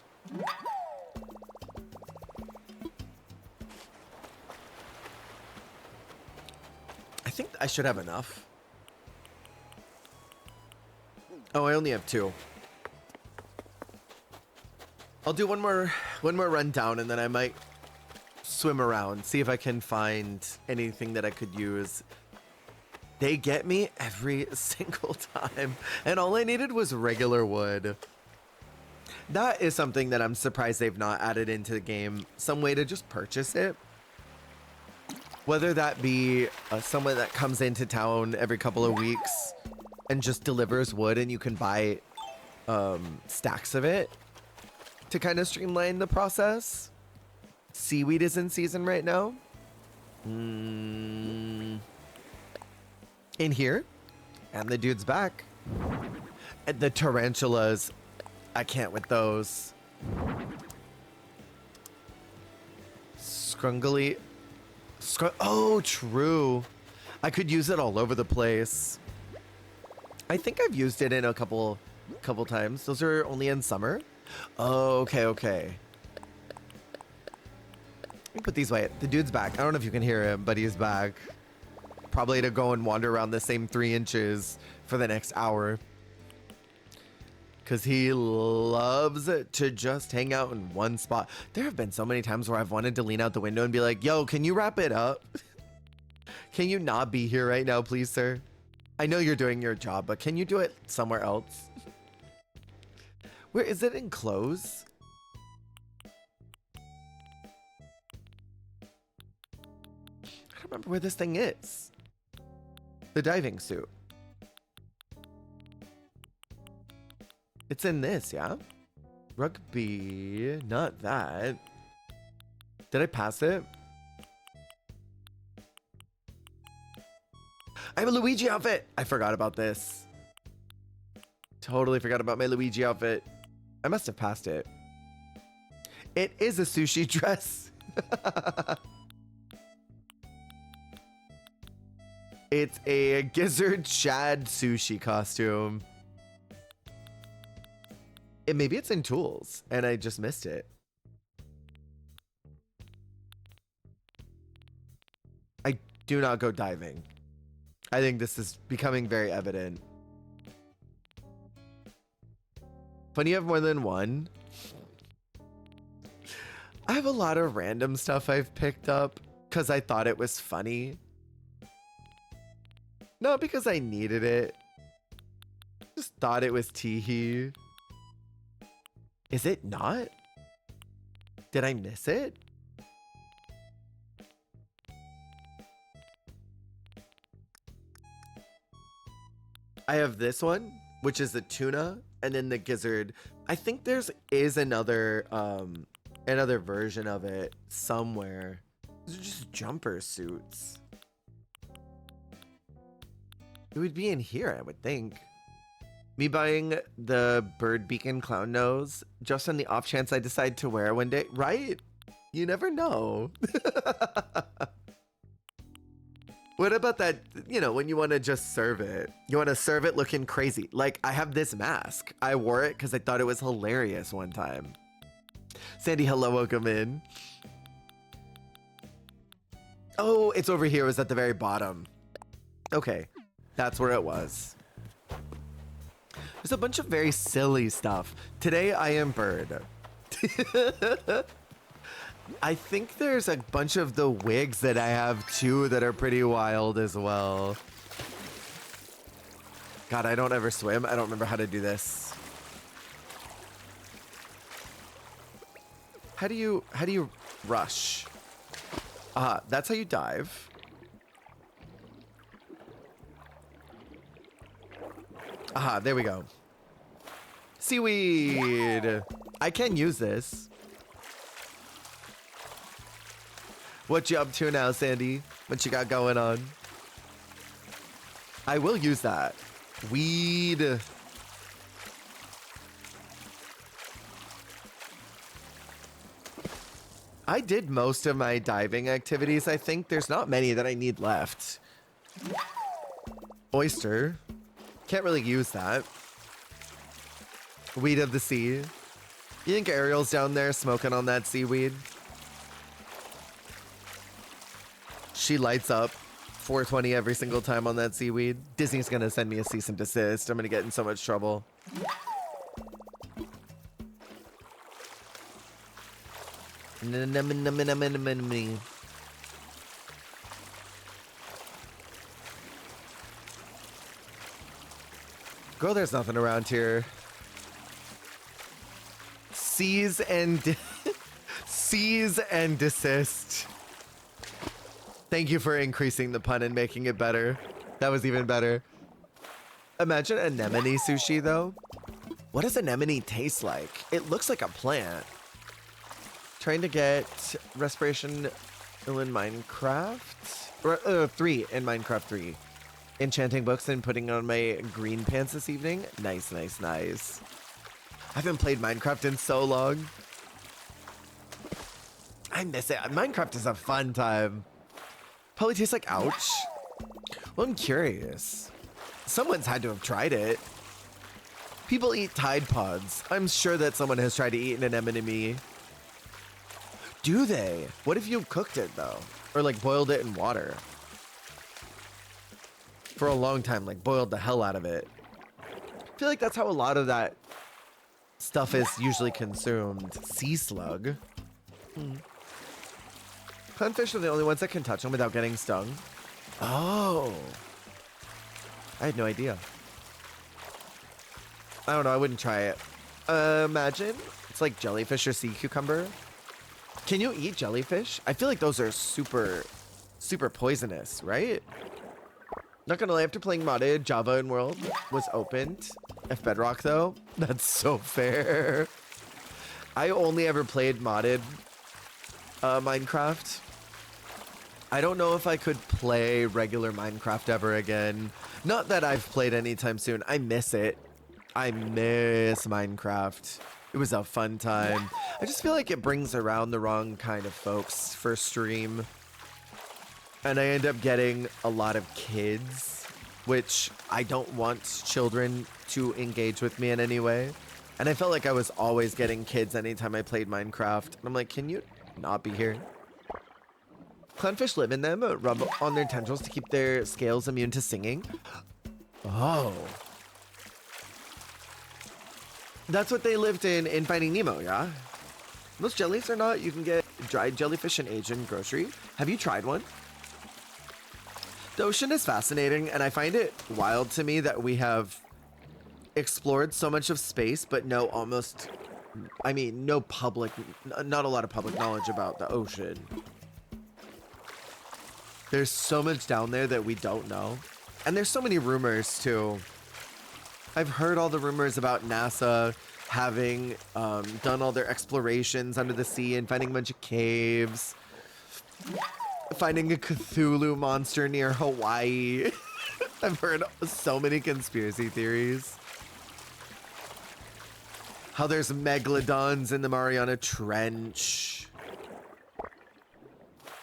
Speaker 1: I think I should have enough. Oh, I only have 2. I'll do one more run down, and then I might swim around, see if I can find anything that I could use. They get me every single time, and all I needed was regular wood. That is something that I'm surprised they've not added into the game. Some way to just purchase it. Whether that be someone that comes into town every couple of weeks and just delivers wood, and you can buy stacks of it to kind of streamline the process. Seaweed is in season right now. In here, and the dude's back. And the tarantulas, I can't with those. Scrungly. Oh, true. I could use it all over the place. I think I've used it in a couple times. Those are only in summer. Oh, okay. Let me put these away. The dude's back. I don't know if you can hear him, but he's back. Probably to go and wander around the same 3 inches for the next hour. Because he loves to just hang out in one spot. There have been so many times where I've wanted to lean out the window and be like, yo, can you wrap it up? Can you not be here right now, please, sir? I know you're doing your job, but can you do it somewhere else? Where is it in clothes? I don't remember where this thing is. The diving suit. It's in this, yeah? Rugby, not that. Did I pass it? I have a Luigi outfit. I forgot about this. Totally forgot about my Luigi outfit. I must have passed it. It is a sushi dress. It's a gizzard shad sushi costume. And maybe it's in tools and I just missed it. I do not go diving. I think this is becoming very evident. When you have more than one, I have a lot of random stuff I've picked up because I thought it was funny. Not because I needed it. Just thought it was teehee. Is it not? Did I miss it? I have this one, which is the tuna, and then the gizzard. I think is another another version of it somewhere. These are just jumper suits. It would be in here, I would think. Me buying the bird beacon clown nose just on the off chance I decide to wear one day, right? You never know. What about that, you know, when you want to just serve it? You want to serve it looking crazy. Like, I have this mask. I wore it because I thought it was hilarious one time. Sandy, hello, welcome in. Oh, it's over here. It was at the very bottom. Okay, that's where it was. There's a bunch of very silly stuff. Today, I am bird. I think there's a bunch of the wigs that I have too that are pretty wild as well. God, I don't ever swim. I don't remember how to do this. How do you rush? That's how you dive. Aha, there we go. Seaweed. I can use this. What you up to now, Sandy? What you got going on? I will use that. Weed. I did most of my diving activities. I think there's not many that I need left. Oyster. Can't really use that. Weed of the sea. You think Ariel's down there smoking on that seaweed? She lights up 420 every single time on that seaweed. Disney's gonna send me a cease and desist. I'm gonna get in so much trouble. Girl, there's nothing around here. Seize and seize and desist. Thank you for increasing the pun and making it better. That was even better. Imagine anemone sushi, though. What does anemone taste like? It looks like a plant. Trying to get respiration in Minecraft. 3 in Minecraft 3. Enchanting books and putting on my green pants this evening. Nice, nice, nice. I haven't played Minecraft in so long. I miss it. Minecraft is a fun time. Probably tastes like ouch. Well, I'm curious. Someone's had to have tried it. People eat Tide Pods. I'm sure that someone has tried to eat an anemone. Do they? What if you cooked it, though? Or, like, boiled it in water? For a long time, like, boiled the hell out of it. I feel like that's how a lot of that stuff is usually consumed. Sea slug. Clownfish are the only ones that can touch them without getting stung. Oh. I had no idea. I don't know. I wouldn't try it. Imagine it's like jellyfish or sea cucumber. Can you eat jellyfish? I feel like those are super, super poisonous, right? Not gonna lie, after playing modded, Java and World was opened. F Bedrock, though, that's so fair. I only ever played modded Minecraft. I don't know if I could play regular Minecraft ever again. Not that I've played anytime soon. I miss it. I miss Minecraft. It was a fun time. I just feel like it brings around the wrong kind of folks for stream. And I end up getting a lot of kids, which I don't want children to engage with me in any way. And I felt like I was always getting kids anytime I played Minecraft. And I'm like, can you not be here? Clownfish live in them, rub on their tendrils to keep their scales immune to singing. Oh. That's what they lived in Finding Nemo, yeah? Most jellies are not. You can get dried jellyfish and Asian grocery. Have you tried one? The ocean is fascinating, and I find it wild to me that we have explored so much of space, but not a lot of public knowledge about the ocean. There's so much down there that we don't know. And there's so many rumors too. I've heard all the rumors about NASA having done all their explorations under the sea and finding a bunch of caves. Finding a Cthulhu monster near Hawaii. I've heard so many conspiracy theories. How there's megalodons in the Mariana Trench.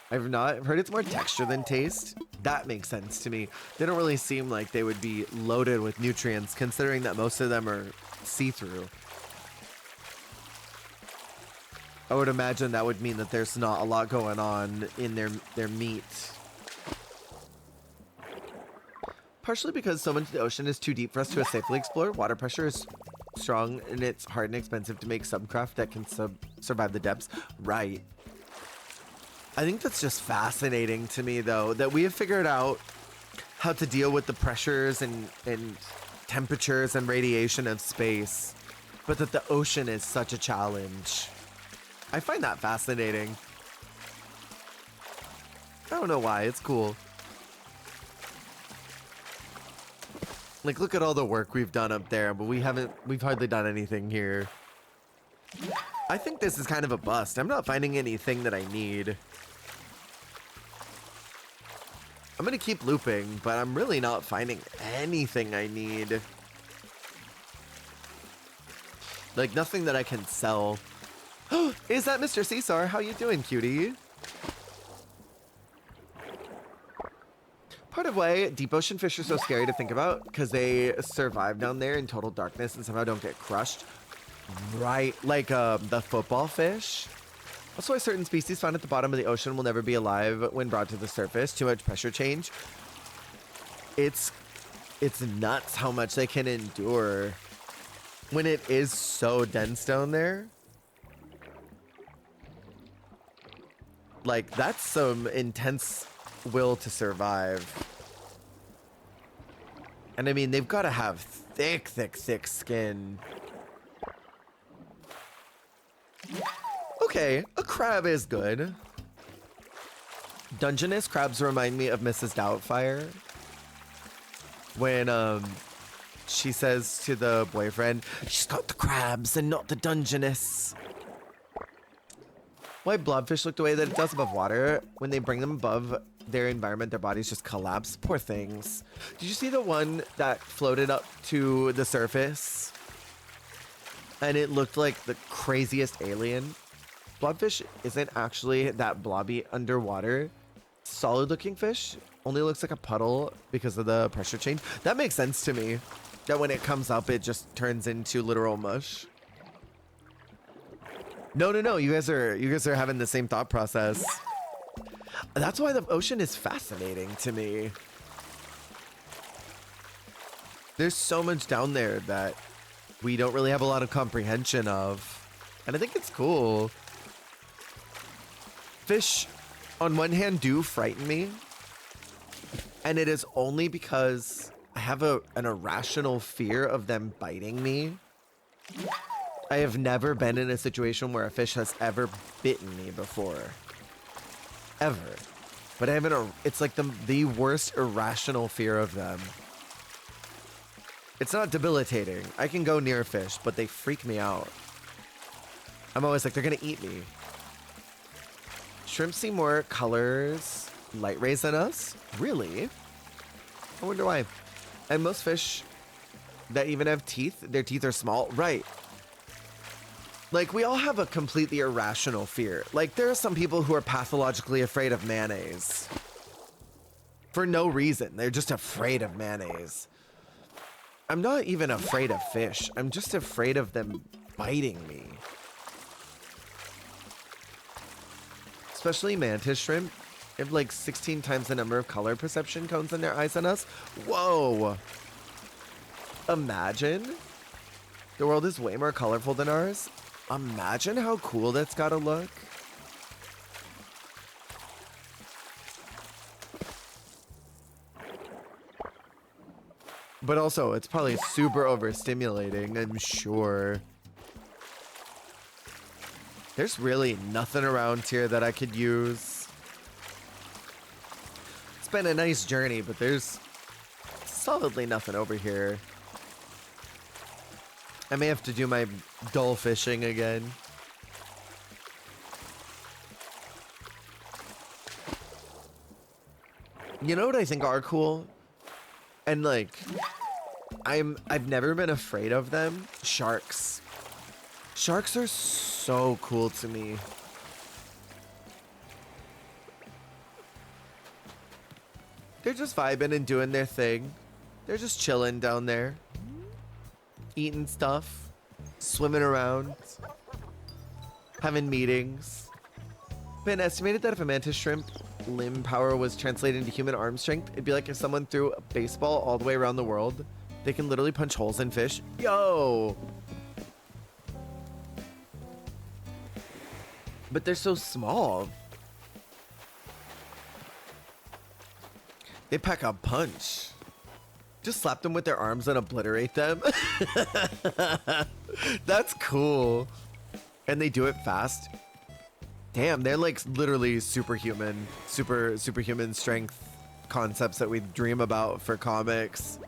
Speaker 1: I've heard it's more texture than taste. That makes sense to me. They don't really seem like they would be loaded with nutrients, considering that most of them are see-through. I would imagine that would mean that there's not a lot going on in their meat. Partially because so much of the ocean is too deep for us to safely explore. Water pressure is strong, and it's hard and expensive to make subcraft that can survive the depths. Right. I think that's just fascinating to me, though, that we have figured out how to deal with the pressures and temperatures and radiation of space, but that the ocean is such a challenge. I find that fascinating. I don't know why. It's cool. Like, look at all the work we've done up there, but we've hardly done anything here. I think this is kind of a bust. I'm not finding anything that I need. I'm gonna keep looping, but I'm really not finding anything I need. Like, nothing that I can sell. Is that Mr. Caesar? How you doing, cutie? Part of why deep ocean fish are so scary to think about, because they survive down there in total darkness and somehow don't get crushed. Right, like the football fish. That's why certain species found at the bottom of the ocean will never be alive when brought to the surface. Too much pressure change. It's nuts how much they can endure when it is so dense down there. Like, that's some intense will to survive. And I mean, they've got to have thick, thick, thick skin. Okay, a crab is good. Dungeness crabs remind me of Mrs. Doubtfire. When she says to the boyfriend, she's got the crabs and not the Dungeness. Why blobfish look the way that it does above water? When they bring them above their environment, their bodies just collapse. Poor things. Did you see the one that floated up to the surface? And it looked like the craziest alien. Blobfish isn't actually that blobby underwater. Solid looking fish only looks like a puddle because of the pressure change. That makes sense to me. That when it comes up, it just turns into literal mush. No. You guys are having the same thought process. That's why the ocean is fascinating to me. There's so much down there that we don't really have a lot of comprehension of. And I think it's cool. Fish, on one hand, do frighten me. And it is only because I have an irrational fear of them biting me. I have never been in a situation where a fish has ever bitten me before. Ever. But I have it's like the worst irrational fear of them. It's not debilitating. I can go near a fish, but they freak me out. I'm always like, they're gonna eat me. Shrimp see more colors, light rays than us? Really? I wonder why. And most fish that even have teeth, their teeth are small. Right. Like, we all have a completely irrational fear. Like, there are some people who are pathologically afraid of mayonnaise. For no reason. They're just afraid of mayonnaise. I'm not even afraid of fish. I'm just afraid of them biting me. Especially mantis shrimp. They have like 16 times the number of color perception cones in their eyes than us. Whoa. Imagine. The world is way more colorful than ours. Imagine how cool that's gotta look. But also, it's probably super overstimulating, I'm sure. There's really nothing around here that I could use. It's been a nice journey, but there's solidly nothing over here. I may have to do my dull fishing again. You know what I think are cool? And like, I've never been afraid of them. Sharks. Sharks are so cool to me. They're just vibing and doing their thing. They're just chilling down there. Eating stuff. Swimming around. Having meetings. Been estimated that if a mantis shrimp limb power was translated into human arm strength, it'd be like if someone threw a baseball all the way around the world. They can literally punch holes in fish. Yo! But they're so small. They pack a punch. Just slap them with their arms and obliterate them. That's cool. And they do it fast. Damn, they're like literally superhuman, superhuman strength concepts that we dream about for comics.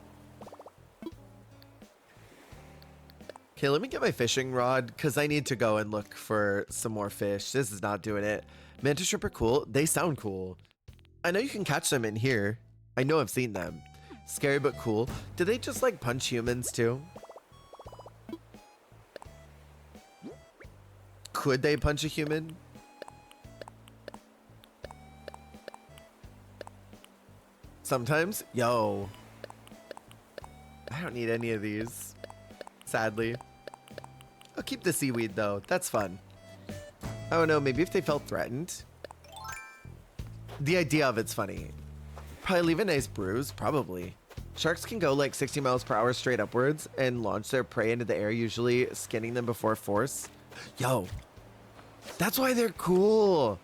Speaker 1: Okay, let me get my fishing rod because I need to go and look for some more fish. This is not doing it. Mantis shrimp are cool. They sound cool. I know you can catch them in here. I know I've seen them. Scary but cool. Do they just like punch humans too? Could they punch a human? Sometimes? Yo. I don't need any of these. Sadly. I'll keep the seaweed though. That's fun. I don't know, maybe if they felt threatened. The idea of it's funny. Probably leave a nice bruise, probably. Sharks can go like 60 miles per hour straight upwards and launch their prey into the air, usually skinning them before force. Yo. That's why they're cool.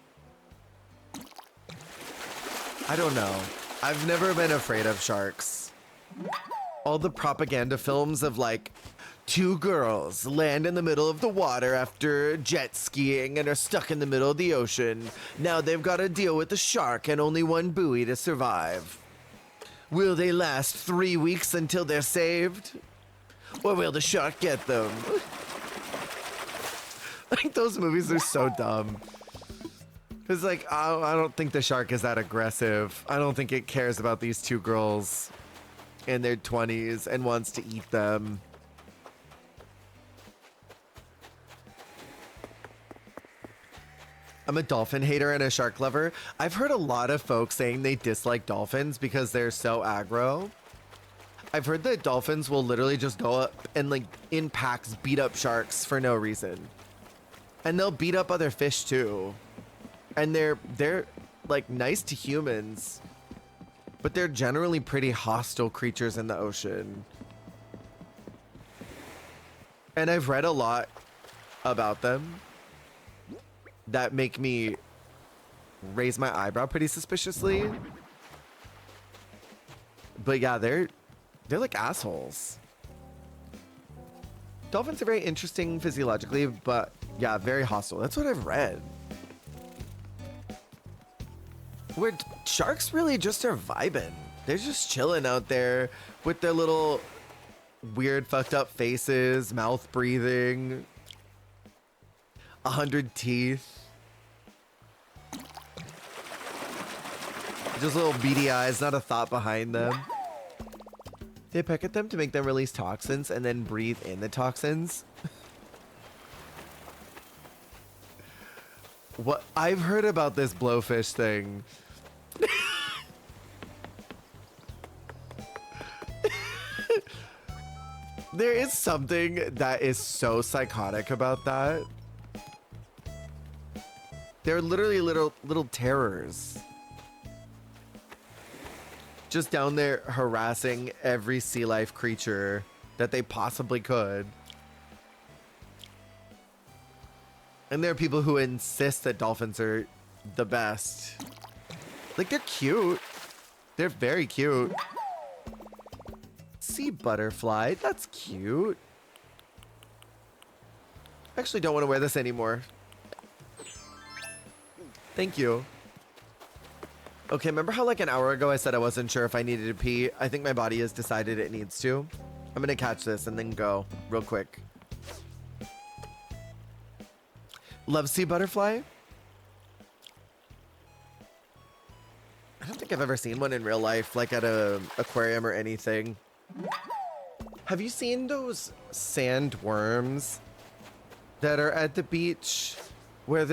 Speaker 1: I don't know. I've never been afraid of sharks. All the propaganda films of like, two girls land in the middle of the water after jet skiing and are stuck in the middle of the ocean. Now they've got to deal with the shark and only one buoy to survive. Will they last 3 weeks until they're saved? Or will the shark get them? Like, those movies are so dumb. It's like, I don't think the shark is that aggressive. I don't think it cares about these two girls in their 20s and wants to eat them. I'm a dolphin hater and a shark lover. I've heard a lot of folks saying they dislike dolphins because they're so aggro. I've heard that dolphins will literally just go up and like in packs beat up sharks for no reason. And they'll beat up other fish too. And they're like nice to humans, but they're generally pretty hostile creatures in the ocean. And I've read a lot about them that make me raise my eyebrow pretty suspiciously. But yeah, they're like assholes. Dolphins are very interesting physiologically, but yeah, very hostile. That's what I've read. Where sharks really just are vibing. They're just chilling out there with their little weird fucked up faces, mouth breathing, 100 teeth. Just little beady eyes, not a thought behind them. They peck at them to make them release toxins and then breathe in the toxins. What? I've heard about this blowfish thing. There is something that is so psychotic about that. They're literally little terrors. Just down there harassing every sea life creature that they possibly could. And there are people who insist that dolphins are the best. Like, they're cute. They're very cute. Sea butterfly, that's cute. I actually don't want to wear this anymore. Thank you. Okay, remember how like an hour ago I said I wasn't sure if I needed to pee? I think my body has decided it needs to. I'm gonna catch this and then go real quick. Love sea butterfly? I don't think I've ever seen one in real life, like at a aquarium or anything. Have you seen those sand worms that are at the beach where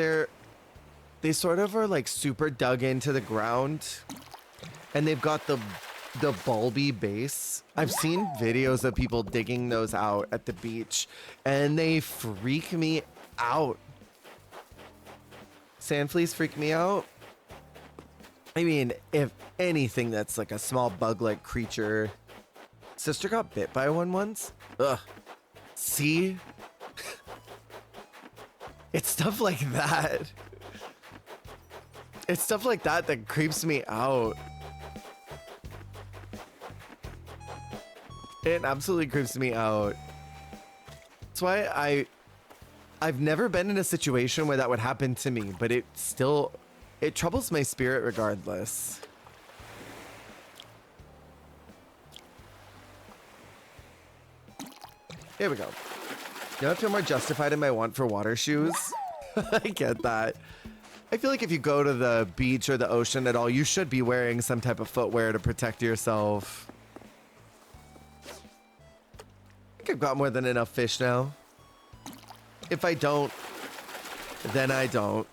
Speaker 1: they sort of are like super dug into the ground and they've got the bulby base? I've seen videos of people digging those out at the beach and they freak me out. Sand fleas freak me out. I mean, if anything that's like a small bug-like creature. Sister got bit by one once. Ugh. See? It's stuff like that. It's stuff like that that creeps me out. It absolutely creeps me out. That's why I've never been in a situation where that would happen to me, but it troubles my spirit regardless. Here we go. Now I feel more justified in my want for water shoes. I get that. I feel like if you go to the beach or the ocean at all, you should be wearing some type of footwear to protect yourself. I think I've got more than enough fish now. If I don't, then I don't.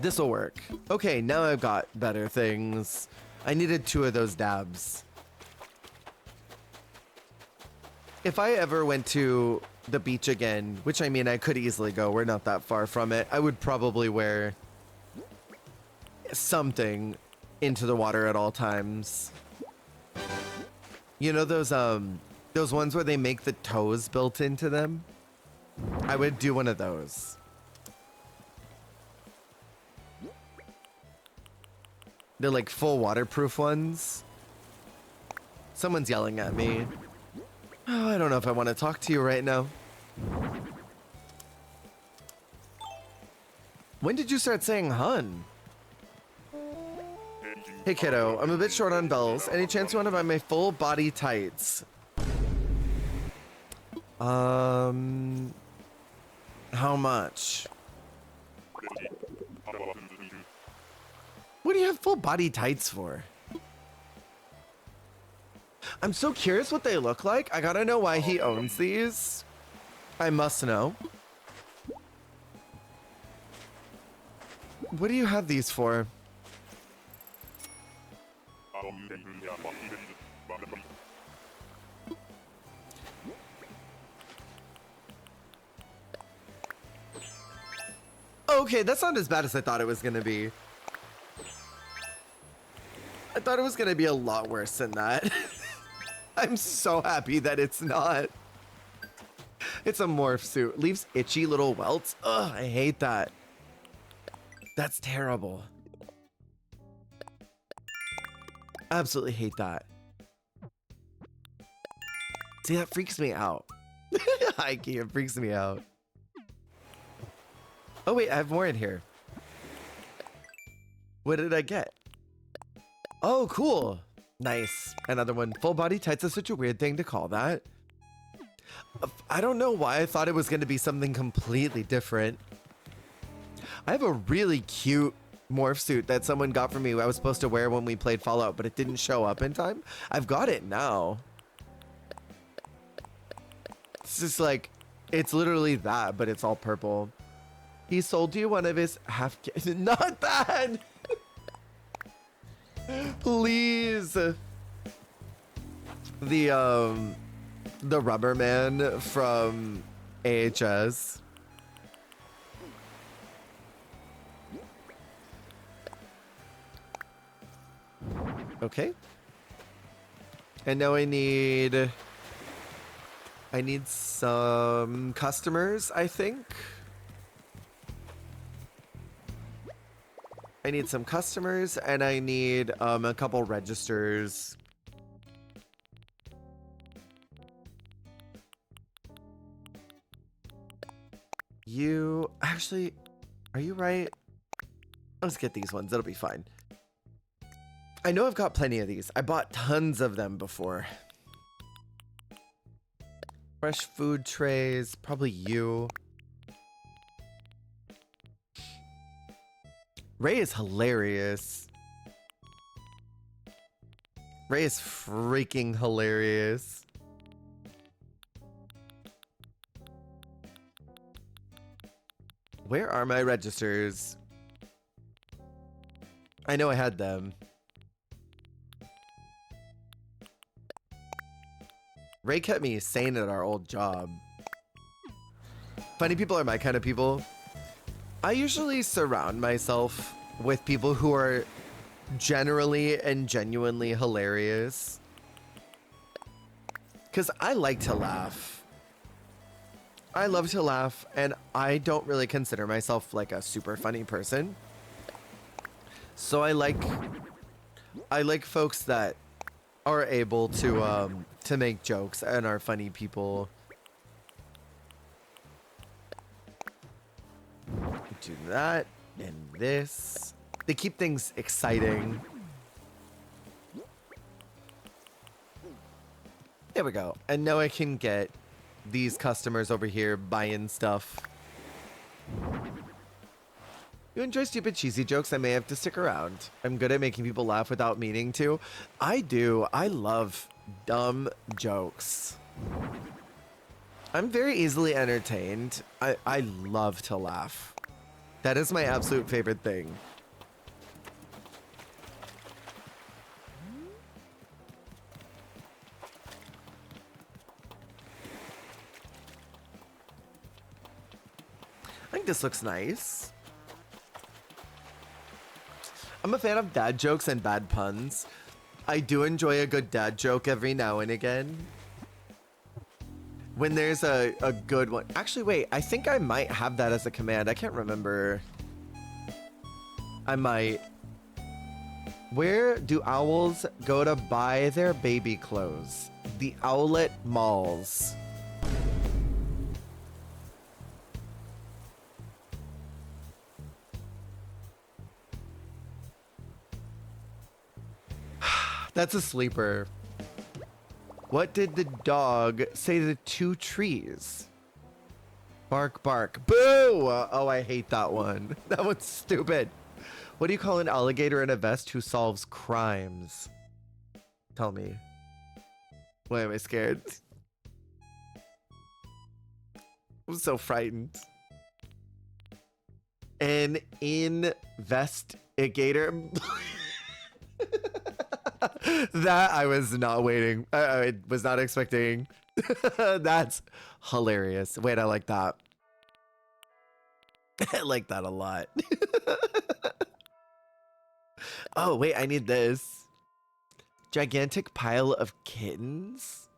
Speaker 1: This'll work. Okay, now I've got better things. I needed 2 of those dabs. If I ever went to the beach again, which I mean I could easily go, we're not that far from it, I would probably wear something into the water at all times. You know those ones where they make the toes built into them? I would do one of those. They're like full waterproof ones. Someone's yelling at me. Oh, I don't know if I want to talk to you right now. When did you start saying hun? Hey kiddo, I'm a bit short on bells. Any chance you want to buy my full body tights? How much? What do you have full body tights for? I'm so curious what they look like. I gotta know why he owns these. I must know. What do you have these for? Okay, that's not as bad as I thought it was gonna be. I thought it was gonna be a lot worse than that. I'm so happy that it's not. It's a morph suit. Leaves itchy little welts. Ugh, I hate that. That's terrible. Absolutely hate that. See, that freaks me out. Heike, it freaks me out. Oh wait, I have more in here. What did I get? Oh, cool. Nice. Another one. Full body tights is such a weird thing to call that. I don't know why I thought it was going to be something completely different. I have a really cute morph suit that someone got for me I was supposed to wear when we played Fallout, but it didn't show up in time. I've got it now. It's just like, it's literally that, but it's all purple. He sold you one of his not that. Please. The rubber man from AHS. Okay. And now I need some customers, I think. I need some customers and I need a couple registers. You actually, are you right? Let's get these ones. That'll be fine. I know I've got plenty of these. I bought tons of them before. Fresh food trays, probably you. Ray is hilarious. Ray is freaking hilarious. Where are my registers? I know I had them. Ray kept me sane at our old job. Funny people are my kind of people. I usually surround myself with people who are generally and genuinely hilarious. Because I like to laugh. I love to laugh, and I don't really consider myself like a super funny person. So I like folks that are able to make jokes and are funny people. Do that and this. They keep things exciting. There we go. And now I can get these customers over here buying stuff. You enjoy stupid cheesy jokes? I may have to stick around. I'm good at making people laugh without meaning to. I do. I love dumb jokes. I'm very easily entertained. I love to laugh. That is my absolute favorite thing. I think this looks nice. I'm a fan of dad jokes and bad puns. I do enjoy a good dad joke every now and again. When there's a good one. Actually, wait, I think I might have that as a command. I can't remember. I might. Where do owls go to buy their baby clothes? The owlet malls. That's a sleeper. What did the dog say to the two trees? Bark, bark. Boo! Oh, I hate that one. That one's stupid. What do you call an alligator in a vest who solves crimes? Tell me. Why am I scared? I'm so frightened. An investigator. That I was not waiting. I was not expecting. That's hilarious. Wait, I like that. I like that a lot. Oh, wait, I need this. Gigantic pile of kittens?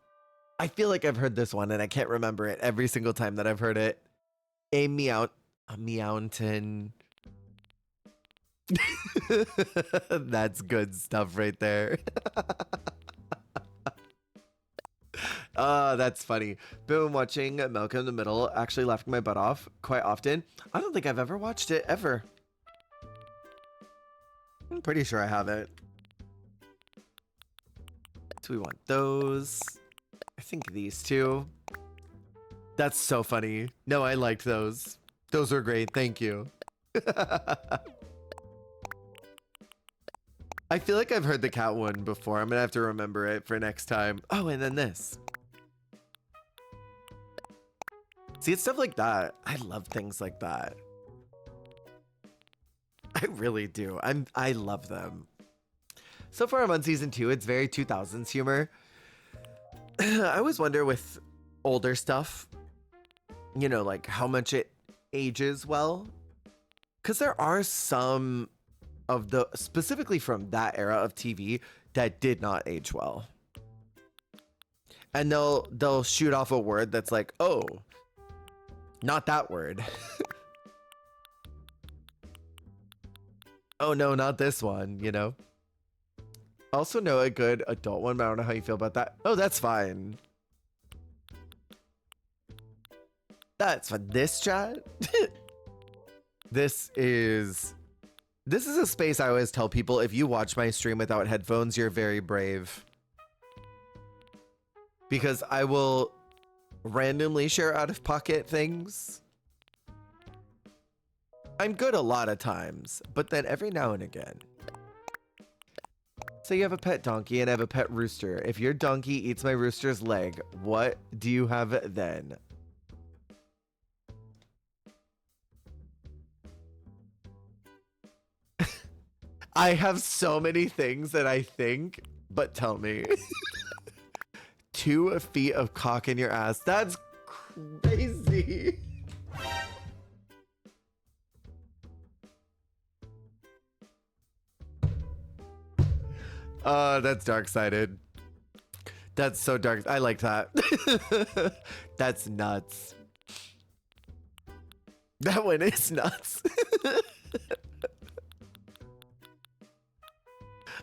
Speaker 1: I feel like I've heard this one and I can't remember it every single time that I've heard it. A meownton. That's good stuff right there. That's funny. Been watching Malcolm in the Middle, actually laughing my butt off quite often. I don't think I've ever watched it, ever. I'm pretty sure I haven't. Do we want those? I think these two. That's so funny. No, I liked those. Those were great. Thank you. I feel like I've heard the cat one before. I'm gonna have to remember it for next time. Oh, and then this. See, it's stuff like that. I love things like that. I really do. I love them. So far I'm on season 2. It's very 2000s humor. I always wonder with older stuff, you know, like how much it ages well. Because there are some of the, specifically from that era of TV, that did not age well. And they'll shoot off a word that's like, oh, not that word. Oh no, not this one, you know? Also know a good adult one, but I don't know how you feel about that. Oh, that's fine. That's for this chat. This is a space I always tell people, if you watch my stream without headphones, you're very brave. Because I will randomly share out-of-pocket things. I'm good a lot of times, but then every now and again. So you have a pet donkey and I have a pet rooster. If your donkey eats my rooster's leg, what do you have then? I have so many things that I think, but tell me. 2 feet of cock in your ass. That's crazy. That's dark-sided. That's so dark. I like that. That's nuts. That one is nuts.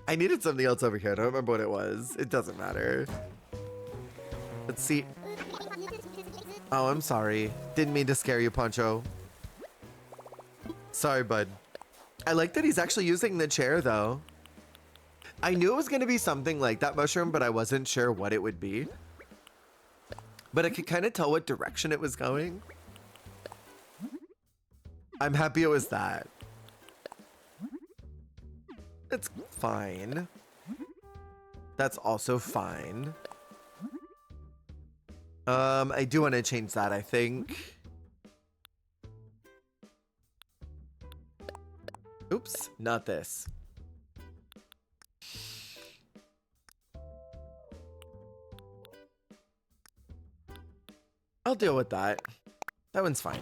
Speaker 1: I needed something else over here. I don't remember what it was. It doesn't matter. Let's see. Oh, I'm sorry. Didn't mean to scare you, Poncho. Sorry, bud. I like that he's actually using the chair, though. I knew it was going to be something like that mushroom, but I wasn't sure what it would be. But I could kind of tell what direction it was going. I'm happy it was that. It's fine. That's also fine. I do want to change that, I think. Oops, not this. I'll deal with that. That one's fine.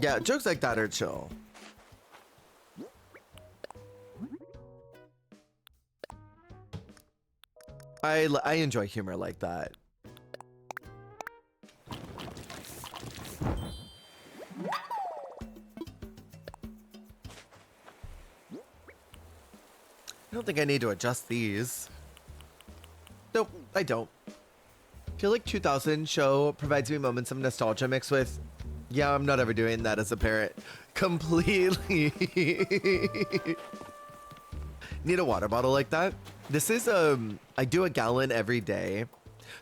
Speaker 1: Yeah, jokes like that are chill. I enjoy humor like that. I don't think I need to adjust these. Nope, I don't. I feel like 2000 show provides me moments of nostalgia mixed with, yeah, I'm not ever doing that as a parent. Completely. Need a water bottle like that. This is, I do a gallon every day.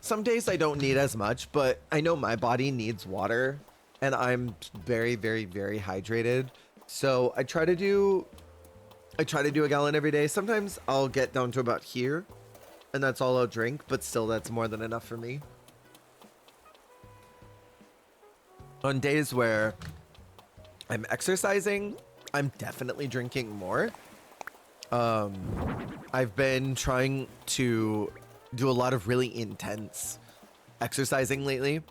Speaker 1: Some days I don't need as much, but I know my body needs water and I'm very, very, very hydrated. So I try to do a gallon every day. Sometimes I'll get down to about here and that's all I'll drink, but still that's more than enough for me. On days where I'm exercising, I'm definitely drinking more. I've been trying to do a lot of really intense exercising lately,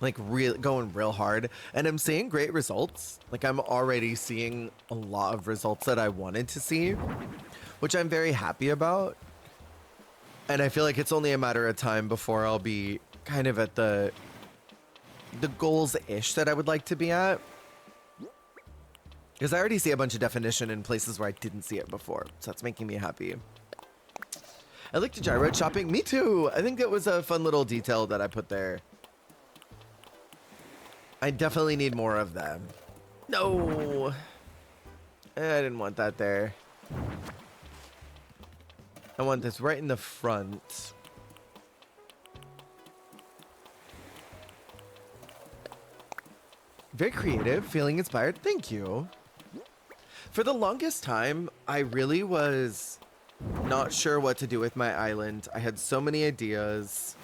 Speaker 1: like going real hard, and I'm seeing great results. Like I'm already seeing a lot of results that I wanted to see, which I'm very happy about. And I feel like it's only a matter of time before I'll be kind of at the goals-ish that I would like to be at. Because I already see a bunch of definition in places where I didn't see it before. So that's making me happy. I like to gyro shopping. Me too. I think that was a fun little detail that I put there. I definitely need more of them. No. I didn't want that there. I want this right in the front. Very creative. Feeling inspired. Thank you. For the longest time, I really was not sure what to do with my island. I had so many ideas,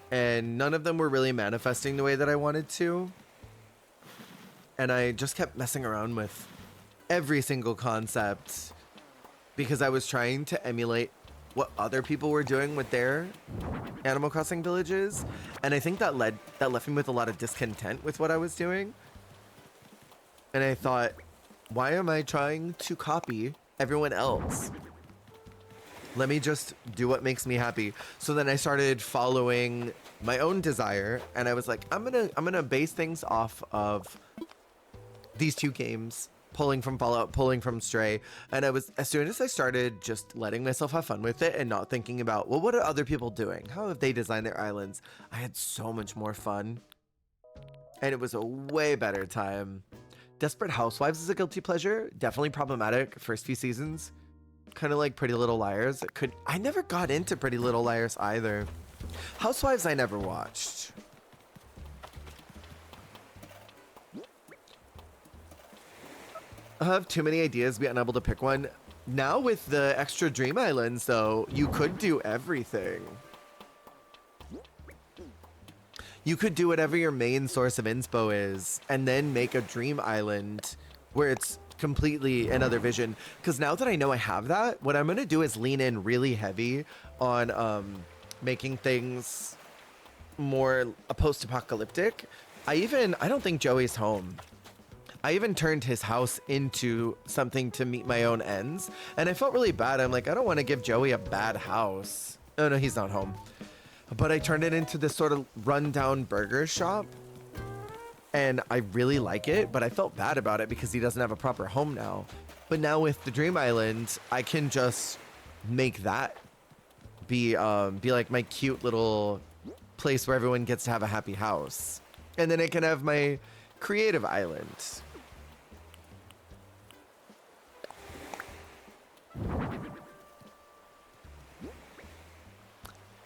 Speaker 1: and none of them were really manifesting the way that I wanted to. And I just kept messing around with every single concept because I was trying to emulate what other people were doing with their Animal Crossing villages. And I think that left me with a lot of discontent with what I was doing. And I thought, why am I trying to copy everyone else? Let me just do what makes me happy. So then I started following my own desire, and I was like, I'm gonna base things off of these two games, pulling from Fallout, pulling from Stray. And as soon as I started just letting myself have fun with it and not thinking about, well, what are other people doing? How have they designed their islands? I had so much more fun. And it was a way better time. Desperate Housewives is a guilty pleasure. Definitely problematic first few seasons. Kind of like Pretty Little Liars. I never got into Pretty Little Liars either. Housewives I never watched. I have too many ideas, be unable to pick one. Now with the extra Dream Islands though, you could do everything. You could do whatever your main source of inspo is and then make a Dream Island where it's completely another vision. Because now that I know I have that, what I'm going to do is lean in really heavy on making things more post-apocalyptic. I don't think Joey's home. I even turned his house into something to meet my own ends. And I felt really bad. I'm like, I don't want to give Joey a bad house. Oh no, he's not home. But I turned it into this sort of rundown burger shop. And I really like it, but I felt bad about it because he doesn't have a proper home now. But now with the Dream Island, I can just make that be like my cute little place where everyone gets to have a happy house. And then I can have my creative island.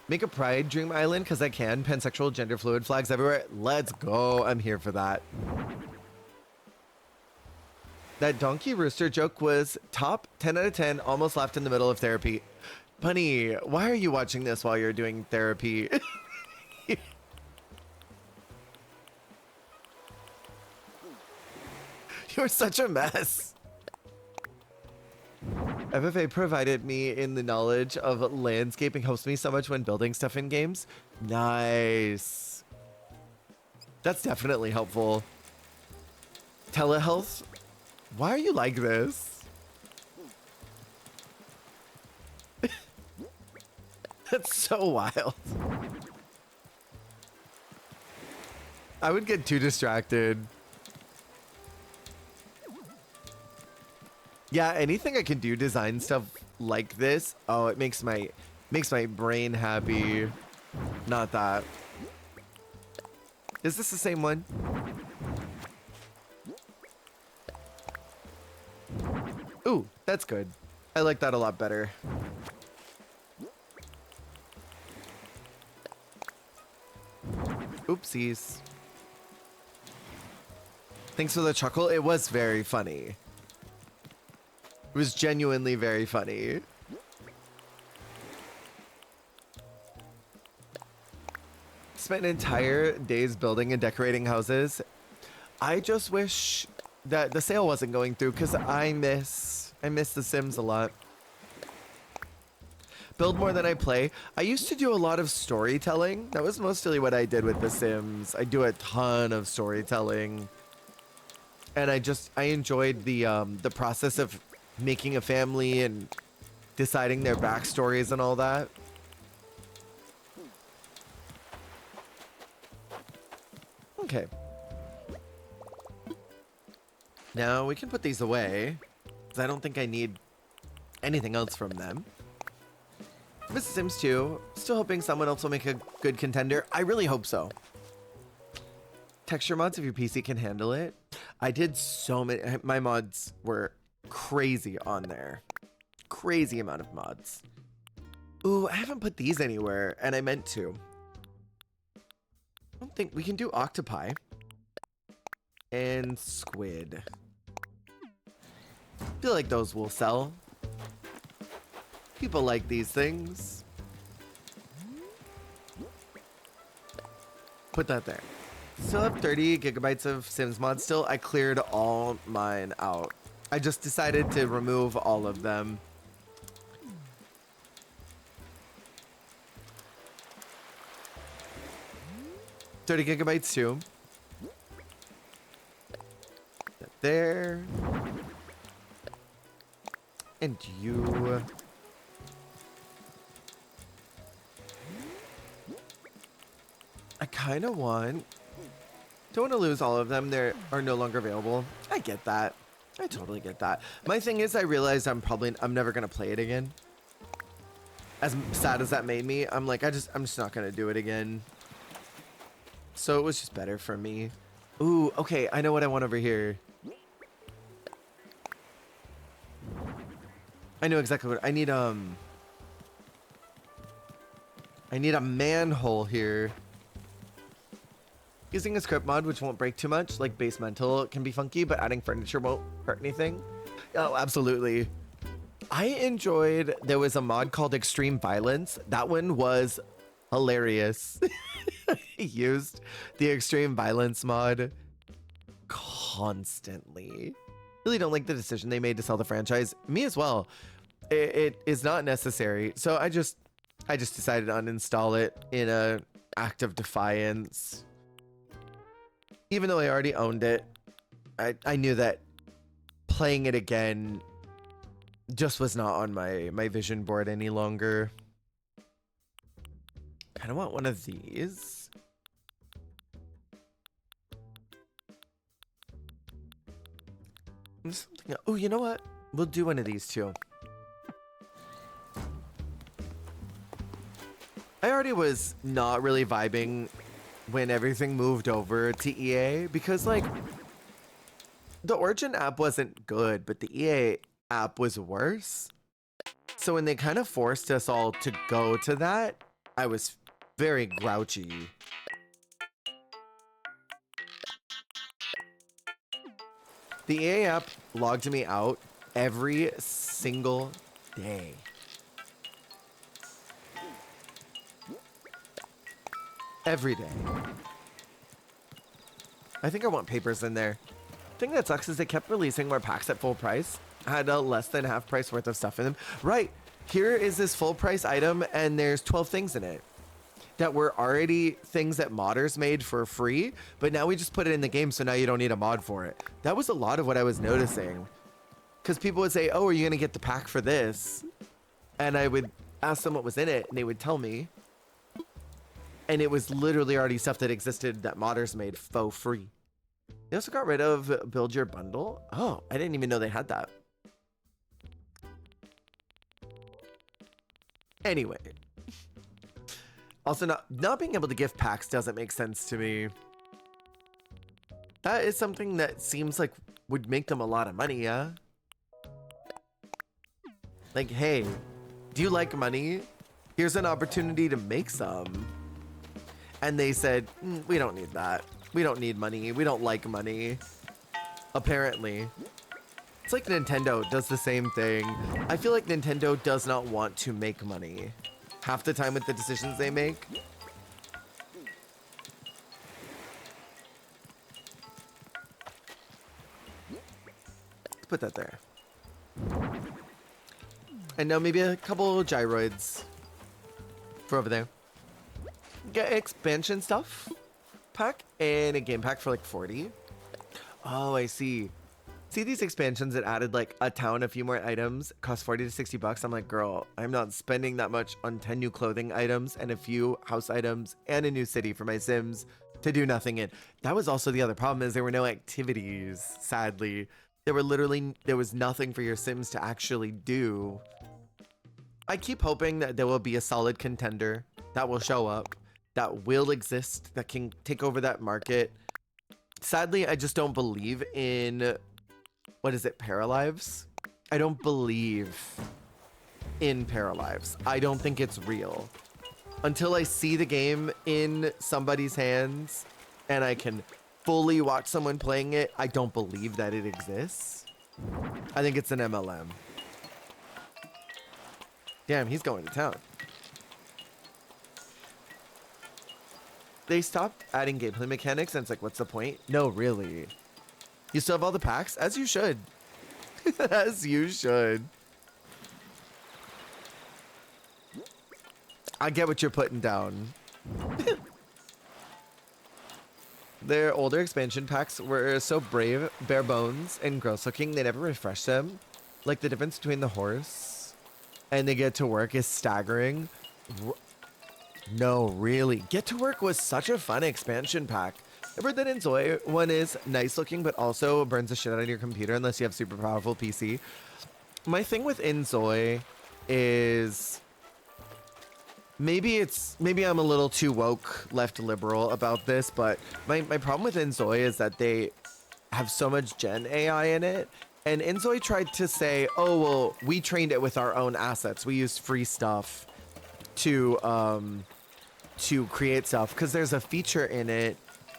Speaker 1: Make a pride Dream Island because I can. Pansexual, gender fluid, flags everywhere. Let's go. I'm here for that. That donkey rooster joke was top 10 out of 10. Almost laughed in the middle of therapy. Bunny, why are you watching this while you're doing therapy? You're such a mess. FFA provided me in the knowledge of landscaping, helps me so much when building stuff in games. Nice. That's definitely helpful. Telehealth. Why are you like this? That's so wild. I would get too distracted. Yeah, anything I can do design stuff like this, oh, it makes my brain happy. Not that. Is this the same one? Ooh, that's good. I like that a lot better. Oopsies. Thanks for the chuckle. It was very funny. It was genuinely very funny. Spent entire days building and decorating houses. I just wish that the sale wasn't going through because I miss The Sims a lot. Build more than I play. I used to do a lot of storytelling. That was mostly what I did with The Sims. I do a ton of storytelling. And I enjoyed the process of making a family and deciding their backstories and all that. Okay. Now we can put these away, because I don't think I need anything else from them. Mrs. Sims 2, still hoping someone else will make a good contender. I really hope so. Texture mods if your PC can handle it. I did so many. My mods were crazy on there. Crazy amount of mods. Ooh, I haven't put these anywhere, and I meant to. I don't think we can do octopi and squid. I feel like those will sell. People like these things. Put that there. still have 30 gigabytes of Sims mods still. I cleared all mine out. I just decided to remove all of them. $30 gigabytes too. That there. And you. I kind of want. Don't want to lose all of them. They are no longer available. I get that. I totally get that. My thing is, I realized I'm never gonna play it again. As sad as that made me, I'm just not gonna do it again. So it was just better for me. Ooh, okay, I know what I want over here. I know exactly what I need. I need a manhole here. Using a script mod, which won't break too much, like basemental can be funky, but adding furniture won't hurt anything. Oh, absolutely. I enjoyed, there was a mod called Extreme Violence. That one was hilarious. He used the Extreme Violence mod constantly. Really don't like the decision they made to sell the franchise. Me as well. It is not necessary. So I just decided to uninstall it in a act of defiance. Even though I already owned it, I knew that playing it again just was not on my vision board any longer. Kind of want one of these. Oh, you know what? We'll do one of these too. I already was not really vibing when everything moved over to EA because, like, the Origin app wasn't good, but the EA app was worse. So when they kind of forced us all to go to that, I was very grouchy. The EA app logged me out every single day. Every day. I think I want papers in there. The thing that sucks is they kept releasing more packs at full price. Had a less than half price worth of stuff in them. Right, here is this full price item and there's 12 things in it that were already things that modders made for free, but now we just put it in the game, so now you don't need a mod for it. That was a lot of what I was noticing. Because people would say, oh, are you gonna get the pack for this? And I would ask them what was in it and they would tell me. And it was literally already stuff that existed that modders made for free. They also got rid of Build Your Bundle. Oh, I didn't even know they had that. Anyway. Also, not being able to gift packs doesn't make sense to me. That is something that seems like would make them a lot of money, yeah? Like, hey, do you like money? Here's an opportunity to make some. And they said, we don't need that. We don't need money. We don't like money. Apparently. It's like Nintendo does the same thing. I feel like Nintendo does not want to make money. Half the time with the decisions they make. Let's put that there. And now maybe a couple gyroids for over there. Get expansion stuff pack and a game pack for like 40. Oh, I see. See these expansions that added like a town, a few more items, cost 40 to 60 bucks. I'm like, girl, I'm not spending that much on 10 new clothing items and a few house items and a new city for my Sims to do nothing in. That was also the other problem, is there were no activities, sadly. There was nothing for your Sims to actually do. I keep hoping that there will be a solid contender that will show up, that will exist, that can take over that market. Sadly, I just don't believe in, what is it, Paralives? I don't believe in Paralives. I don't think it's real. Until I see the game in somebody's hands and I can fully watch someone playing it, I don't believe that it exists. I think it's an MLM. Damn, he's going to town. they stopped adding gameplay mechanics, and it's like, what's the point? No, really. You still have all the packs, as you should. As you should. I get what you're putting down. Their older expansion packs were so brave, bare bones, and gross looking, they never refreshed them. Like, the difference between the horse and they Get to Work is staggering. No, really. Get to Work was such a fun expansion pack. Ever that Enjoy one is nice looking, but also burns the shit out of your computer unless you have super powerful PC. My thing with Enjoy is maybe I'm a little too woke, left liberal about this, but my problem with Enjoy is that they have so much Gen AI in it. And Enjoy tried to say, oh, well, we trained it with our own assets. We used free stuff to create stuff, because there's a feature in it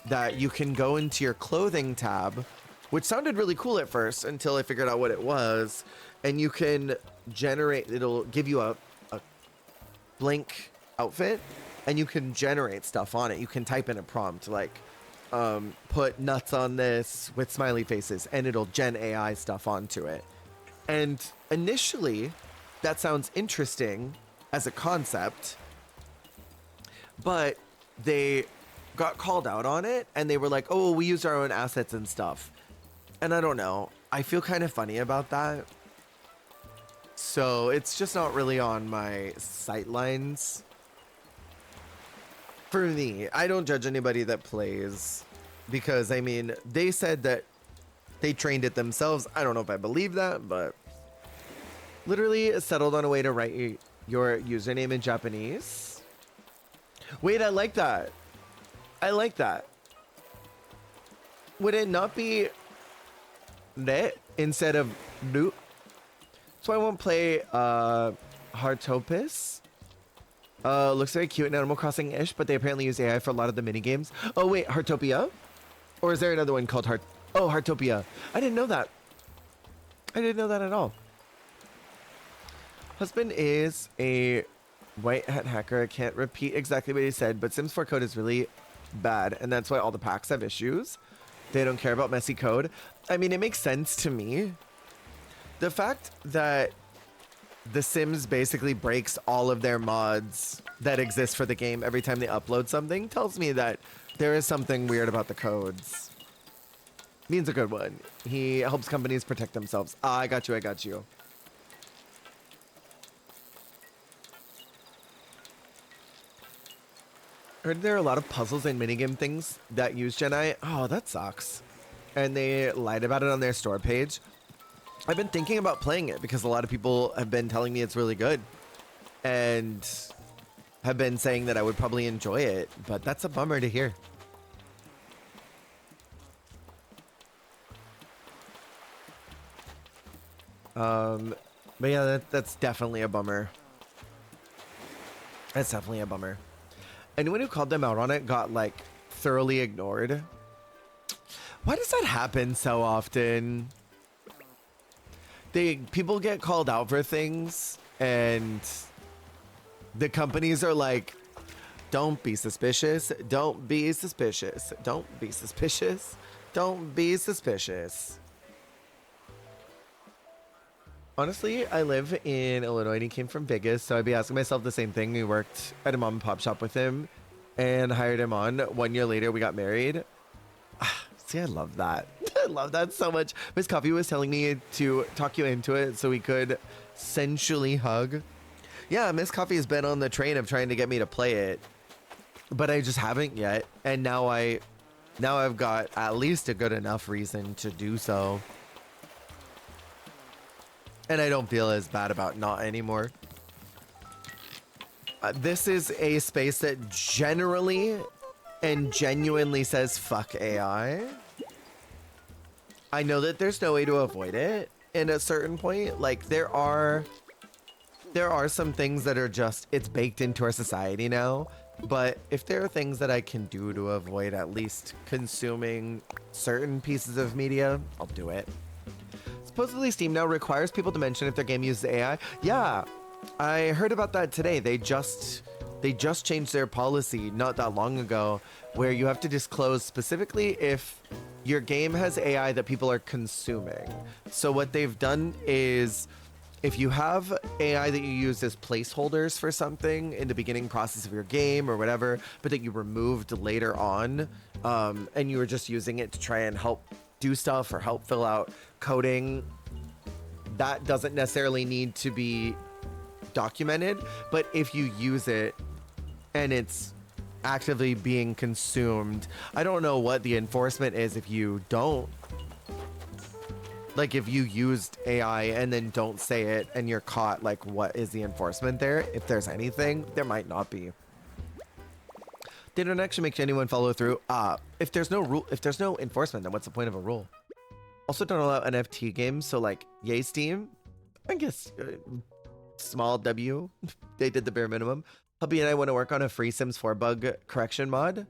Speaker 1: that you can go into your clothing tab, which sounded really cool at first until I figured out what it was. And you can generate, it'll give you a blank outfit and you can generate stuff on it. You can type in a prompt like, put nuts on this with smiley faces, and it'll gen AI stuff onto it. And initially that sounds interesting as a concept, but they got called out on it and they were like, oh, we used our own assets and stuff. And I don't know, I feel kind of funny about that. So it's just not really on my sightlines. For me, I don't judge anybody that plays, because I mean, they said that they trained it themselves. I don't know if I believe that, but literally settled on a way to write your username in Japanese. Wait, I like that. I like that. Would it not be net instead of nu? So I won't play Heartopus. Looks very cute and Animal Crossing-ish, but they apparently use AI for a lot of the mini games. Oh wait, Heartopia? Or is there another one called Heartopia? I didn't know that. I didn't know that at all. Husband is a white hat hacker. I can't repeat exactly what he said, but Sims 4 code is really bad, and that's why all the packs have issues. They don't care about messy code. I mean, it makes sense to me. The fact that The Sims basically breaks all of their mods that exist for the game every time they upload something tells me that there is something weird about the codes. Means a good one. He helps companies protect themselves. Ah, I got you, I got you. Heard there are a lot of puzzles and minigame things that use Gen AI. Oh, that sucks. And they lied about it on their store page. I've been thinking about playing it because a lot of people have been telling me it's really good and have been saying that I would probably enjoy it, but that's a bummer to hear. But yeah, that's definitely a bummer. That's definitely a bummer. Anyone who called them out on it got like thoroughly ignored. Why does that happen so often? People get called out for things and the companies are like, don't be suspicious, don't be suspicious, don't be suspicious, don't be suspicious. Honestly, I live in Illinois and he came from Vegas, so I'd be asking myself the same thing. We worked at a mom and pop shop with him and hired him on. 1 year later, we got married. See, I love that. I love that so much. Miss Coffee was telling me to talk you into it so we could sensually hug. Yeah, Miss Coffee has been on the train of trying to get me to play it, but I just haven't yet. And now I've got at least a good enough reason to do so. And I don't feel as bad about not anymore. This is a space that generally and genuinely says fuck AI. I know that there's no way to avoid it in a certain point. Like there are some things that are just, it's baked into our society now. But if there are things that I can do to avoid at least consuming certain pieces of media, I'll do it. Supposedly Steam now requires people to mention if their game uses AI. Yeah, I heard about that today. They They just changed their policy not that long ago where you have to disclose specifically if your game has AI that people are consuming. So what they've done is if you have AI that you use as placeholders for something in the beginning process of your game or whatever, but that you removed later on, and you were just using it to try and help do stuff or help fill out coding, that doesn't necessarily need to be documented. But if you use it and it's actively being consumed, I don't know what the enforcement is if you don't. Like if you used AI and then don't say it and you're caught, like what is the enforcement there? If there's anything, there might not be. They don't actually make anyone follow through. If there's no rule, if there's no enforcement, then what's the point of a rule? Also don't allow NFT games. So like, yay Steam, I guess small W, they did the bare minimum. Hubby and I want to work on a free Sims 4 bug correction mod.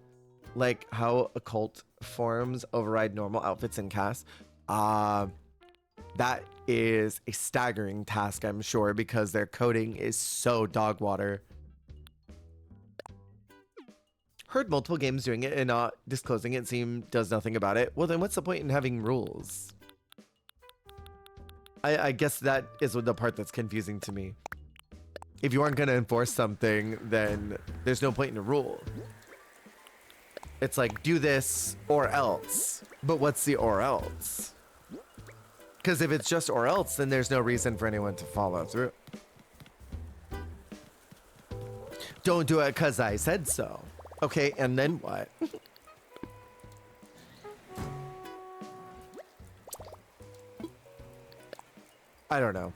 Speaker 1: Like how occult forms override normal outfits in casts. That is a staggering task, I'm sure, because their coding is so dog water. Heard multiple games doing it and not disclosing it does nothing about it. Well, then what's the point in having rules? I guess that is the part that's confusing to me. If you aren't going to enforce something, then there's no point in a rule. It's like, do this or else. But what's the or else? Because if it's just or else, then there's no reason for anyone to follow through. Don't do it because I said so. Okay, and then what? I don't know.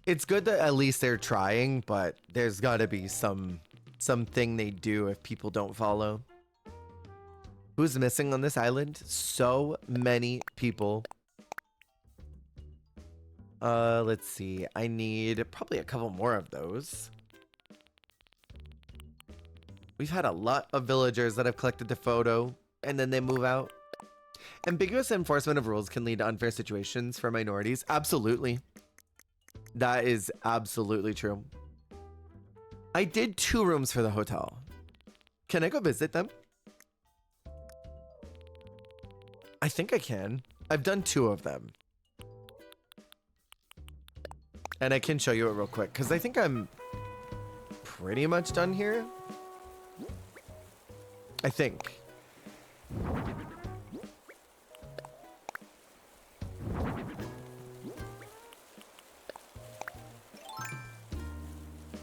Speaker 1: It's good that at least they're trying, but there's got to be something they do if people don't follow. Who's missing on this island? So many people. Let's see. I need probably a couple more of those. We've had a lot of villagers that have collected the photo and then they move out. Ambiguous enforcement of rules can lead to unfair situations for minorities. Absolutely. That is absolutely true. I did 2 rooms for the hotel. Can I go visit them? I think I can. I've done 2 of them. And I can show you it real quick because I think I'm pretty much done here. I think.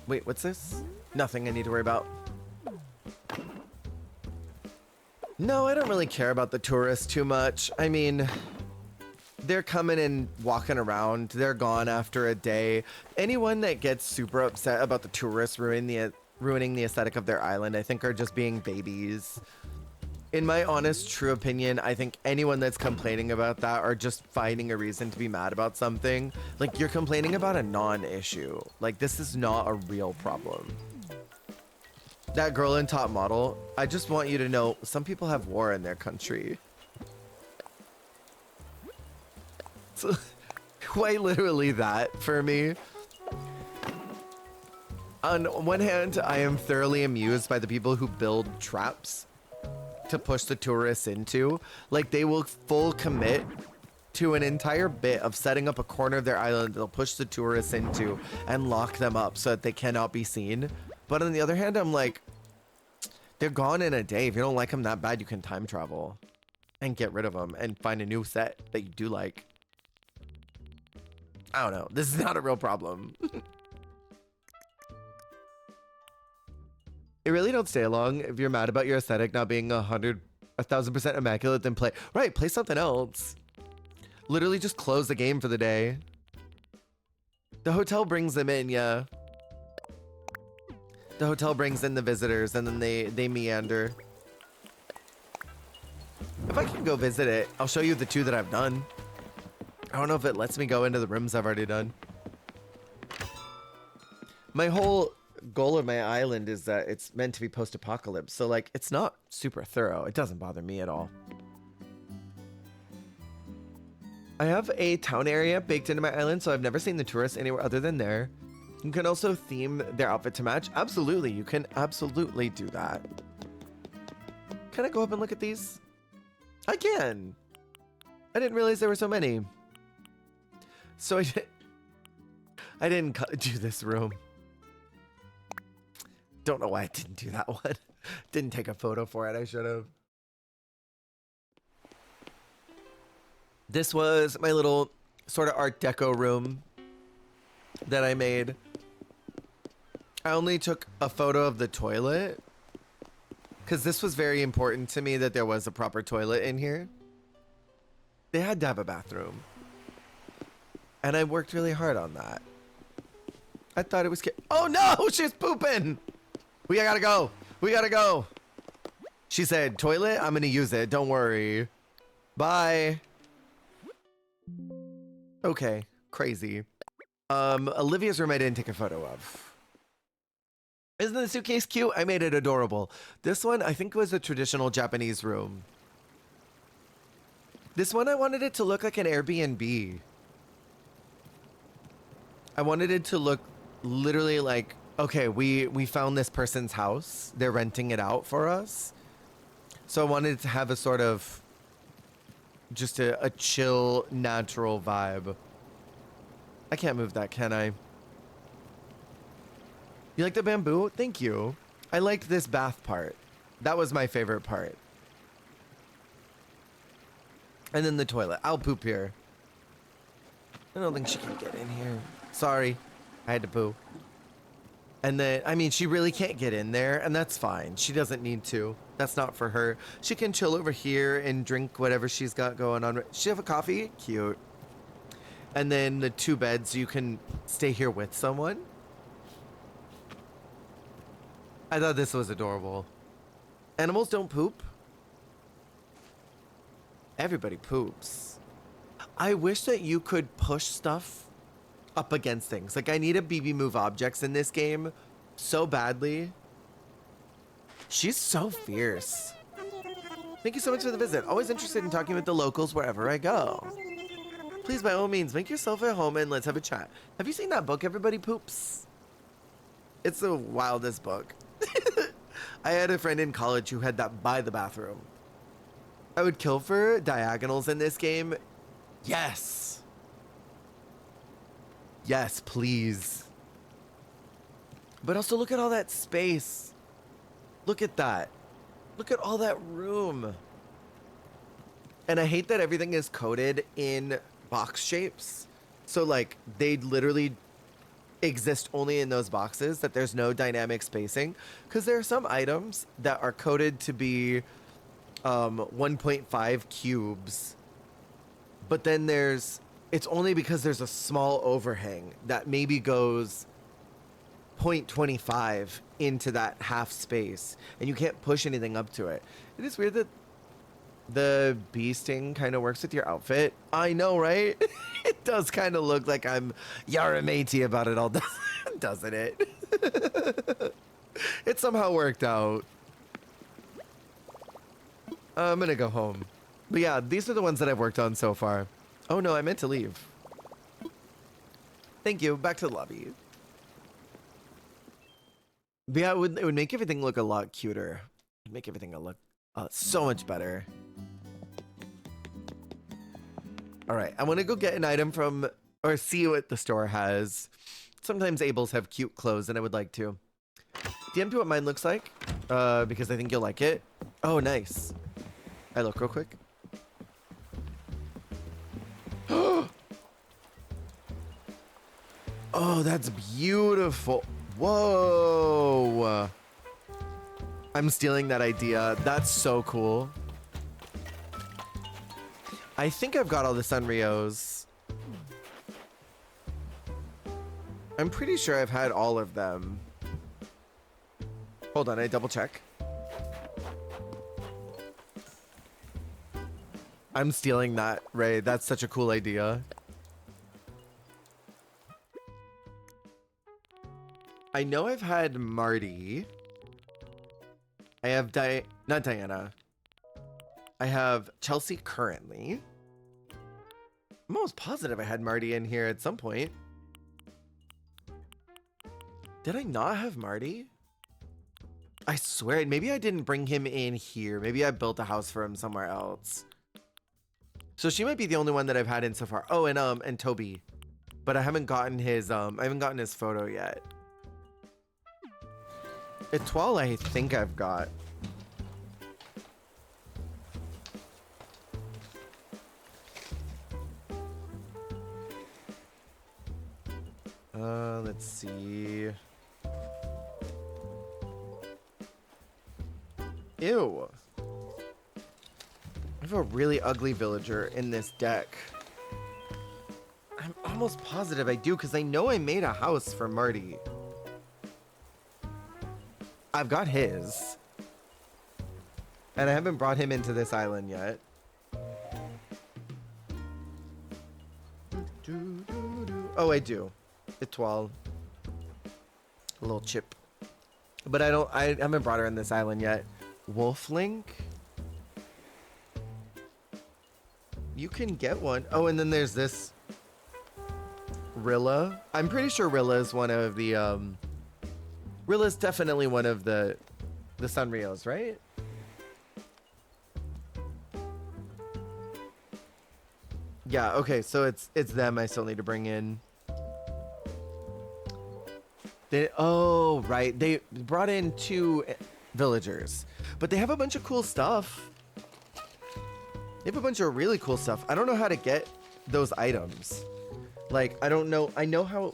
Speaker 1: Wait, what's this? Nothing I need to worry about. No, I don't really care about the tourists too much. I mean, they're coming and walking around. They're gone after a day. Anyone that gets super upset about the tourists ruining the aesthetic of their island, I think are just being babies. In my honest, true opinion, I think anyone that's complaining about that are just finding a reason to be mad about something. Like, you're complaining about a non-issue. Like, this is not a real problem. That girl in top model, I just want you to know, some people have war in their country. It's quite literally that for me. On one hand, I am thoroughly amused by the people who build traps to push the tourists into. Like, they will full commit to an entire bit of setting up a corner of their island they'll push the tourists into and lock them up so that they cannot be seen. But on the other hand, I'm like, they're gone in a day. If you don't like them that bad, you can time travel and get rid of them and find a new set that you do like. I don't know. This is not a real problem. It really don't stay long. If you're mad about your aesthetic not being 1,000% immaculate, then play something else. Literally just close the game for the day. The hotel brings them in, yeah. The hotel brings in the visitors and then they meander. If I can go visit it, I'll show you the 2 that I've done. I don't know if it lets me go into the rooms I've already done. My whole goal of my island is that it's meant to be post-apocalypse, so like it's not super thorough. It doesn't bother me at all. I have a town area baked into my island, so I've never seen the tourists anywhere other than there. You can also theme their outfit to match. Absolutely, you can absolutely do that. Can I go up and look at these? I can. I didn't realize there were so many. So I didn't do this room. Don't know why I didn't do that one. Didn't take a photo for it. I should have. This was my little sort of Art Deco room that I made. I only took a photo of the toilet because this was very important to me that there was a proper toilet in here. They had to have a bathroom. And I worked really hard on that. I thought it was oh no, she's pooping. We gotta go. We gotta go. She said, toilet, I'm gonna use it. Don't worry. Bye. Okay, crazy. Olivia's room I didn't take a photo of. Isn't the suitcase cute? I made it adorable. This one, I think was a traditional Japanese room. This one, I wanted it to look like an Airbnb. I wanted it to look literally like, okay, we found this person's house. They're renting it out for us. So I wanted it to have a sort of just a chill, natural vibe. I can't move that, can I? You like the bamboo? Thank you. I liked this bath part. That was my favorite part. And then the toilet. I'll poop here. I don't think she can get in here. Sorry. I had to poo. And then, I mean, she really can't get in there, and that's fine. She doesn't need to. That's not for her. She can chill over here and drink whatever she's got going on. She have a coffee? Cute. And then the 2 beds, you can stay here with someone. I thought this was adorable. Animals don't poop. Everybody poops. I wish that you could push stuff up against things. Like, I need a BB move objects in this game so badly. She's so fierce. Thank you so much for the visit. Always interested in talking with the locals wherever I go. Please, by all means, make yourself at home and let's have a chat. Have you seen that book, Everybody Poops? It's the wildest book. I had a friend in college who had that by the bathroom. I would kill for diagonals in this game. Yes. Yes, please. But also look at all that space. Look at that. Look at all that room. And I hate that everything is coded in box shapes. So like they literally exist only in those boxes, that there's no dynamic spacing. Because there are some items that are coded to be 1.5 cubes. But then it's only because there's a small overhang that maybe goes 0.25 into that half space. And you can't push anything up to it. It is weird that the bee sting kind of works with your outfit. I know, right? It does kind of look like I'm Yaramatey about it all, doesn't it? It somehow worked out. I'm gonna go home. But yeah, these are the ones that I've worked on so far. Oh no, I meant to leave. Thank you. Back to the lobby. But yeah, it would make everything look a lot cuter. It'd make everything look so much better. All right, I want to go get an item from, or see what the store has. Sometimes Abel's have cute clothes, and I would like to. DM to what mine looks like, because I think you'll like it. Oh, nice. I look real quick. Oh, that's beautiful. Whoa. I'm stealing that idea. That's so cool. I think I've got all the Sanrios. I'm pretty sure I've had all of them. Hold on, I double check. I'm stealing that, Ray. That's such a cool idea. I know I've had Marty. I have not Diana. I have Chelsea currently. I'm almost positive I had Marty in here at some point. Did I not have Marty? I swear, maybe I didn't bring him in here. Maybe I built a house for him somewhere else. So she might be the only one that I've had in so far. Oh, and Toby. But I haven't gotten his photo yet. Etoile, I think I've got. Let's see. Ew. I have a really ugly villager in this deck. I'm almost positive I do because I know I made a house for Marty. I've got his. And I haven't brought him into this island yet. Oh, I do. Etoile. A little chip. But I haven't brought her in this island yet. Wolflink? You can get one. Oh, and then there's this Rilla. I'm pretty sure Rilla is one of the Rilla's definitely one of the Sunrios, right? Yeah, okay, so it's them I still need to bring in. Oh, right. They brought in 2 villagers, but they have a bunch of cool stuff. They have a bunch of really cool stuff. I don't know how to get those items. Like, I don't know. I know how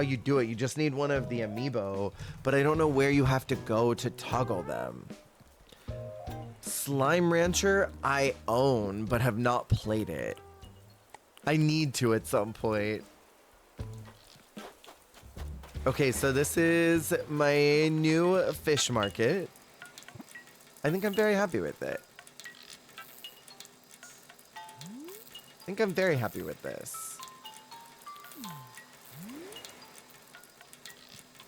Speaker 1: you do it. You just need one of the amiibo, but I don't know where you have to go to toggle them. Slime Rancher, I own, but have not played it. I need to at some point. Okay, so this is my new fish market. I think I'm very happy with it. I think I'm very happy with this.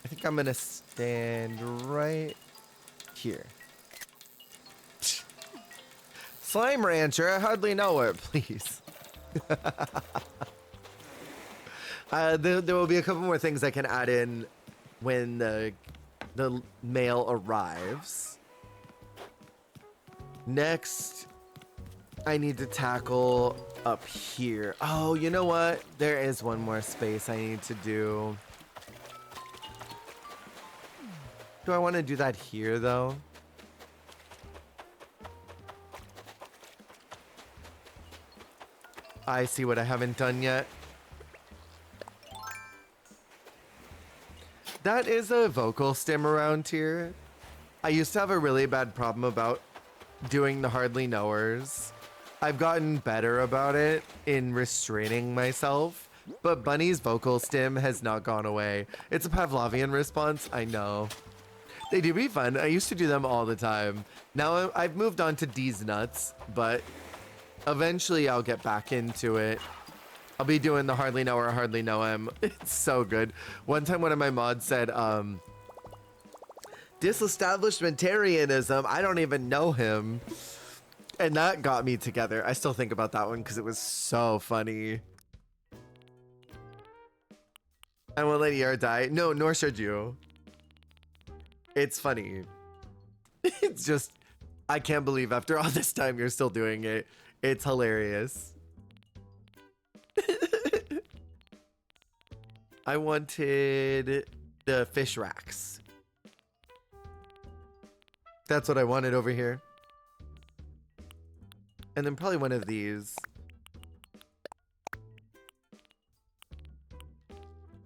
Speaker 1: I think I'm gonna stand right here. Slime Rancher, I hardly know it, please. There will be a couple more things I can add in when the mail arrives. Next, I need to tackle up here. Oh, you know what? There is one more space I need to do. Do I want to do that here, though? I see what I haven't done yet. That is a vocal stim around here. I used to have a really bad problem about doing the hardly knowers. I've gotten better about it in restraining myself, but Bunny's vocal stim has not gone away. It's a Pavlovian response, I know. They do be fun. I used to do them all the time. Now I've moved on to D's nuts, but eventually I'll get back into it. I'll be doing the hardly know or hardly know him. It's so good. One time one of my mods said, disestablishmentarianism, I don't even know him. And that got me together. I still think about that one because it was so funny. I won't let ER die. No, nor should you. It's funny. It's just, I can't believe after all this time you're still doing it. It's hilarious. I wanted the fish racks. That's what I wanted over here. And then probably one of these.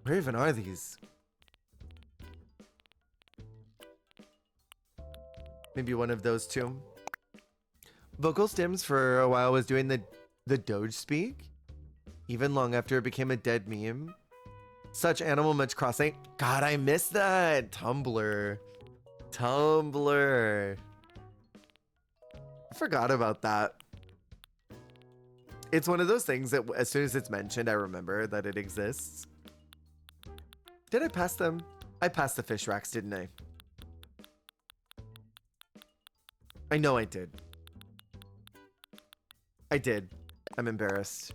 Speaker 1: Where even are these? Maybe one of those two. Vocal stems for a while was doing the Doge speak. Even long after it became a dead meme. Such animal much crossing. God, I miss that. Tumblr. I forgot about that. It's one of those things that as soon as it's mentioned, I remember that it exists. Did I pass them? I passed the fish racks, didn't I? I know I did. I did. I'm embarrassed.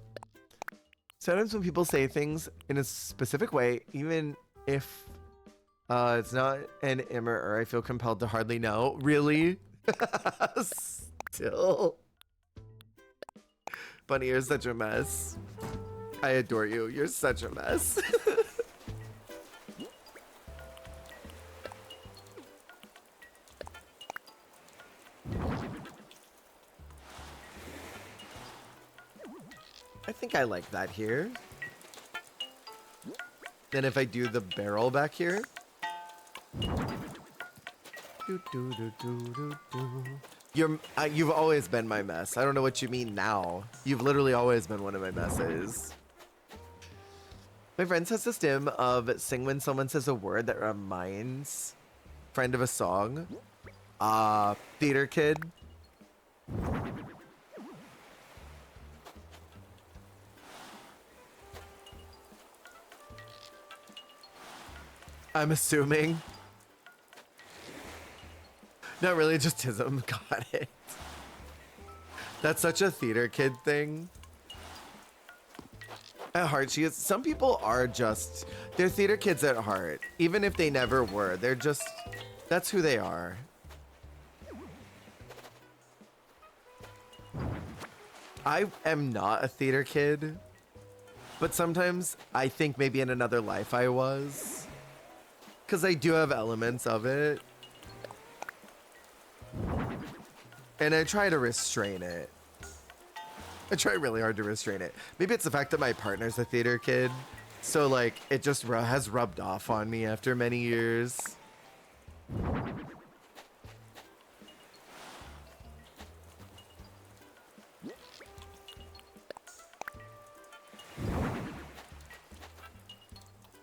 Speaker 1: Sometimes when people say things in a specific way, even if It's not an immer. I feel compelled to hardly know. Really? Still. Bunny, you're such a mess. I adore you. You're such a mess. I think I like that here. Then if I do the barrel back here. You've always been my mess. I don't know what you mean now. You've literally always been one of my messes. My friend says the stem of sing when someone says a word that reminds friend of a song. Theater kid. I'm assuming. Not really, just tism. Got it. That's such a theater kid thing. At heart, she is. Some people are just, they're theater kids at heart. Even if they never were, they're just, that's who they are. I am not a theater kid, but sometimes I think maybe in another life I was. Because I do have elements of it. And I try to restrain it. I try really hard to restrain it. Maybe it's the fact that my partner's a theater kid. So like, it just has rubbed off on me after many years.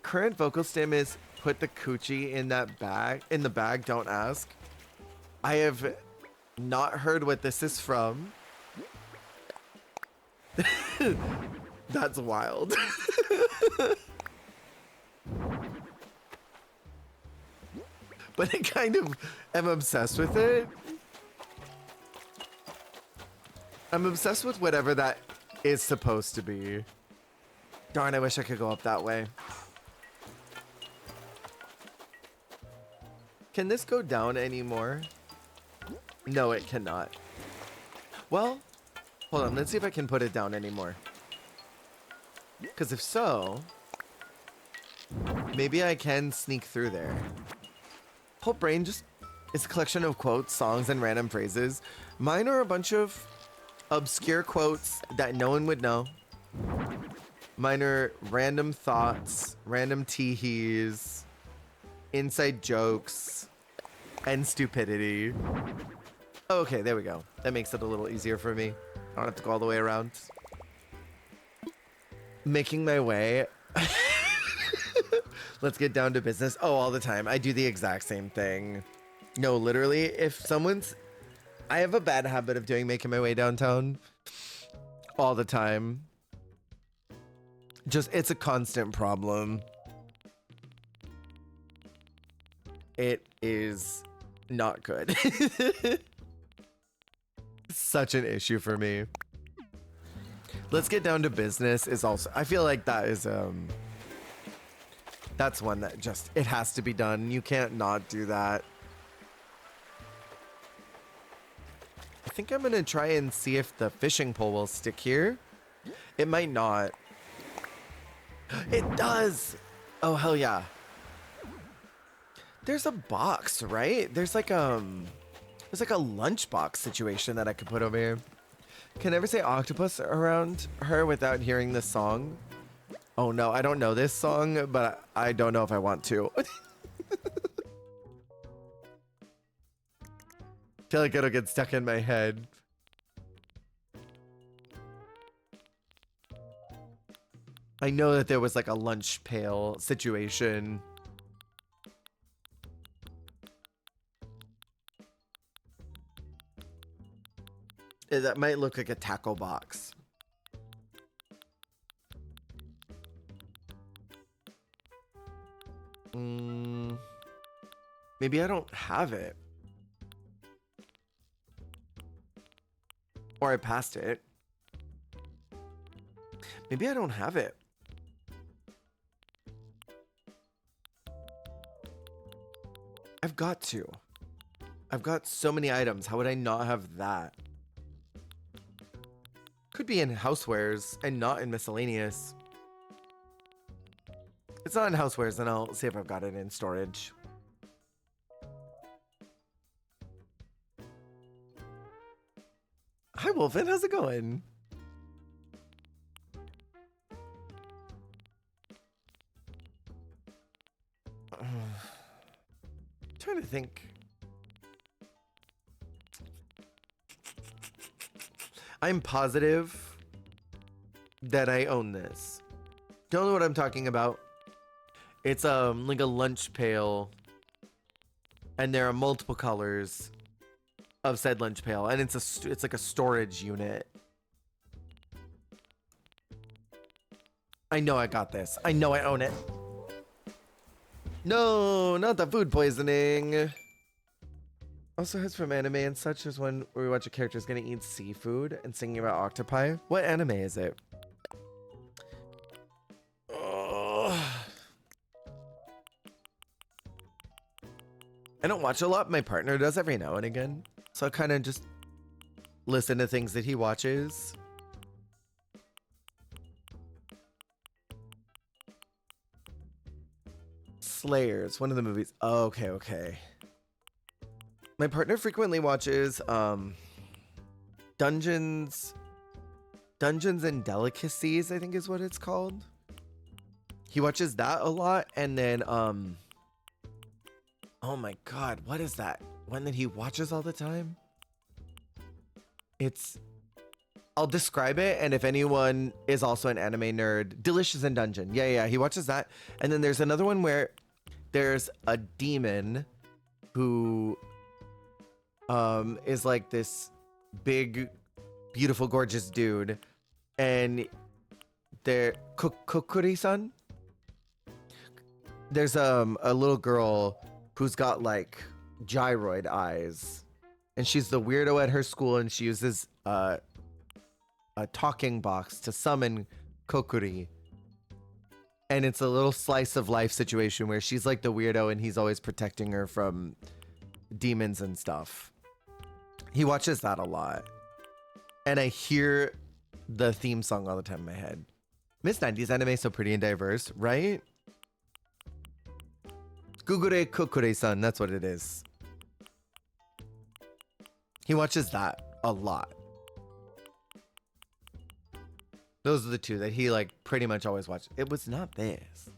Speaker 1: Current vocal stim is put the coochie in that bag, in the bag, don't ask. I have not heard what this is from. That's wild. But I kind of am obsessed with it. I'm obsessed with whatever that is supposed to be. Darn, I wish I could go up that way. Can this go down anymore? No, it cannot. Well, hold on. Let's see if I can put it down anymore. Because if so, maybe I can sneak through there. Whole Brain just is a collection of quotes, songs, and random phrases. Mine are a bunch of obscure quotes that no one would know. Mine are random thoughts, random teehees, inside jokes, and stupidity. Okay, there we go. That makes it a little easier for me. I don't have to go all the way around. Making my way. Let's get down to business. Oh, all the time. I do the exact same thing. No, literally, if someone's... I have a bad habit of making my way downtown. All the time. Just, it's a constant problem. It is not good. Such an issue for me. Let's get down to business is also, I feel like that is, that's one that just, it has to be done. You can't not do that. I think I'm gonna try and see if the fishing pole will stick here. It might not. It does! Oh, hell yeah. There's a box, right? There's like a lunchbox situation that I could put over here. Can I ever say octopus around her without hearing this song? Oh no, I don't know this song, but I don't know if I want to. Feel like it'll get stuck in my head. I know that there was like a lunch pail situation. That might look like a tackle box. Maybe I don't have it. Or I passed it. Maybe I don't have it. I've got to. I've got so many items. How would I not have that? Could be in housewares and not in miscellaneous. It's not in housewares, then I'll see if I've got it in storage. Hi, Wolfen. How's it going? Trying to think. I'm positive that I own this. Don't know what I'm talking about. It's like a lunch pail, and there are multiple colors of said lunch pail, and it's like a storage unit. I know I got this. I know I own it. No, not the food poisoning. Also has from anime and such as one where we watch a character is gonna eat seafood and singing about octopi. What anime is it? I don't watch a lot. My partner does every now and again. So I kind of just listen to things that he watches. Slayers, one of the movies. Oh, okay. My partner frequently watches Dungeons and Delicacies, I think is what it's called. He watches that a lot, and then oh my god, what is that one that he watches all the time? I'll describe it, and if anyone is also an anime nerd, Delicious in Dungeon. Yeah, he watches that. And then there's another one where there's a demon who is like this big, beautiful, gorgeous dude, and they're Kokuri-san. There's a little girl who's got like gyroid eyes, and she's the weirdo at her school, and she uses a talking box to summon Kokuri. And it's a little slice of life situation where she's like the weirdo and he's always protecting her from demons and stuff. He watches that a lot. And I hear the theme song all the time in my head. Miss 90s anime is so pretty and diverse, right? Gugure Kokure-san, that's what it is. He watches that a lot. Those are the two that he like pretty much always watches. It was not this.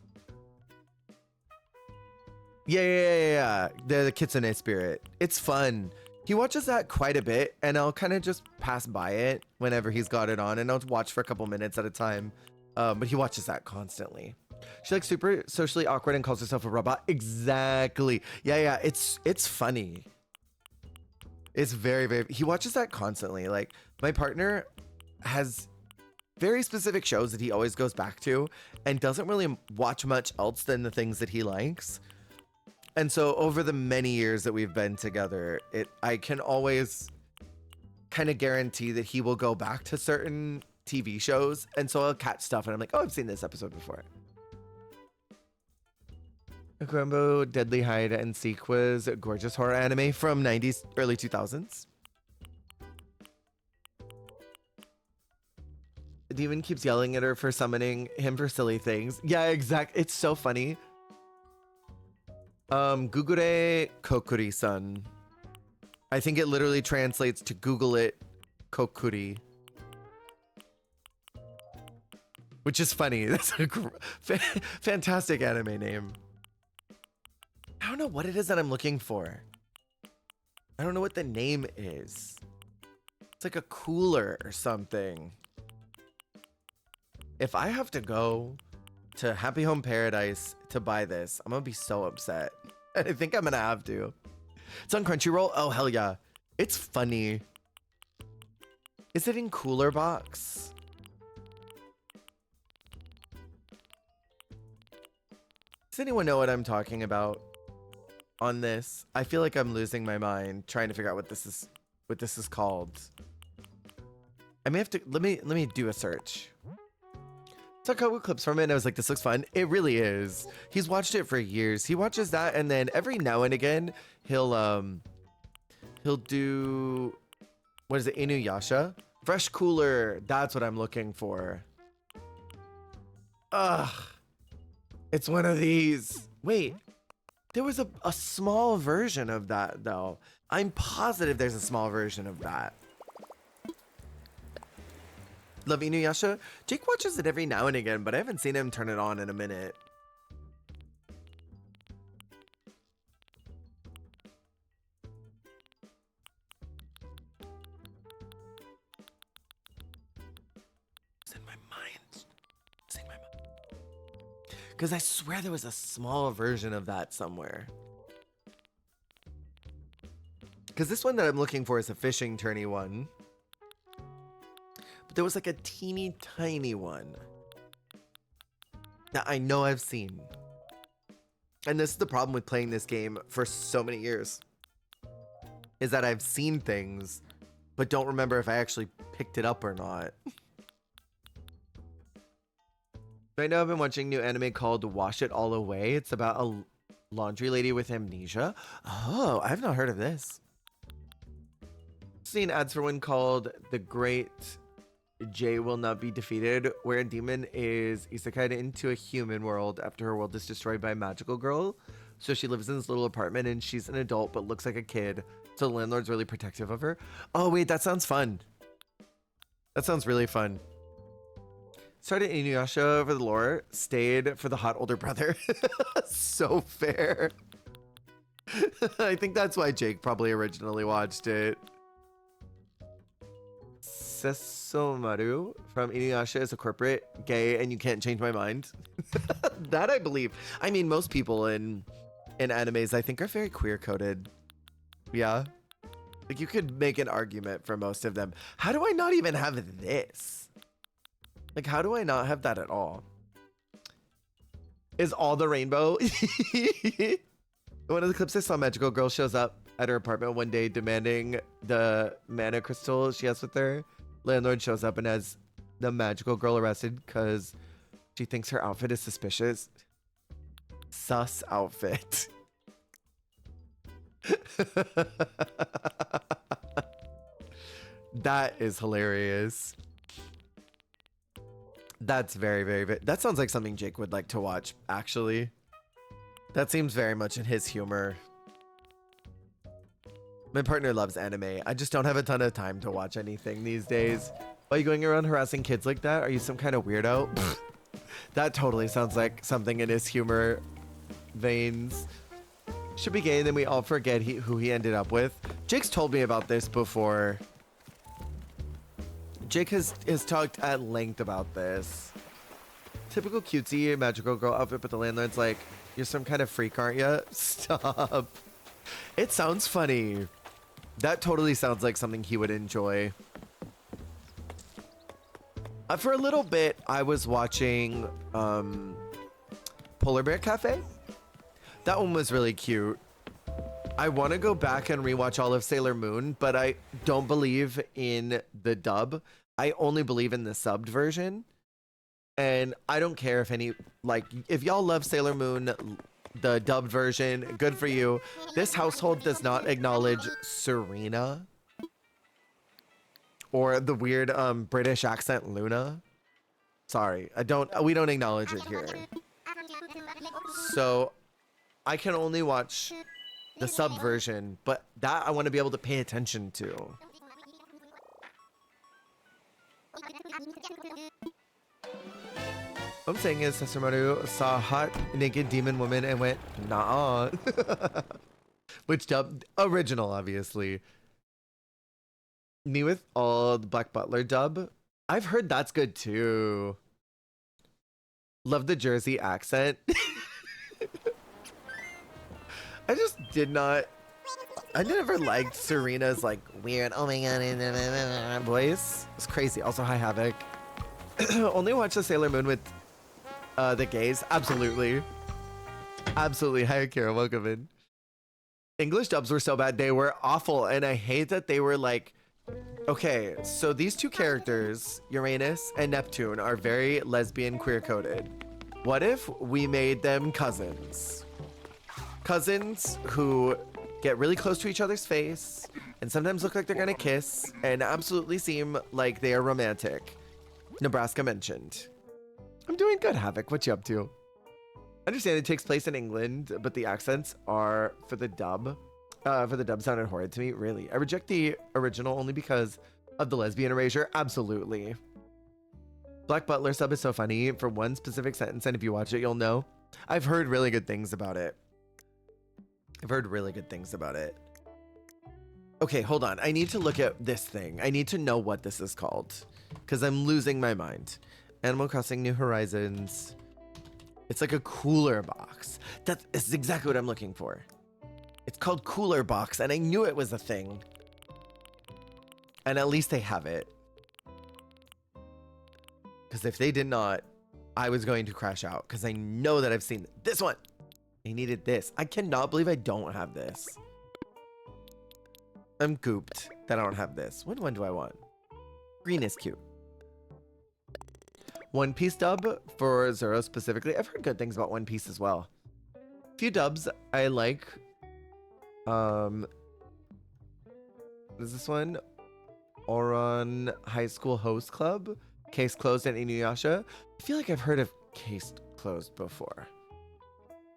Speaker 1: Yeah. The Kitsune Spirit. It's fun. He watches that quite a bit, and I'll kind of just pass by it whenever he's got it on, and I'll watch for a couple minutes at a time. But he watches that constantly. She's like super socially awkward and calls herself a robot. Exactly. Yeah. It's funny. It's very. He watches that constantly. Like my partner has very specific shows that he always goes back to and doesn't really watch much else than the things that he likes. And so over the many years that we've been together, I can always kind of guarantee that he will go back to certain TV shows. And so I'll catch stuff and I'm like, oh, I've seen this episode before. Grumbo, Deadly Hide and Seek was a gorgeous horror anime from 90s, early 2000s. The demon keeps yelling at her for summoning him for silly things. Yeah, exactly. It's so funny. Gugure Kokuri-san. I think it literally translates to Google it Kokuri. Which is funny. That's a fantastic anime name. I don't know what it is that I'm looking for. I don't know what the name is. It's like a cooler or something. If I have to go to Happy Home Paradise to buy this, I'm gonna be so upset. I think I'm gonna have to. It's on Crunchyroll. Oh, hell yeah. It's funny. Is it in Cooler Box? Does anyone know what I'm talking about on this? I feel like I'm losing my mind trying to figure out what this is called. I may have to let me do a search. Saw a couple clips from it and I was like, this looks fun. It really is. He's watched it for years. He watches that and then every now and again he'll do, what is it, Inuyasha? Fresh cooler, that's what I'm looking for. Ugh. It's one of these. Wait, there was a small version of that though. I'm positive there's a small version of that. Love Inuyasha. Jake watches it every now and again, but I haven't seen him turn it on in a minute. It's in my mind. It's in my mind. Because I swear there was a small version of that somewhere. Because this one that I'm looking for is a fishing tourney one. But there was like a teeny tiny one that I know I've seen. And this is the problem with playing this game for so many years. Is that I've seen things, but don't remember if I actually picked it up or not. I know I've been watching a new anime called Wash It All Away. It's about a laundry lady with amnesia. Oh, I've not heard of this. Seen ads for one called The Great J Will Not Be Defeated, where a demon is isekai'd into a human world after her world is destroyed by a magical girl. So she lives in this little apartment and she's an adult but looks like a kid. So the landlord's really protective of her. Oh wait, that sounds fun. That sounds really fun. Started Inuyasha for the lore, stayed for the hot older brother. So fair. I think that's why Jake probably originally watched it. Sesomaru from Inuyasha is a corporate gay and you can't change my mind. That I believe. I mean, most people in animes I think are very queer coded. Yeah. Like you could make an argument for most of them. How do I not even have this? Like how do I not have that at all? Is all the rainbow? In one of the clips I saw, magical girl shows up at her apartment one day demanding the mana crystal she has with her. Landlord shows up and has the magical girl arrested because she thinks her outfit is suspicious. Sus outfit. That is hilarious. That's very, very, that sounds like something Jake would like to watch, actually. That seems very much in his humor. My partner loves anime. I just don't have a ton of time to watch anything these days. Why are you going around harassing kids like that? Are you some kind of weirdo? That totally sounds like something in his humor veins. Should be gay and then we all forget who he ended up with. Jake's told me about this before. Jake has talked at length about this. Typical cutesy magical girl outfit, but the landlord's like, you're some kind of freak, aren't you? Stop. It sounds funny. That totally sounds like something he would enjoy. For a little bit, I was watching Polar Bear Cafe. That one was really cute. I want to go back and rewatch all of Sailor Moon, but I don't believe in the dub. I only believe in the subbed version. And I don't care if if y'all love Sailor Moon, the dubbed version, good for you. This household does not acknowledge Serena or the weird British accent Luna. Sorry, we don't acknowledge it here. So I can only watch the sub version, but that I want to be able to pay attention to. What I'm saying is Sesshomaru saw a hot naked demon woman and went, nah. Which dub? Original, obviously. Me with all the Black Butler dub. I've heard that's good too. Love the Jersey accent. I just did not. I never liked Serena's like weird, oh my god, voice. It's crazy. Also, hi Havoc. Only watch the Sailor Moon with the gays. Absolutely. Absolutely. Hi Akira, welcome in. English dubs were so bad. They were awful. And I hate that they were like Okay, so these two characters, Uranus and Neptune, are very lesbian queer coded. What if we made them cousins? Cousins who get really close to each other's face and sometimes look like they're gonna kiss and absolutely seem like they are romantic. Nebraska mentioned. I'm doing good, Havoc. What you up to? I understand it takes place in England, but the accents are for the dub. Sounded horrid to me. Really, I reject the original only because of the lesbian erasure. Absolutely. Black Butler sub is so funny for one specific sentence, and if you watch it, you'll know. I've heard really good things about it. Okay, hold on. I need to look at this thing. I need to know what this is called because I'm losing my mind. Animal Crossing New Horizons. It's like a cooler box. That's exactly what I'm looking for. It's called Cooler Box, and I knew it was a thing. And at least they have it. Because if they did not, I was going to crash out. Because I know that I've seen this one. I needed this. I cannot believe I don't have this. I'm gooped that I don't have this. What one do I want? Green is cute. One Piece dub for Zoro specifically. I've heard good things about One Piece as well. Few dubs I like. Is this one? Oron High School Host Club. Case Closed and Inuyasha. I feel like I've heard of Case Closed before.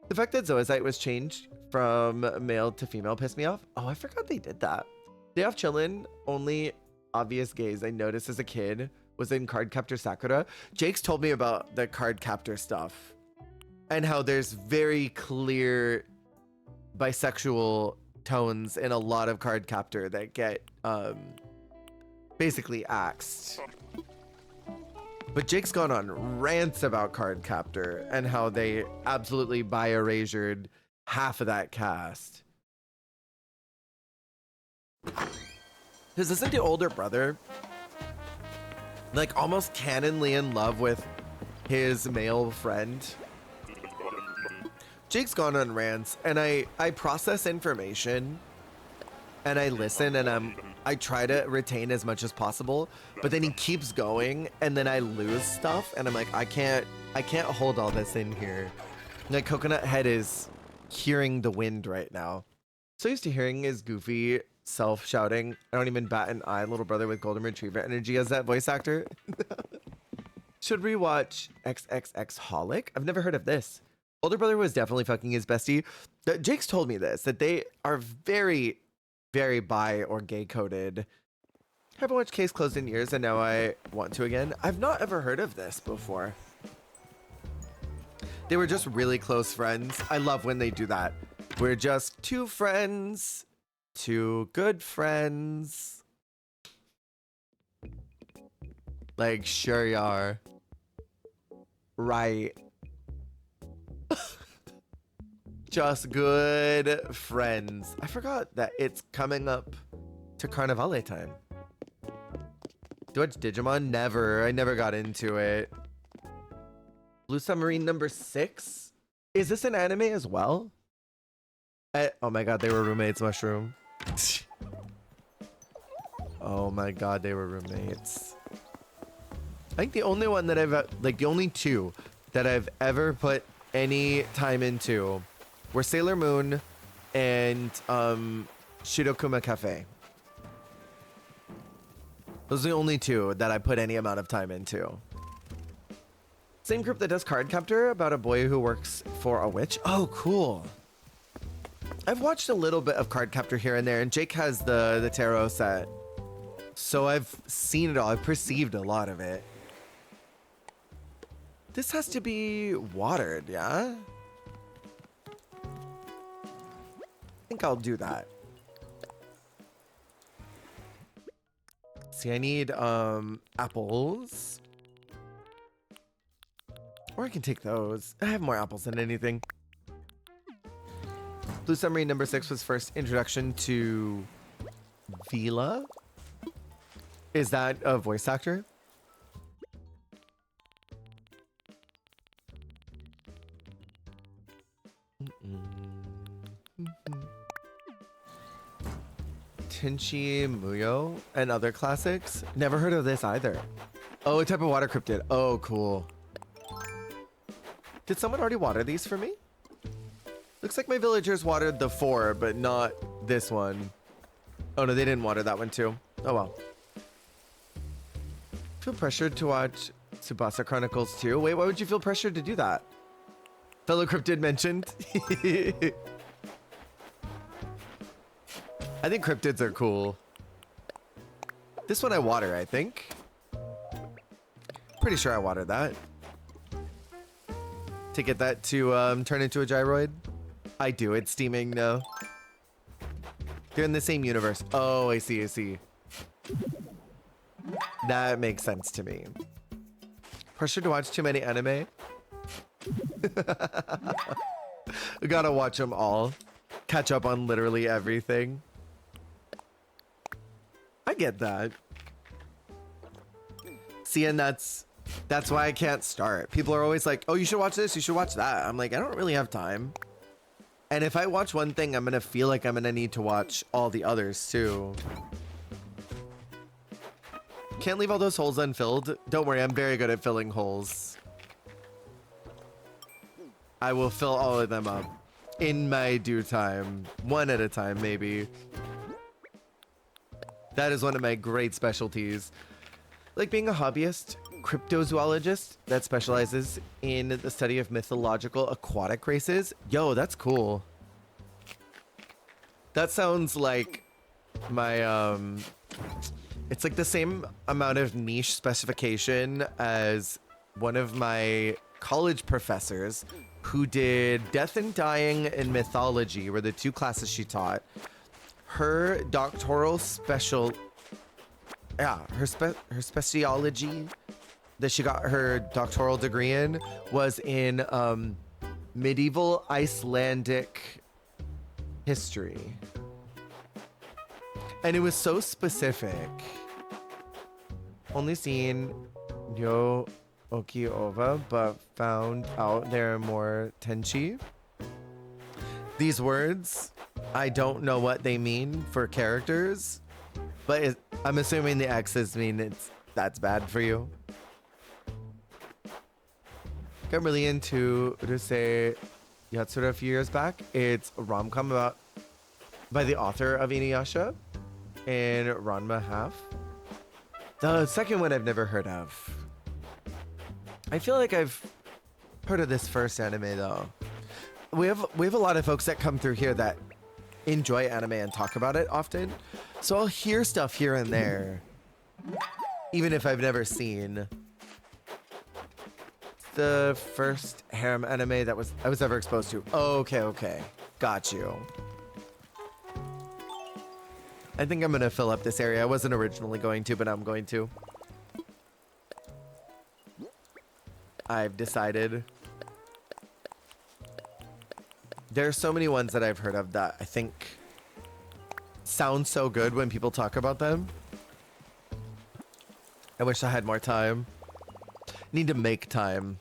Speaker 1: The fact that Zoazite was changed from male to female pissed me off. Oh, I forgot they did that. Day Off Chillin', only obvious gays I noticed as a kid was in Cardcaptor Sakura. Jake's told me about the Cardcaptor stuff and how there's very clear bisexual tones in a lot of Cardcaptor that get basically axed. But Jake's gone on rants about Cardcaptor and how they absolutely bi-erasured half of that cast. Because isn't the older brother like almost canonly in love with his male friend? Jake's gone on rants, and I process information and I listen and I try to retain as much as possible, but then he keeps going and then I lose stuff and I'm like, I can't hold all this in here. Like Coconut Head is hearing the wind right now. So used to hearing his goofy self shouting, I don't even bat an eye, little brother with golden retriever energy as that voice actor. Should rewatch XXX Holic. I've never heard of this. Older brother was definitely fucking his bestie. Jake's told me this, that they are very, very bi or gay coded. Haven't watched Case Closed in years and now I want to again. I've not ever heard of this before. They were just really close friends. I love when they do that. We're just two friends, two good friends. Like, sure you are. Right. Just good friends. I forgot that it's coming up to Carnivale time. Do I watch Digimon? Never. I never got into it. Blue Submarine number 6? Is this an anime as well? Oh my god, they were roommates, Mushroom. Oh my god, they were roommates. I think the only one that I've, like the only two that I've ever put any time into were Sailor Moon and Shirokuma Cafe. Those are the only two that I put any amount of time into. Same group that does Cardcaptor about a boy who works for a witch. Oh, cool. I've watched a little bit of Cardcaptor here and there, and Jake has the tarot set. So I've seen it all. I've perceived a lot of it. This has to be watered, yeah? I think I'll do that. See, I need apples. Or I can take those. I have more apples than anything. Blue Submarine number 6 was first introduction to Vila. Is that a voice actor? Tenchi Muyo and other classics. Never heard of this either. Oh, a type of water cryptid. Oh, cool. Did someone already water these for me? Looks like my villagers watered the 4, but not this one. Oh no, they didn't water that one too. Oh well. Feel pressured to watch Tsubasa Chronicles 2? Wait, why would you feel pressured to do that? Fellow cryptid mentioned. I think cryptids are cool. This one I water, I think. Pretty sure I watered that. To get that to turn into a gyroid. I do, it's steaming now. They're in the same universe. Oh, I see, I see. That makes sense to me. Pressure to watch too many anime? I gotta watch them all. Catch up on literally everything. I get that. See, and that's why I can't start. People are always like, oh, you should watch this, you should watch that. I'm like, I don't really have time. And if I watch one thing, I'm gonna feel like I'm gonna need to watch all the others too. Can't leave all those holes unfilled. Don't worry, I'm very good at filling holes. I will fill all of them up in my due time. One at a time, maybe. That is one of my great specialties. Like being a hobbyist cryptozoologist that specializes in the study of mythological aquatic races. Yo, that's cool. That sounds like my it's like the same amount of niche specification as one of my college professors who did Death and Dying and Mythology were the 2 classes she taught. Her doctoral special her speciology that she got her doctoral degree in was in medieval Icelandic history. And it was so specific. Only seen Yo Okiova, but found out there are more Tenchi. These words, I don't know what they mean for characters, but I'm assuming the X's mean that's bad for you. Got really into Urusei Yatsura a few years back. It's a rom-com by the author of Inuyasha and Ranma half. The second one I've never heard of. I feel like I've heard of this first anime though. We have a lot of folks that come through here that enjoy anime and talk about it often. So I'll hear stuff here and there, even if I've never seen. The first harem anime that I was ever exposed to. Oh, okay. Got you. I think I'm gonna fill up this area. I wasn't originally going to, but I'm going to. I've decided. There are so many ones that I've heard of that I think sound so good when people talk about them. I wish I had more time. Need to make time.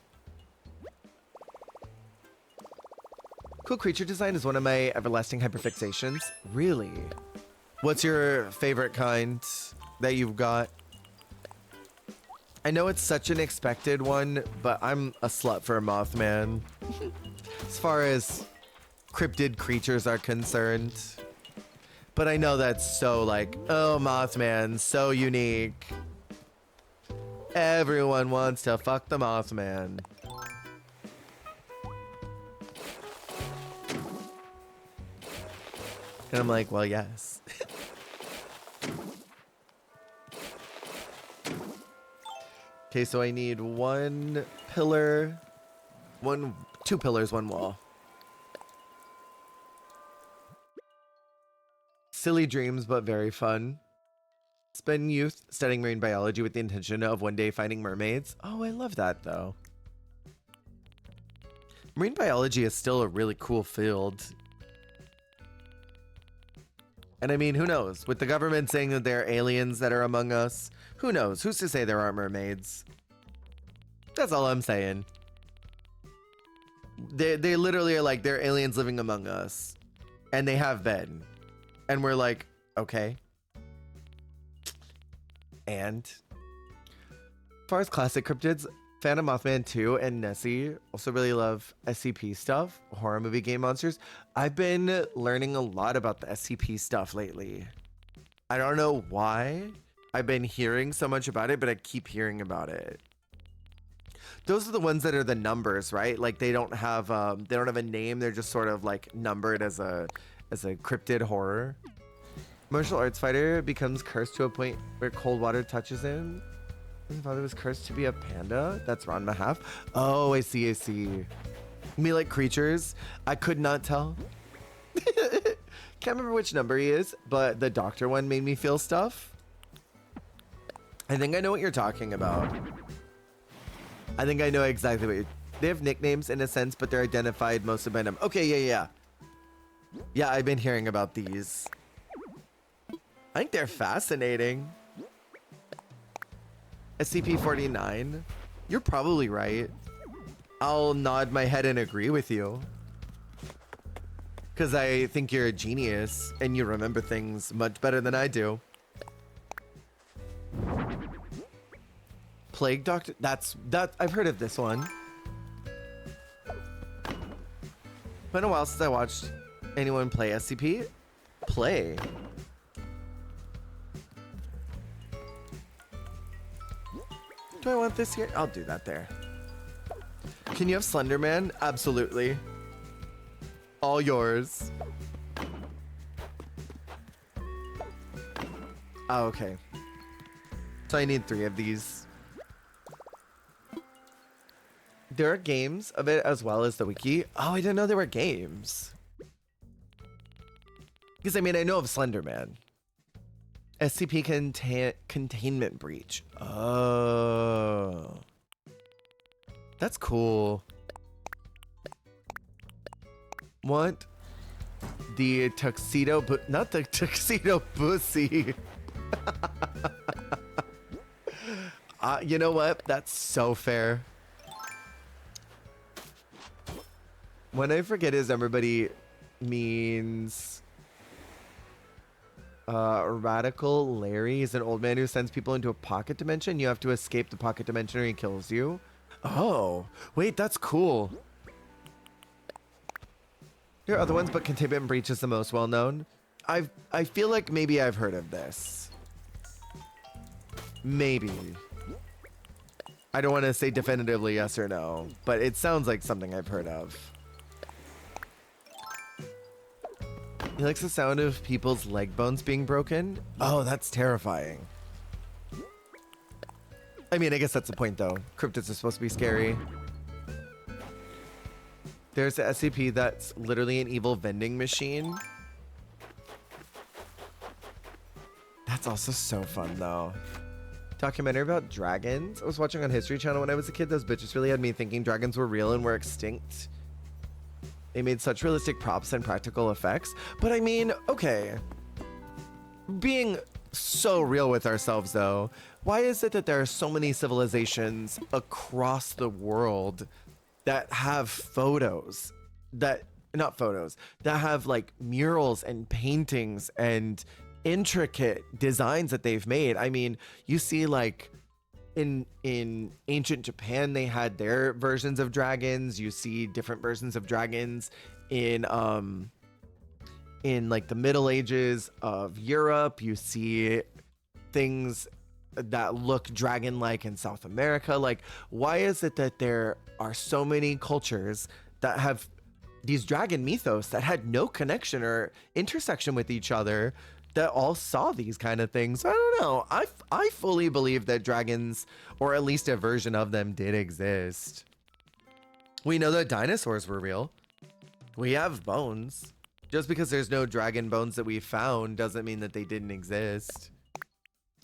Speaker 1: Cool creature design is one of my everlasting hyperfixations. Really? What's your favorite kind that you've got? I know it's such an expected one, but I'm a slut for a Mothman. As far as cryptid creatures are concerned. But I know that's so like, oh, Mothman, so unique. Everyone wants to fuck the Mothman. And I'm like, well, yes. Okay, so I need 1 pillar, 2 pillars, 1 wall. Silly dreams, but very fun. Spend youth studying marine biology with the intention of one day finding mermaids. Oh, I love that though. Marine biology is still a really cool field. And I mean, who knows? With the government saying that there are aliens that are among us, who knows? Who's to say there aren't mermaids? That's all I'm saying. They literally are like, they're aliens living among us. And they have been. And we're like, okay, And as far as classic cryptids, Phantom Mothman 2 and Nessie. Also really love SCP stuff, horror movie game monsters. I've been learning a lot about the SCP stuff lately. I don't know why I've been hearing so much about it, but I keep hearing about it. Those are the ones that are the numbers, right? Like they don't have a name. They're just sort of like numbered as a cryptid horror. Martial arts fighter becomes cursed to a point where cold water touches him. His father was cursed to be a panda. That's Ron Mahaf. Oh, I see, I see. Me like creatures. I could not tell. Can't remember which number he is, but the doctor one made me feel stuff. I think I know what you're talking about. I think I know exactly what you're... They have nicknames in a sense, but they're identified mostly by them. Okay, yeah. Yeah, I've been hearing about these. I think they're fascinating. SCP-49. You're probably right. I'll nod my head and agree with you. Because I think you're a genius and you remember things much better than I do. Plague Doctor? That I've heard of this one. Been a while since I watched anyone play SCP. Play. Do I want this here? I'll do that there. Can you have Slender Man? Absolutely. All yours. Oh, okay. So I need 3 of these. There are games of it as well as the wiki. Oh, I didn't know there were games. Because I mean, I know of Slender Man. SCP containment breach. Oh. That's cool. What? The tuxedo, but not the tuxedo pussy. You know what? That's so fair. When I forget is everybody means Radical Larry is an old man who sends people into a pocket dimension. You have to escape the pocket dimension or he kills you. Oh, wait, that's cool. There are other ones, but Containment Breach is the most well known. I feel like maybe I've heard of this. Maybe. I don't want to say definitively yes or no, but it sounds like something I've heard of. He likes the sound of people's leg bones being broken. Oh, that's terrifying. I mean, I guess that's the point though. Cryptids are supposed to be scary. There's the SCP that's literally an evil vending machine. That's also so fun though. Documentary about dragons. I was watching on History Channel when I was a kid. Those bitches really had me thinking dragons were real and were extinct. They made such realistic props and practical effects. But I mean, okay. Being so real with ourselves though, why is it that there are so many civilizations across the world that have photos that, not photos, that have like murals and paintings and intricate designs that they've made? I mean, you see like in ancient Japan, they had their versions of dragons. You see different versions of dragons in like the Middle Ages of Europe. You see things that look dragon-like in South America. Like, why is it that there are so many cultures that have these dragon mythos that had no connection or intersection with each other, that all saw these kind of things? I don't know. I fully believe that dragons, or at least a version of them, did exist. We know that dinosaurs were real. We have bones. Just because there's no dragon bones that we found doesn't mean that they didn't exist.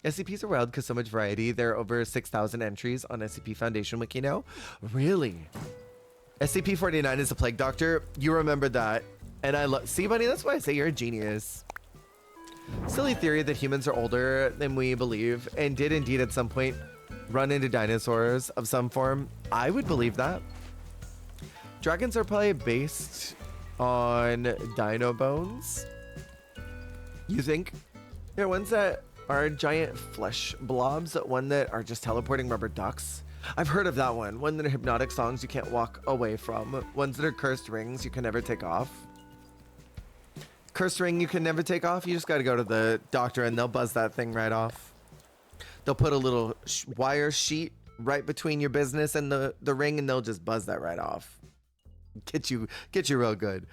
Speaker 1: SCPs are wild because so much variety. There are over 6,000 entries on SCP Foundation Wiki now. Really? SCP-49 is a plague doctor. You remember that. And I love... See, buddy, that's why I say you're a genius. Silly theory that humans are older than we believe and did indeed at some point run into dinosaurs of some form. I would believe that. Dragons are probably based on dino bones. You think? There are ones that Are giant flesh blobs one that are just teleporting rubber ducks? I've heard of that one. One that are hypnotic songs you can't walk away from. Ones that are cursed rings you can never take off. Cursed ring you can never take off. You just got to go to the doctor and they'll buzz that thing right off. They'll put a little wire sheet right between your business and the ring, and they'll just buzz that right off. Get you real good.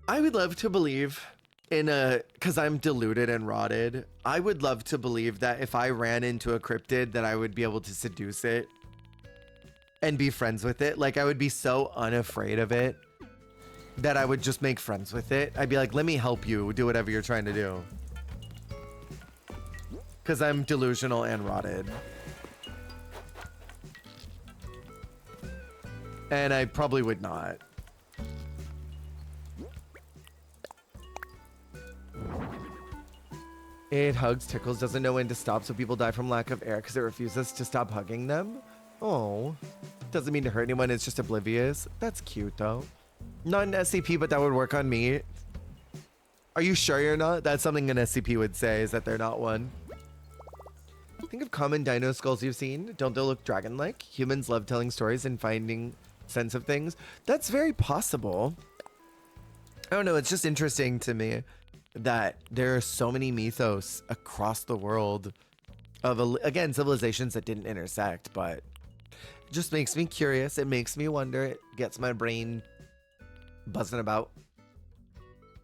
Speaker 1: I would love to believe because I'm deluded and rotted, I would love to believe that if I ran into a cryptid that I would be able to seduce it and be friends with it. Like, I would be so unafraid of it that I would just make friends with it. I'd be like, let me help you do whatever you're trying to do. Because I'm delusional and rotted. And I probably would not. It hugs, tickles, doesn't know when to stop, so people die from lack of air because it refuses to stop hugging them. Oh, doesn't mean to hurt anyone, it's just oblivious. That's cute though. Not an SCP, but that would work on me. Are you sure you're not? That's something an SCP would say, is that they're not one. Think of common dino skulls you've seen. Don't they look dragon-like? Humans love telling stories and finding sense of things. That's very possible. I don't know, it's just interesting to me that there are so many mythos across the world of, again, civilizations that didn't intersect, but it just makes me curious. It makes me wonder. It gets my brain buzzing about.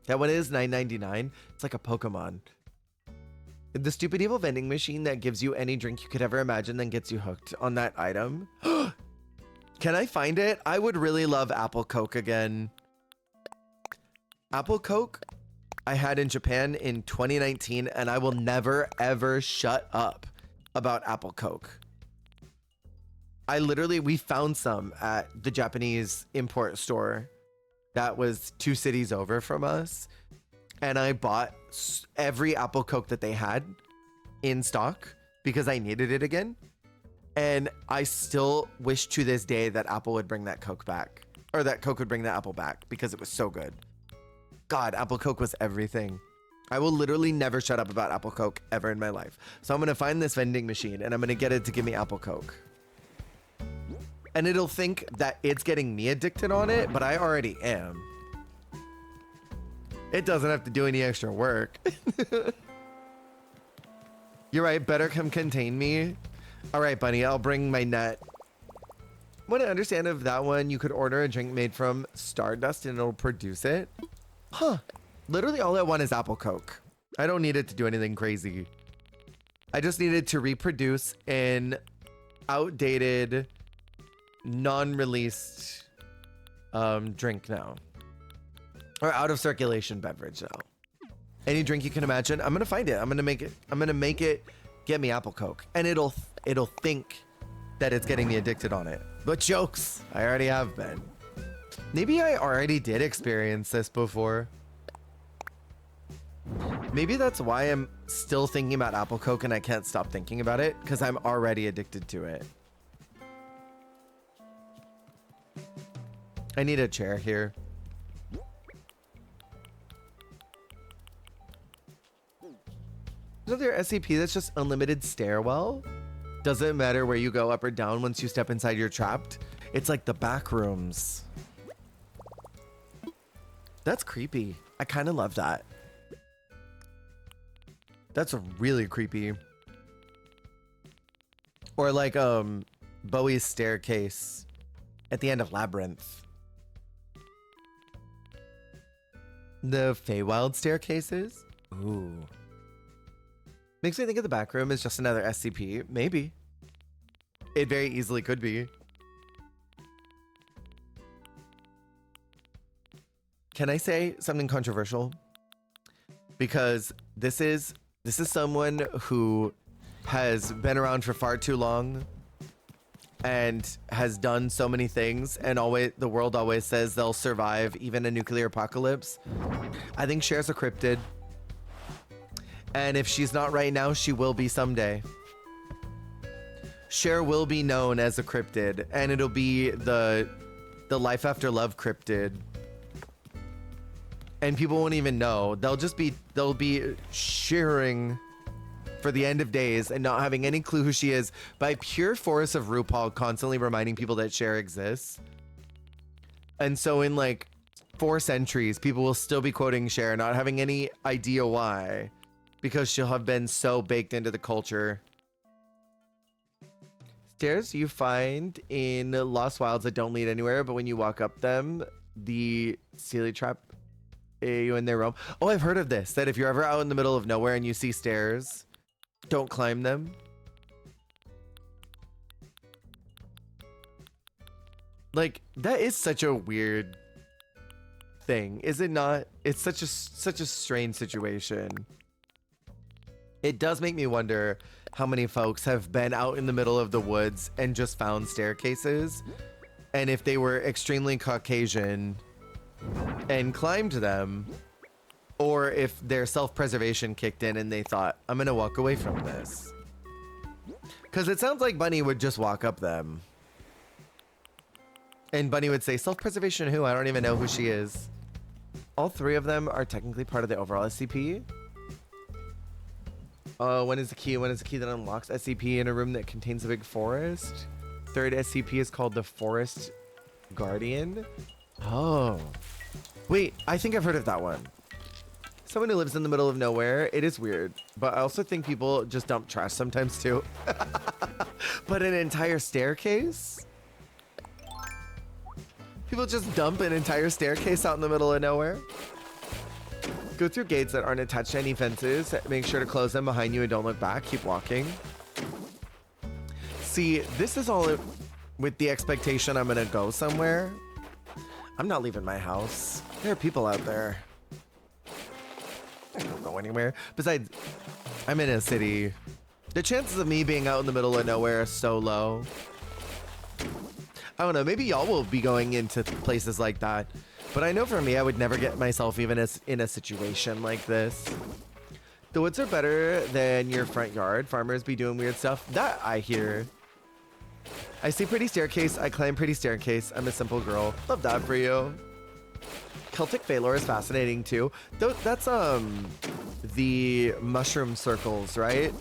Speaker 1: That one is $9.99. It's like a Pokemon. The stupid evil vending machine that gives you any drink you could ever imagine, then gets you hooked on that item. Can I find it? I would really love Apple Coke again. Apple Coke I had in Japan in 2019, and I will never ever shut up about Apple Coke. We found some at the Japanese import store that was 2 cities over from us, and I bought every Apple Coke that they had in stock because I needed it again. And I still wish to this day that Apple would bring that Coke back, or that Coke would bring the Apple back, because it was so good. God, Apple Coke was everything. I will literally never shut up about Apple Coke ever in my life. So I'm going to find this vending machine and I'm going to get it to give me Apple Coke. And it'll think that it's getting me addicted on it, but I already am. It doesn't have to do any extra work. You're right, better come contain me. All right, bunny, I'll bring my net. I want to understand if that one you could order a drink made from stardust and it'll produce it. Huh. Literally all I want is Apple Coke. I don't need it to do anything crazy. I just need it to reproduce an outdated, non-released drink now. Or out of circulation beverage now. Any drink you can imagine. I'm gonna find it. I'm gonna make it get me Apple Coke. And it'll think that it's getting me addicted on it. But jokes. I already have been. Maybe I already did experience this before. Maybe that's why I'm still thinking about Apple Coke and I can't stop thinking about it, because I'm already addicted to it. I need a chair here. Is there SCP that's just unlimited stairwell? Doesn't matter where you go, up or down, once you step inside you're trapped. It's like the back rooms. That's creepy. I kind of love that. That's really creepy. Or like Bowie's staircase at the end of Labyrinth. The Feywild staircases? Ooh. Makes me think of the back room as just another SCP. Maybe. It very easily could be. Can I say something controversial? Because this is someone who has been around for far too long and has done so many things, and always the world always says they'll survive even a nuclear apocalypse. I think Cher's a cryptid. And if she's not right now, she will be someday. Cher will be known as a cryptid, and it'll be the life after love cryptid. And people won't even know. They'll be sharing for the end of days and not having any clue who she is by pure force of RuPaul constantly reminding people that Cher exists. And so in like 4 centuries, people will still be quoting Cher, not having any idea why, because she'll have been so baked into the culture. Stairs you find in Lost Wilds that don't lead anywhere, but when you walk up them, the Sealy trap you in their room. Oh, I've heard of this, that if you're ever out in the middle of nowhere and you see stairs, don't climb them. Like, that is such a weird thing, is it not? It's such a strange situation. It does make me wonder how many folks have been out in the middle of the woods and just found staircases, and if they were extremely Caucasian and climbed them, or if their self-preservation kicked in and they thought, I'm gonna walk away from this. Because it sounds like Bunny would just walk up them. And Bunny would say, self-preservation who? I don't even know who she is. All 3 of them are technically part of the overall SCP. When is the key? When is the key that unlocks SCP in a room that contains a big forest? 3rd SCP is called the Forest Guardian. Oh. Wait, I think I've heard of that one. Someone who lives in the middle of nowhere. It is weird, but I also think people just dump trash sometimes too. But an entire staircase? People just dump an entire staircase out in the middle of nowhere? Go through gates that aren't attached to any fences. Make sure to close them behind you and don't look back. Keep walking. See, this is all with the expectation I'm gonna go somewhere. I'm not leaving my house. There are people out there. I don't go anywhere. Besides, I'm in a city. The chances of me being out in the middle of nowhere are so low. I don't know, maybe y'all will be going into places like that. But I know for me, I would never get myself even in a situation like this. The woods are better than your front yard. Farmers be doing weird stuff. That I hear. I see pretty staircase. I climb pretty staircase. I'm a simple girl. Love that for you. Celtic Fae lore is fascinating too. That's the mushroom circles, right?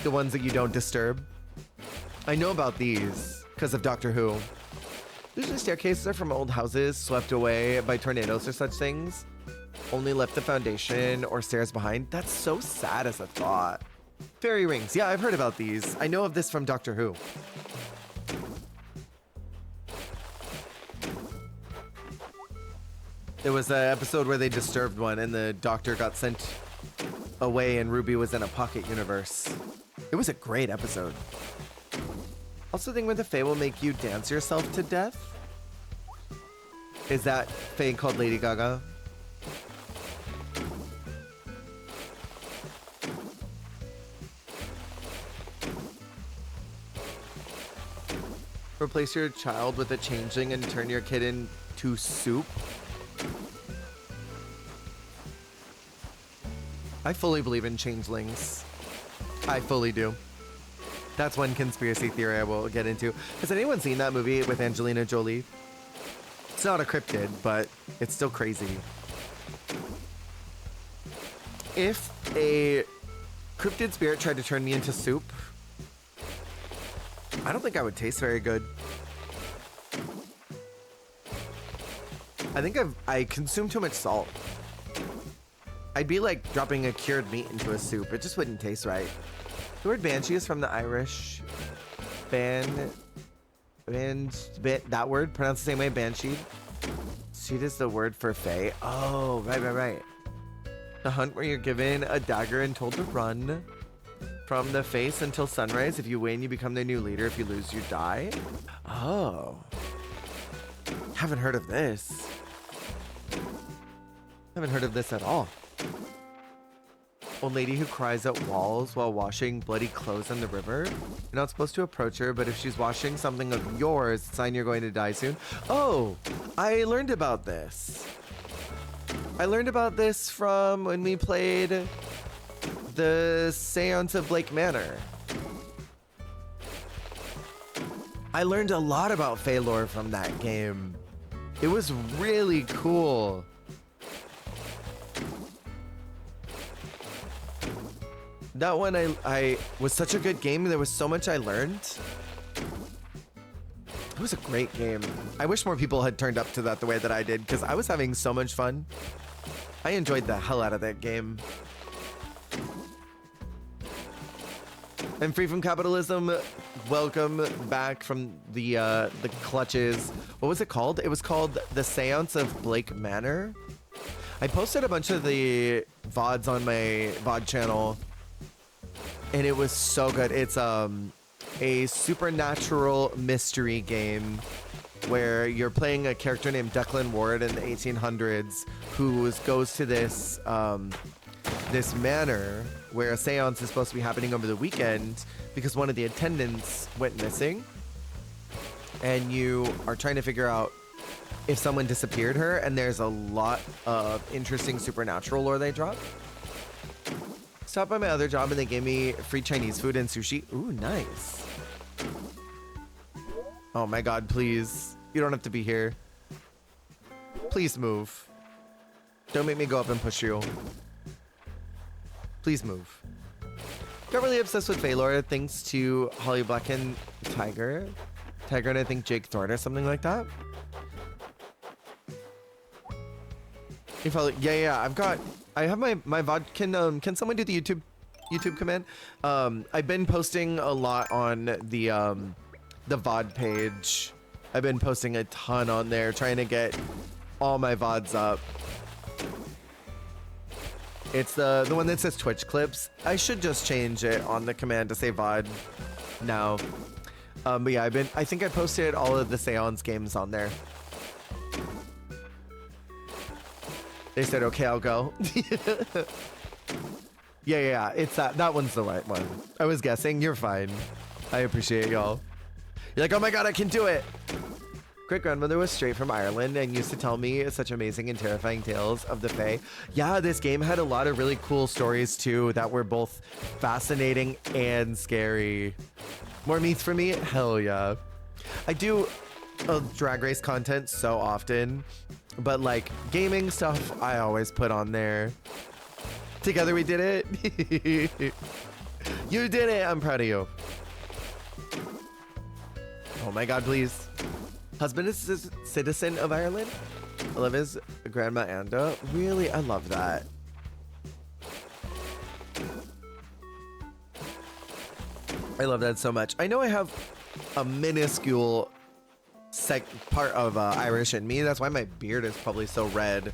Speaker 1: The ones that you don't disturb. I know about these because of Doctor Who. Usually staircases are from old houses swept away by tornadoes or such things. Only left the foundation or stairs behind. That's so sad as a thought. Fairy rings. Yeah, I've heard about these. I know of this from Doctor Who. There was an episode where they disturbed one and the doctor got sent away and Ruby was in a pocket universe. It was a great episode. Also, think when the Fae will make you dance yourself to death? Is that Fae called Lady Gaga? Replace your child with a changeling and turn your kid into soup? I fully believe in changelings. I fully do. That's one conspiracy theory I will get into. Has anyone seen that movie with Angelina Jolie? It's not a cryptid, but it's still crazy. If a cryptid spirit tried to turn me into soup, I don't think I would taste very good. I think I consume too much salt. I'd be like dropping a cured meat into a soup. It just wouldn't taste right. The word banshee is from the Irish that word pronounced the same way, banshee. Sheet is the word for fae. Oh, right. The hunt where you're given a dagger and told to run from the face until sunrise. If you win, you become the new leader. If you lose, you die. Oh. Haven't heard of this. Haven't heard of this at all. Old lady who cries at walls while washing bloody clothes in the river. You're not supposed to approach her, but if she's washing something of yours, it's a sign you're going to die soon. Oh, I learned about this. I learned about this from when we played the Seance of Blake Manor. I learned a lot about Fae lore from that game. It was really cool. That one I was such a good game. There was so much I learned. It was a great game. I wish more people had turned up to that the way that I did, because I was having so much fun. I enjoyed the hell out of that game. And Free from Capitalism, welcome back from the clutches. What was it called? It was called The Seance of Blake Manor. I posted a bunch of the VODs on my VOD channel, and it was so good. It's a supernatural mystery game where you're playing a character named Declan Ward in the 1800s who goes to this this manor where a seance is supposed to be happening over the weekend because one of the attendants went missing, and you are trying to figure out if someone disappeared her, and there's a lot of interesting supernatural lore they drop. Stopped by my other job and they gave me free Chinese food and sushi. Ooh, nice. Oh my god, please. You don't have to be here. Please move. Don't make me go up and push you. Please move. Got really obsessed with Valor thanks to Holly Black and Tiger. Tiger and I think Jake Thorne or something like that. You follow, yeah. I have my VOD. Can someone do the YouTube command? I've been posting a lot on the VOD page. I've been posting a ton on there, trying to get all my VODs up. It's the one that says Twitch clips. I should just change it on the command to say VOD now. But yeah, I think I posted all of the Seance games on there. They said, okay, I'll go. Yeah, it's that one's the right one. I was guessing. You're fine. I appreciate y'all. You're like, oh my god, I can do it. Great grandmother was straight from Ireland and used to tell me such amazing and terrifying tales of the Fae. Yeah, this game had a lot of really cool stories too that were both fascinating and scary. More meats for me? Hell yeah. I do drag race content so often, but like gaming stuff I always put on there. Together we did it. You did it. I'm proud of you. Oh my god, please. Husband is a citizen of Ireland. I love his grandma Anda. Really, I love that. I love that so much. I know I have a minuscule part of Irish in me. That's why my beard is probably so red,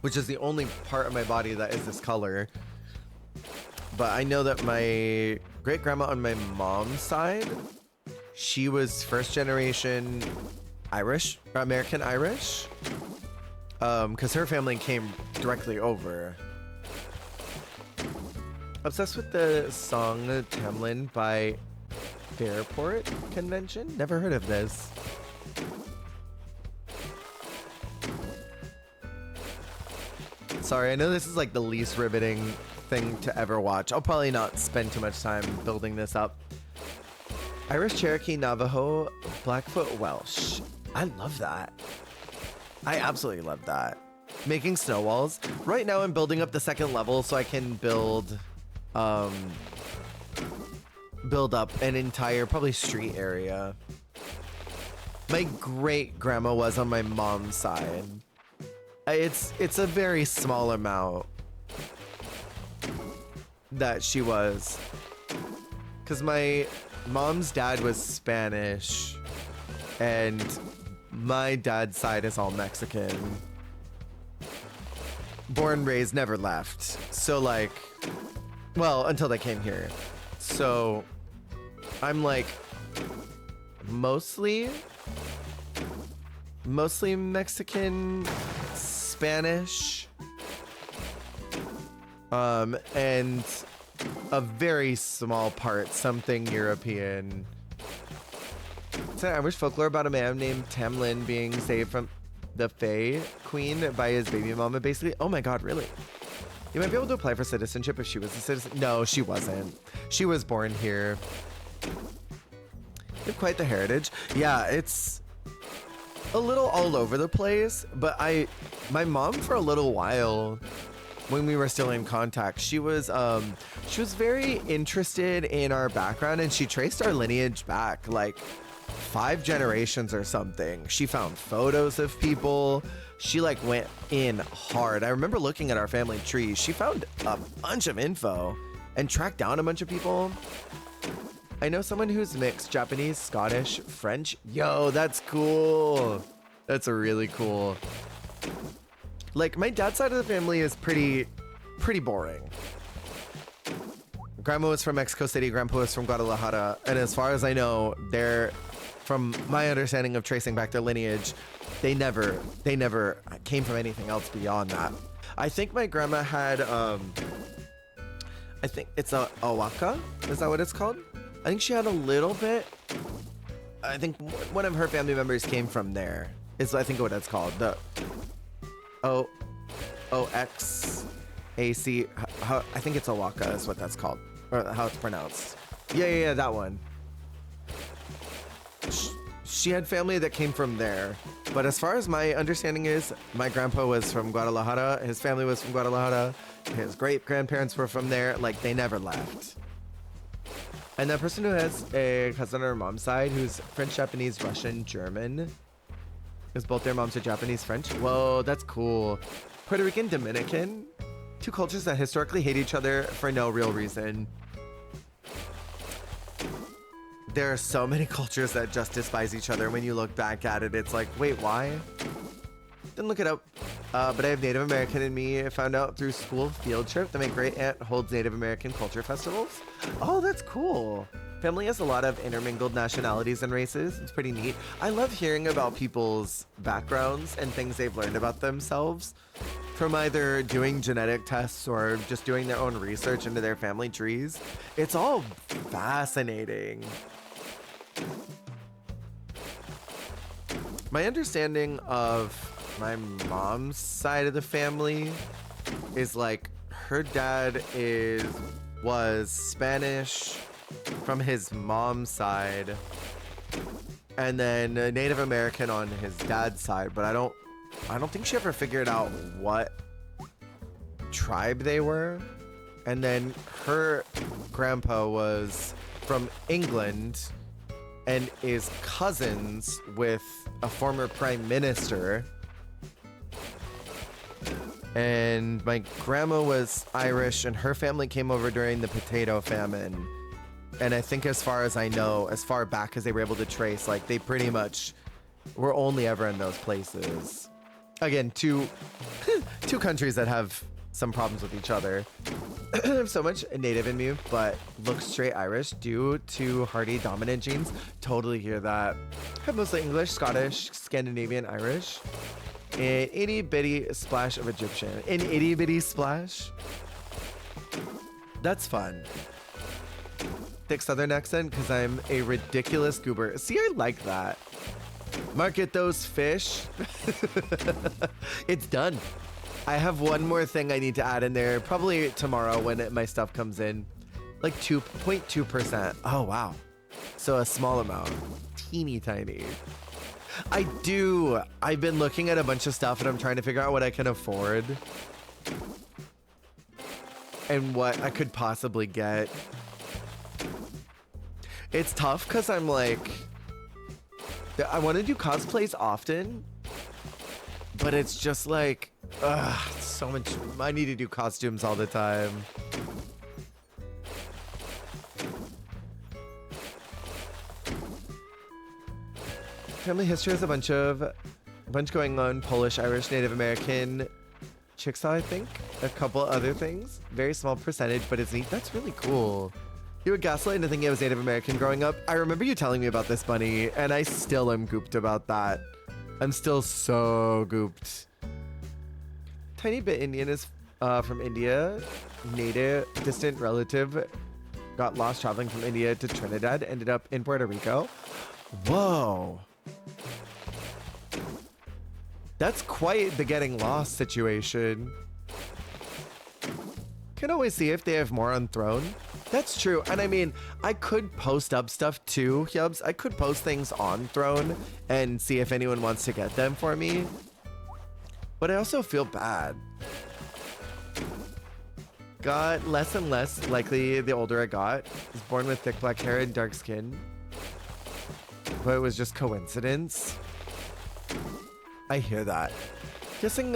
Speaker 1: which is the only part of my body that is this color. But I know that my great grandma on my mom's side, she was first generation Irish, American Irish, because her family came directly over. Obsessed with the song Tamlin by Fairport Convention? Never heard of this. Sorry, I know this is like the least riveting thing to ever watch. I'll probably not spend too much time building this up. Irish, Cherokee, Navajo, Blackfoot, Welsh. I love that. I absolutely love that. Making snow walls. Right now I'm building up the second level so I can build up an entire probably street area. My great grandma was on my mom's side. It's a very small amount that she was, because my mom's dad was Spanish and my dad's side is all Mexican. Born, raised, never left. So like, well, until they came here. So I'm like mostly Mexican, Spanish, and a very small part something European. It's an Irish folklore about a man named Tamlin being saved from the Fae Queen by his baby mama, basically. Oh my god, really? You might be able to apply for citizenship if she was a citizen. No, she wasn't. She was born here. You have quite the heritage. Yeah, it's a little all over the place, but my mom for a little while when we were still in contact. She was very interested in our background, and she traced our lineage back like 5 generations or something. She found photos of people. She like went in hard. I remember looking at our family tree. She found a bunch of info and tracked down a bunch of people. I know someone who's mixed Japanese, Scottish, French. Yo, that's cool. That's really cool. Like, my dad's side of the family is pretty boring. Grandma was from Mexico City, Grandpa was from Guadalajara, and as far as I know, they're, from my understanding of tracing back their lineage, they never came from anything else beyond that. I think my grandma had, I think it's a Awaka? Is that what it's called? I think she had a little bit. I think one of her family members came from there. Is I think what it's called. The OXAC. I think it's Awaka is what that's called, or how it's pronounced. Yeah, that one. She had family that came from there, but as far as my understanding is, my grandpa was from Guadalajara. His family was from Guadalajara. His great grandparents were from there. Like, they never left. And that person who has a cousin on her mom's side who's French, Japanese, Russian, German, because both their moms are Japanese, French. Whoa, that's cool. Puerto Rican, Dominican. 2 cultures that historically hate each other for no real reason. There are so many cultures that just despise each other. When you look back at it, it's like, wait, why? Didn't look it up. But I have Native American in me. I found out through school field trip that my great aunt holds Native American culture festivals. Oh, that's cool. Family has a lot of intermingled nationalities and races. It's pretty neat. I love hearing about people's backgrounds and things they've learned about themselves from either doing genetic tests or just doing their own research into their family trees. It's all fascinating. My understanding of my mom's side of the family is like her dad was Spanish from his mom's side, and then Native American on his dad's side, but I don't think she ever figured out what tribe they were. And then her grandpa was from England and is cousins with a former prime minister. And my grandma was Irish, and her family came over during the potato famine. And I think, as far as I know, as far back as they were able to trace, like, they pretty much were only ever in those places. Again, two countries that have some problems with each other. I have so much native in me, but look straight Irish due to hardy dominant genes. Totally hear that. I have mostly English, Scottish, Scandinavian, Irish. An itty bitty splash of Egyptian. An itty bitty splash? That's fun. Thick southern accent because I'm a ridiculous goober. See, I like that. Market those fish. It's done. I have one more thing I need to add in there, probably tomorrow when my stuff comes in. Like 2.2%. Oh, wow. So a small amount. Teeny tiny. I've been looking at a bunch of stuff and I'm trying to figure out what I can afford and what I could possibly get. It's tough because I'm like, I want to do cosplays often, but it's just like, so much. I need to do costumes all the time. Family history has a bunch going on. Polish, Irish, Native American, Chickasaw, I think. A couple other things. Very small percentage, but it's neat. That's really cool. You were gaslighted into thinking I was Native American growing up. I remember you telling me about this, Bunny, and I still am gooped about that. I'm still so gooped. Tiny bit Indian is from India. Native, distant relative. Got lost traveling from India to Trinidad. Ended up in Puerto Rico. Whoa. That's quite the getting lost situation. Can always see if they have more on Throne. That's true. And I mean, I could post up stuff too, Hyubs. I could post things on Throne and see if anyone wants to get them for me. But I also feel bad. got less and less likely the older I got. I was born with thick black hair and dark skin. But it was just coincidence. I hear that. Guessing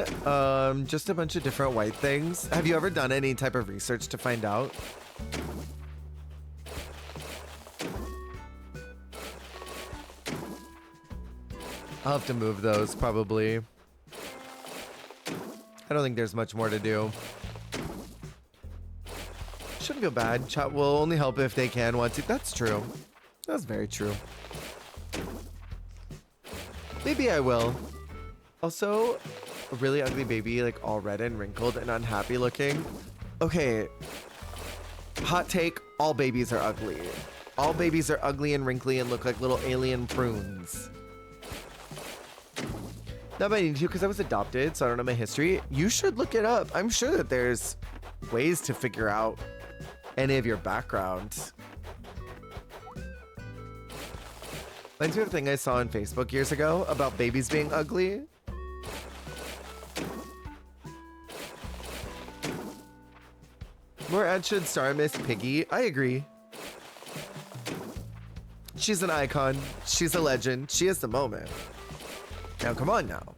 Speaker 1: just a bunch of different white things. Have you ever done any type of research to find out? I'll have to move those probably. I don't think there's much more to do. Shouldn't feel bad. Chat will only help if they can want to. That's true. That's very true. Maybe I will. Also, a really ugly baby, like all red and wrinkled and unhappy looking. Okay. Hot take, all babies are ugly. All babies are ugly and wrinkly and look like little alien prunes. Not by need to, because I was adopted, so I don't know my history. You should look it up. I'm sure that there's ways to figure out any of your background. Reminds me of a thing I saw on Facebook years ago about babies being ugly. More ads should star Miss Piggy. I agree. She's an icon. She's a legend. She is the moment. Now, come on now.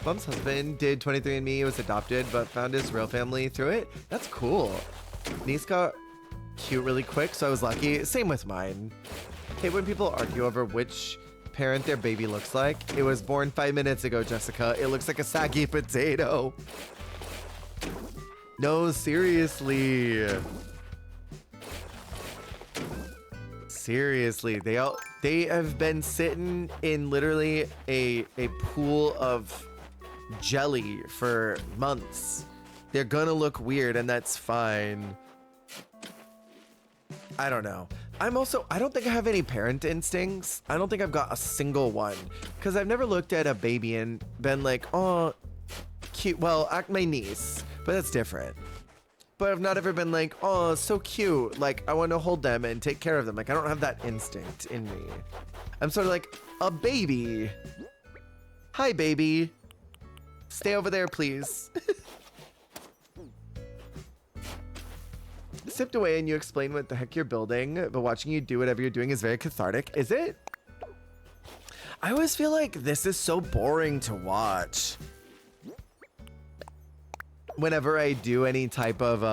Speaker 1: Mom's husband did 23andMe, was adopted, but found his real family through it. That's cool. Niece got cute really quick, so I was lucky. Same with mine. Hate when people argue over which parent their baby looks like. It was born 5 minutes ago, Jessica. It looks like a saggy potato. No, seriously. Seriously, they have been sitting in literally a pool of jelly for months. They're gonna look weird, and that's fine. I don't know. I don't think I have any parent instincts. I don't think I've got a single one, because I've never looked at a baby and been like, oh, cute. Well, my niece, but that's different. But I've not ever been like, oh, so cute. Like, I want to hold them and take care of them. Like, I don't have that instinct in me. I'm sort of like, a baby. Hi, baby. Stay over there, please. Sipped away and you explain what the heck you're building, but watching you do whatever you're doing is very cathartic. Is it? I always feel like this is so boring to watch. Whenever I do any type of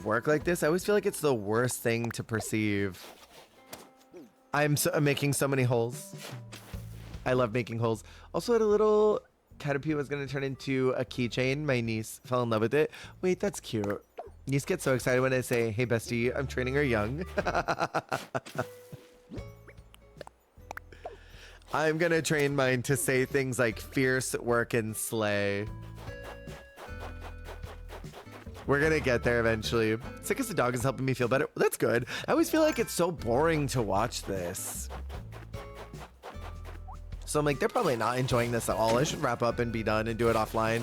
Speaker 1: work like this, I always feel like it's the worst thing to perceive. I'm making so many holes. I love making holes. Also had a little caterpie was gonna turn into a keychain. My niece fell in love with it. Wait, that's cute. Niece gets so excited when I say, hey bestie, I'm training her young. I'm gonna train mine to say things like fierce, work, and slay. We're gonna get there eventually. Sick as a dog is helping me feel better. Well, that's good. I always feel like it's so boring to watch this. So I'm like, they're probably not enjoying this at all. I should wrap up and be done and do it offline.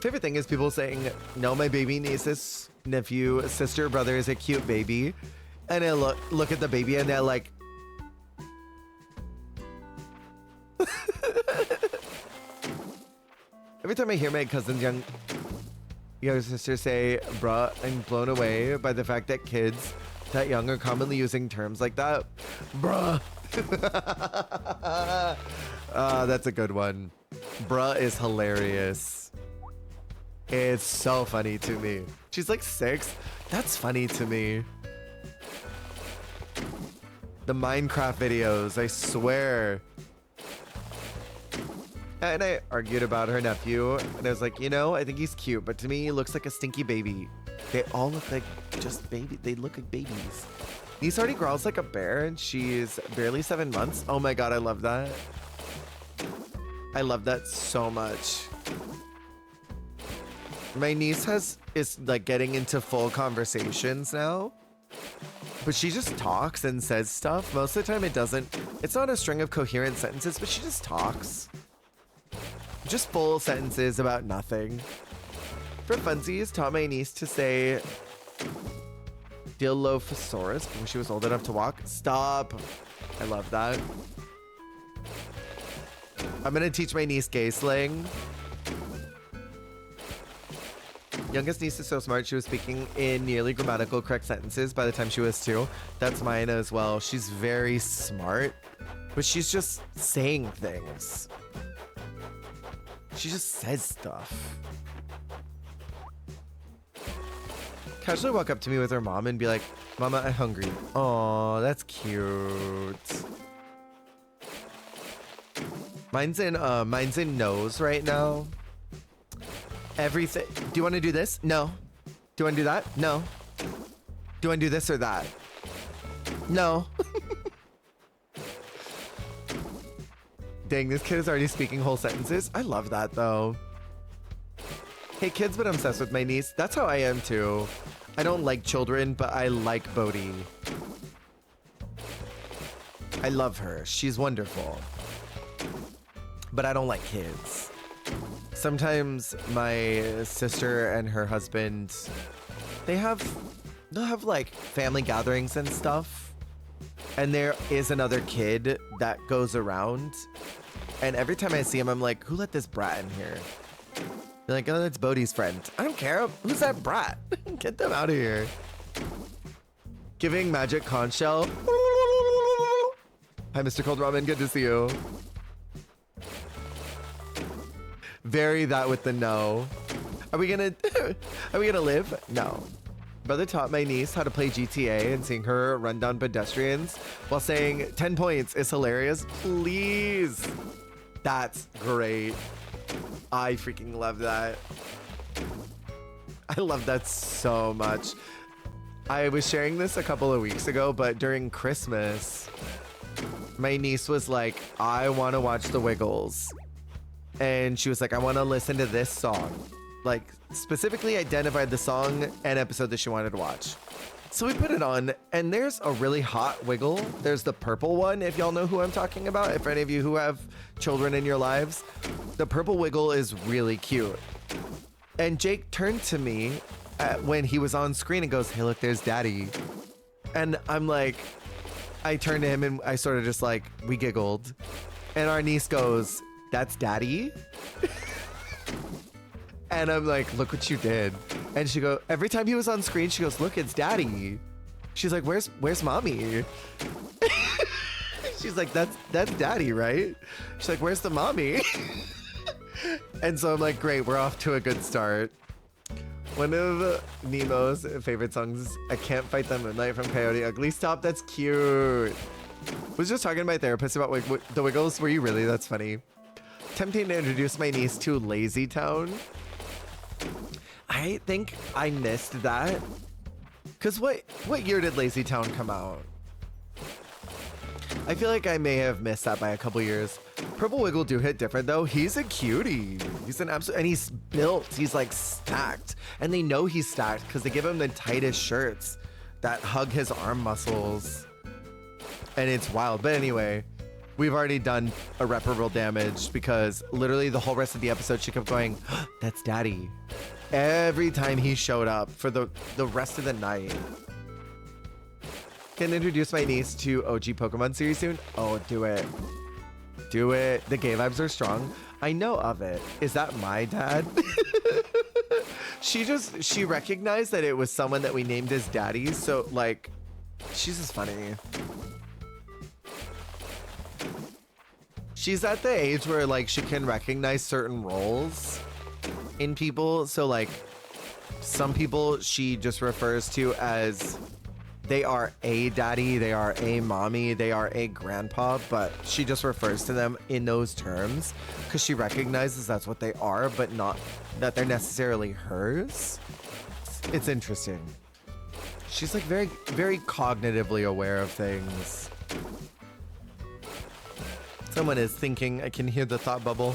Speaker 1: Favorite thing is people saying, no, my baby niece's nephew, sister, brother is a cute baby. And I look at the baby and they're like, every time I hear my cousin's younger sister say, bruh, I'm blown away by the fact that kids that young are commonly using terms like that. Bruh. That's a good one. Bruh is hilarious. It's so funny to me. She's like 6. That's funny to me. The Minecraft videos, I swear. And I argued about her nephew, and I was like, you know, I think he's cute, but to me, he looks like a stinky baby. They all look like just baby. They look like babies. Niece already growls like a bear, and she's barely 7 months. Oh my god, I love that. I love that so much. My niece is like getting into full conversations now, but she just talks and says stuff. Most of the time, it's not a string of coherent sentences, but she just talks. Just full sentences about nothing. For funsies, taught my niece to say Dilophosaurus when she was old enough to walk. Stop. I love that. I'm gonna teach my niece gay slang. Youngest niece is so smart. She was speaking in nearly grammatical correct sentences by the time she was 2. That's mine as well. She's very smart, but she's just saying things. She just says stuff. Casually walk up to me with her mom and be like, Mama, I'm hungry. Oh, that's cute. Mine's in nose right now. Everything. Do you want to do this? No. Do you want to do that? No. Do you want to do this or that? No. Dang, this kid is already speaking whole sentences. I love that though. Hey, kids, but I'm obsessed with my niece. That's how I am too. I don't like children, but I like Bodhi. I love her. She's wonderful. But I don't like kids. Sometimes my sister and her husband, they'll have like family gatherings and stuff. And there is another kid that goes around. And every time I see him, I'm like, who let this brat in here? They're like, oh, that's Bodhi's friend. I don't care. Who's that brat? Get them out of here. Giving magic conch shell. Hi, Mr. Cold Ramen. Good to see you. Vary that with the no. Are we gonna live? No. Brother taught my niece how to play GTA, and seeing her run down pedestrians while saying 10 points is hilarious. Please. That's great. I freaking love that. I love that so much. I was sharing this a couple of weeks ago, but during Christmas, my niece was like, I want to watch The Wiggles. And she was like, I want to listen to this song. Like, specifically identified the song and episode that she wanted to watch. So we put it on, and there's a really hot Wiggle. There's the purple one, if y'all know who I'm talking about. If any of you who have children in your lives, the purple Wiggle is really cute. And Jake turned to me when he was on screen and goes, hey, look, there's Daddy. And I'm like, I turned to him and I sort of just like, we giggled. And our niece goes, that's Daddy? And I'm like, look what you did. And she goes, every time he was on screen, she goes, look, it's Daddy. She's like, where's Mommy? She's like, that's Daddy, right? She's like, where's the mommy? And so I'm like, great, we're off to a good start. One of Nemo's favorite songs is I Can't Fight the Moonlight from Coyote Ugly. Stop, that's cute. Was just talking to my therapist about the Wiggles. Were you really? That's funny. Tempting to introduce my niece to Lazy Town. I think I missed that. Cause what year did Lazy Town come out? I feel like I may have missed that by a couple years. Purple Wiggle do hit different though. He's a cutie. He's an absolute, and he's built. He's like stacked, and they know he's stacked because they give him the tightest shirts that hug his arm muscles, and it's wild. But anyway, we've already done irreparable damage because literally the whole rest of the episode she kept going, oh, that's Daddy. Every time he showed up for the rest of the night. Can introduce my niece to OG Pokemon series soon? Oh, do it. Do it. The gay vibes are strong. I know of it. Is that my dad? She recognized that it was someone that we named as Daddy. So like, she's just funny. She's at the age where like she can recognize certain roles in people. So like some people she just refers to as they are a daddy, they are a mommy, they are a grandpa, but she just refers to them in those terms because she recognizes that's what they are, but not that they're necessarily hers. It's interesting. She's like very, very cognitively aware of things. Someone is thinking. I can hear the thought bubble.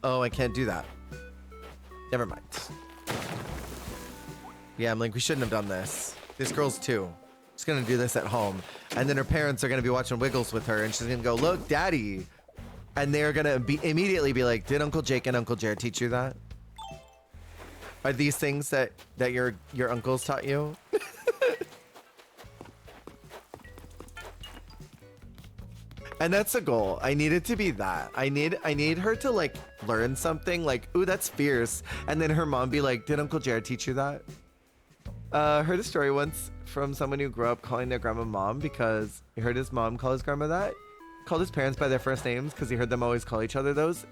Speaker 1: Oh, I can't do that. Never mind. Yeah, I'm like, we shouldn't have done this. This girl's 2. She's gonna do this at home. And then her parents are gonna be watching Wiggles with her and she's gonna go, look, Daddy. And they're gonna immediately be like, did Uncle Jake and Uncle Jared teach you that? Are these things that your uncles taught you? And that's a goal. I need it to be that. I need her to like learn something like, ooh, that's fierce. And then her mom be like, did Uncle Jared teach you that? Heard a story once from someone who grew up calling their grandma mom because he heard his mom call his grandma that. Called his parents by their first names because he heard them always call each other those.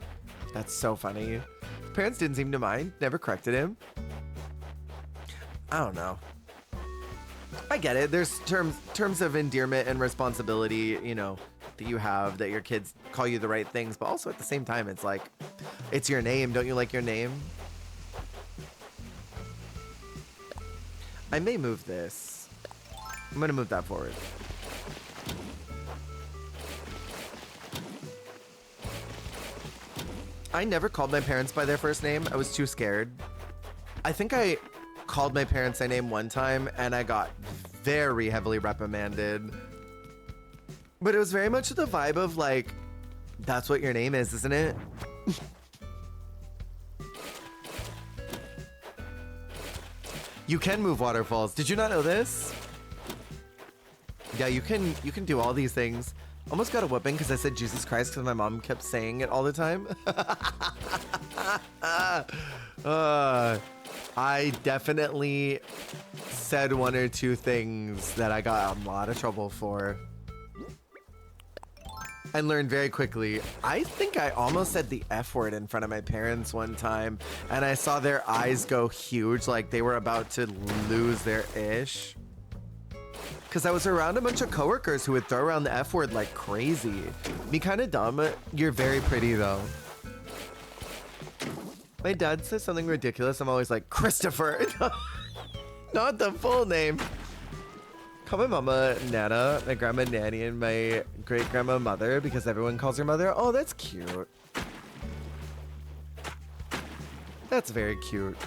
Speaker 1: That's so funny. His parents didn't seem to mind, never corrected him. I don't know. I get it. There's terms of endearment and responsibility, you know, that you have, that your kids call you the right things, but also at the same time, it's like, it's your name. Don't you like your name? I may move this. I'm gonna move that forward. I never called my parents by their first name. I was too scared. I think I called my parents by name one time and I got very heavily reprimanded. But it was very much the vibe of like, that's what your name is, isn't it? You can move waterfalls. Did you not know this? Yeah, you can do all these things. Almost got a whooping because I said Jesus Christ because my mom kept saying it all the time. I definitely said one or two things that I got a lot of trouble for. And learned very quickly. I think I almost said the F word in front of my parents one time, and I saw their eyes go huge, like they were about to lose their ish. Because I was around a bunch of coworkers who would throw around the F word like crazy. Be kind of dumb. You're very pretty, though. My dad says something ridiculous. I'm always like, Christopher. Not the full name. Call my mama Nana, my grandma Nanny, and my great-grandma Mother because everyone calls her Mother. Oh, that's cute. That's very cute.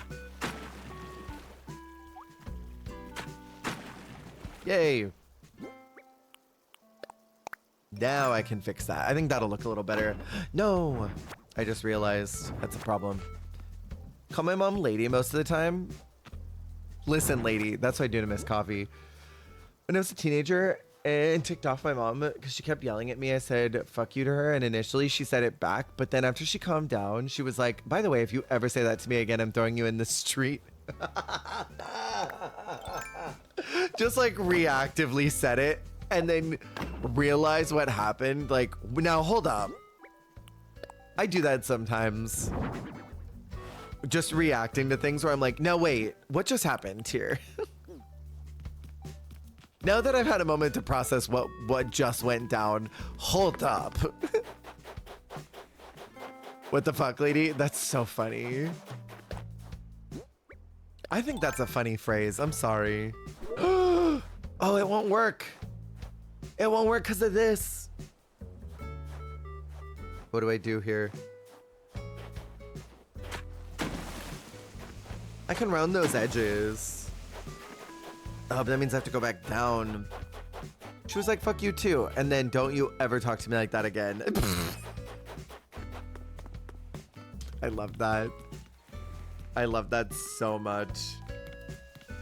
Speaker 1: Yay. Now I can fix that. I think that'll look a little better. No, I just realized that's a problem. Call my mom Lady most of the time. Listen, Lady, that's what I do to Miss Coffee. When I was a teenager and ticked off my mom because she kept yelling at me, I said, fuck you to her. And initially she said it back. But then after she calmed down, she was like, by the way, if you ever say that to me again, I'm throwing you in the street. Just like reactively said it and then realize what happened. Like, now hold up. I do that sometimes. Just reacting to things where I'm like, no, wait, what just happened here? Now that I've had a moment to process what just went down, hold up. What the fuck, lady? That's so funny. I think that's a funny phrase. I'm sorry. Oh, it won't work. It won't work because of this. What do I do here? I can round those edges. Oh, but that means I have to go back down. She was like, fuck you too. And then don't you ever talk to me like that again. I love that. I love that so much.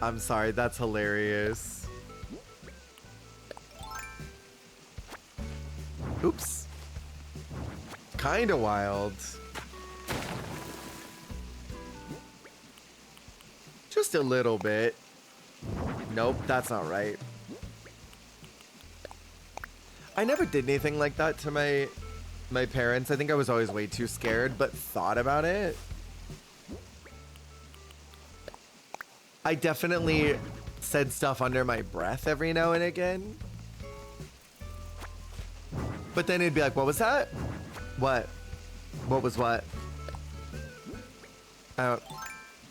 Speaker 1: I'm sorry, that's hilarious. Oops. Kinda wild. Just a little bit. Nope, that's not right. I never did anything like that to my parents. I think I was always way too scared, but thought about it. I definitely said stuff under my breath every now and again. But then it'd be like, what was that? What? What was what?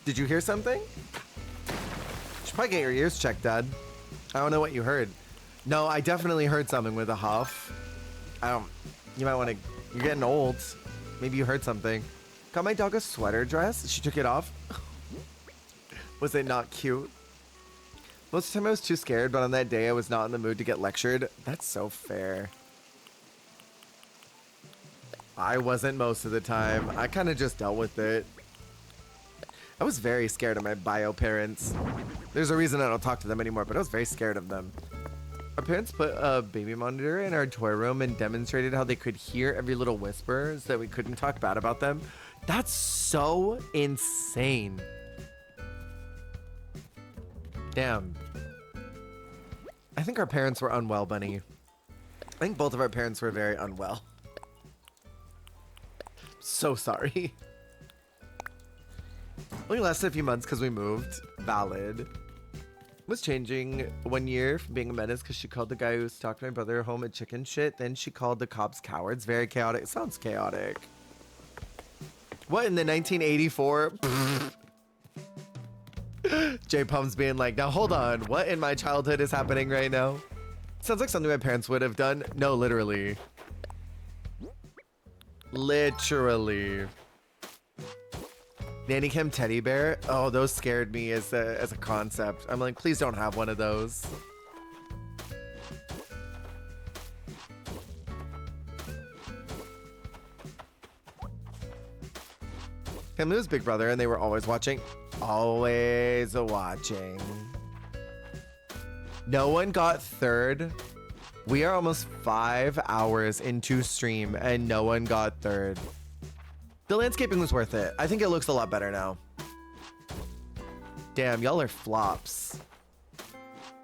Speaker 1: Did you hear something? You should probably get your ears checked, Dad. I don't know what you heard. No, I definitely heard something with a huff. You might want to, you're getting old. Maybe you heard something. Got my dog a sweater dress. She took it off. Was it not cute? Most of the time I was too scared, but on that day I was not in the mood to get lectured. That's so fair. I wasn't most of the time. I kind of just dealt with it. I was very scared of my bio parents. There's a reason I don't talk to them anymore, but I was very scared of them. Our parents put a baby monitor in our toy room and demonstrated how they could hear every little whisper so that we couldn't talk bad about them. That's so insane. Damn. I think our parents were unwell, Bunny. I think both of our parents were very unwell. So sorry. Only lasted a few months because we moved. Valid. Was changing 1 year from being a menace because she called the guy who stalked my brother home a chicken shit. Then she called the cops cowards. Very chaotic. Sounds chaotic. What in the 1984? J Pum's being like, now hold on. What in my childhood is happening right now? Sounds like something my parents would have done. No, literally. Literally. Nanny Cam teddy bear. Oh, those scared me as a concept. I'm like, please don't have one of those. Cam was Big Brother and they were always watching. Always watching. No one got third. We are almost 5 hours into stream and no one got third. The landscaping was worth it. I think it looks a lot better now. Damn, y'all are flops.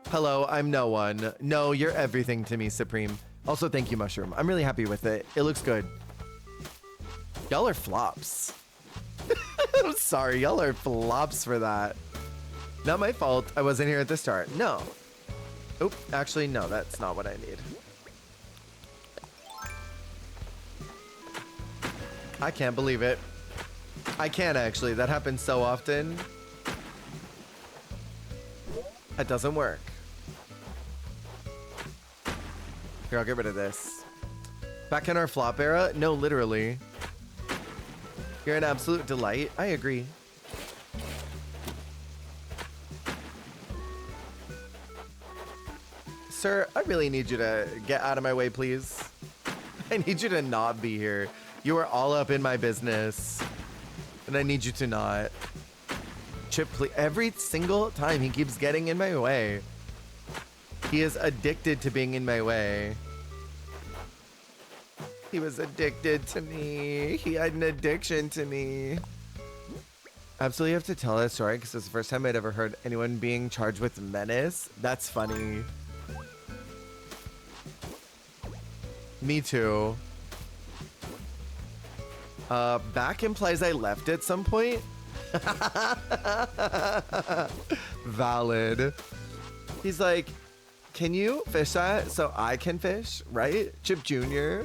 Speaker 1: Hello, I'm no one. No, you're everything to me, Supreme. Also, thank you, Mushroom. I'm really happy with it. It looks good. Y'all are flops. I'm sorry, y'all are flops for that. Not my fault. I wasn't here at the start. No. Oop, actually, no, that's not what I need. I can't believe it. I can't actually. That happens so often. That doesn't work. Here, I'll get rid of this. Back in our flop era? No, literally. You're an absolute delight. I agree. Sir, I really need you to get out of my way, please. I need you to not be here. You are all up in my business. And I need you to not. Chip, please. Every single time he keeps getting in my way. He is addicted to being in my way. He was addicted to me. He had an addiction to me. Absolutely have to tell that story because it's the first time I'd ever heard anyone being charged with menace. That's funny. Me too. Back implies I left at some point. Valid. He's like, can you fish that so I can fish? Right? Chip Jr.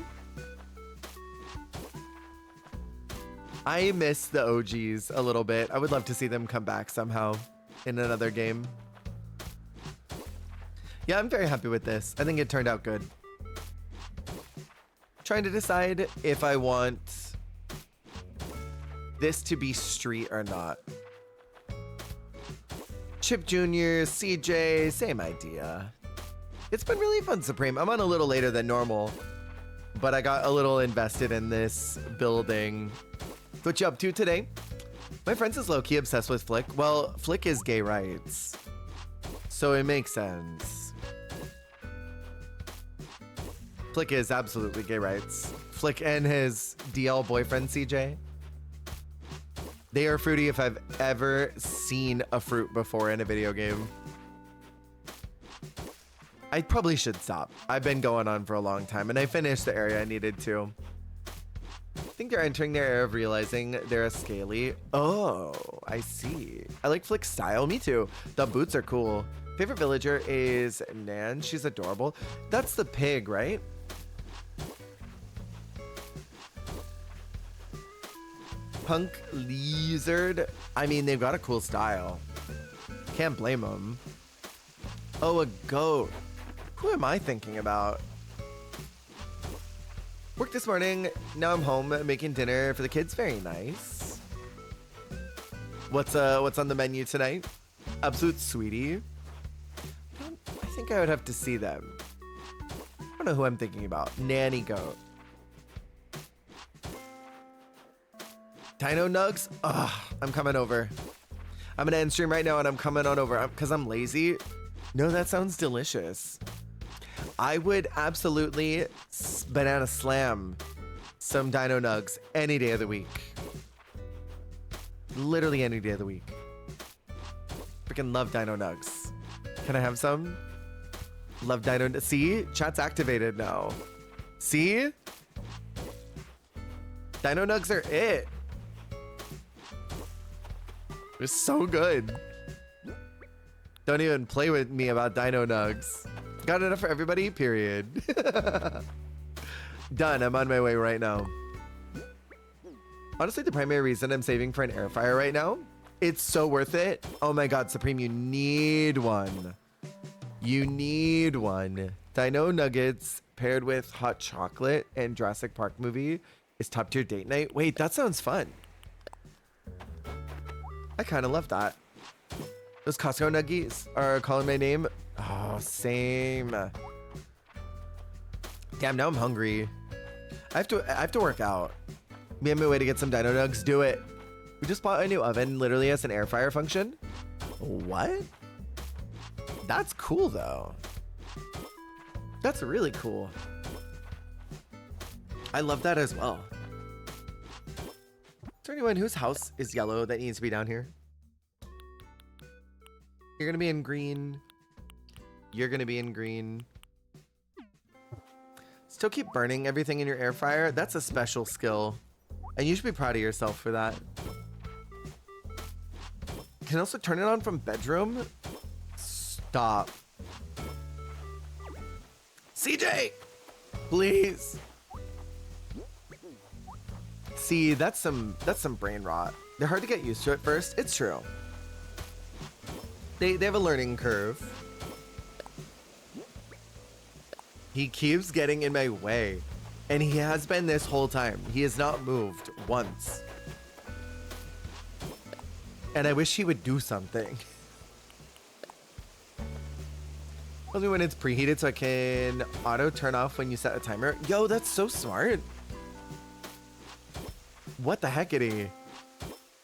Speaker 1: I miss the OGs a little bit. I would love to see them come back somehow in another game. Yeah, I'm very happy with this. I think it turned out good. Trying to decide if I want this to be street or not. Chip Jr., CJ, same idea. It's been really fun, Supreme. I'm on a little later than normal, but I got a little invested in this building. What you up to today? My friends is low-key obsessed with Flick. Well, Flick is gay rights, so it makes sense. Flick is absolutely gay rights. Flick and his DL boyfriend, CJ. They are fruity if I've ever seen a fruit before in a video game. I probably should stop. I've been going on for a long time, and I finished the area I needed to. I think they're entering their era of realizing they're a scaly. Oh, I see. I like Flick's style. Me too. The boots are cool. Favorite villager is Nan. She's adorable. That's the pig, right? Punk lizard. I mean, they've got a cool style. Can't blame them. Oh, a goat. Who am I thinking about? Work this morning. Now I'm home making dinner for the kids. Very nice. What's on the menu tonight? Absolute sweetie. I think I would have to see them. I don't know who I'm thinking about. Nanny goat. Dino Nugs? Ugh, I'm coming over. I'm gonna end stream right now and I'm coming on over because I'm lazy. No, that sounds delicious. I would absolutely banana slam some dino nugs any day of the week. Literally any day of the week. Freaking love dino nugs. Can I have some? Love dino. See? Chat's activated now. See? Dino nugs are it. They're so good. Don't even play with me about dino nugs. Got enough for everybody? Period. Done. I'm on my way right now. Honestly, the primary reason I'm saving for an air fryer right now, it's so worth it. Oh my God, Supreme, you need one. You need one. Dino nuggets paired with hot chocolate and Jurassic Park movie is top tier date night. Wait, that sounds fun. I kind of love that. Those Costco nuggies are calling my name. Oh, same. Damn, now I'm hungry. I have to work out. Be on my way to get some dino nugs. Do it. We just bought a new oven, literally has an air fryer function. What? That's cool though. That's really cool. I love that as well. Is there anyone whose house is yellow that needs to be down here? You're gonna be in green. You're gonna be in green. Still keep burning everything in your air fryer. That's a special skill. And you should be proud of yourself for that. Can also turn it on from bedroom. Stop. CJ! Please. See, that's some brain rot. They're hard to get used to at first. It's true. They have a learning curve. He keeps getting in my way. And he has been this whole time. He has not moved once. And I wish he would do something. Tell me when it's preheated so I can auto turn off when you set a timer. Yo, that's so smart. What the heckity?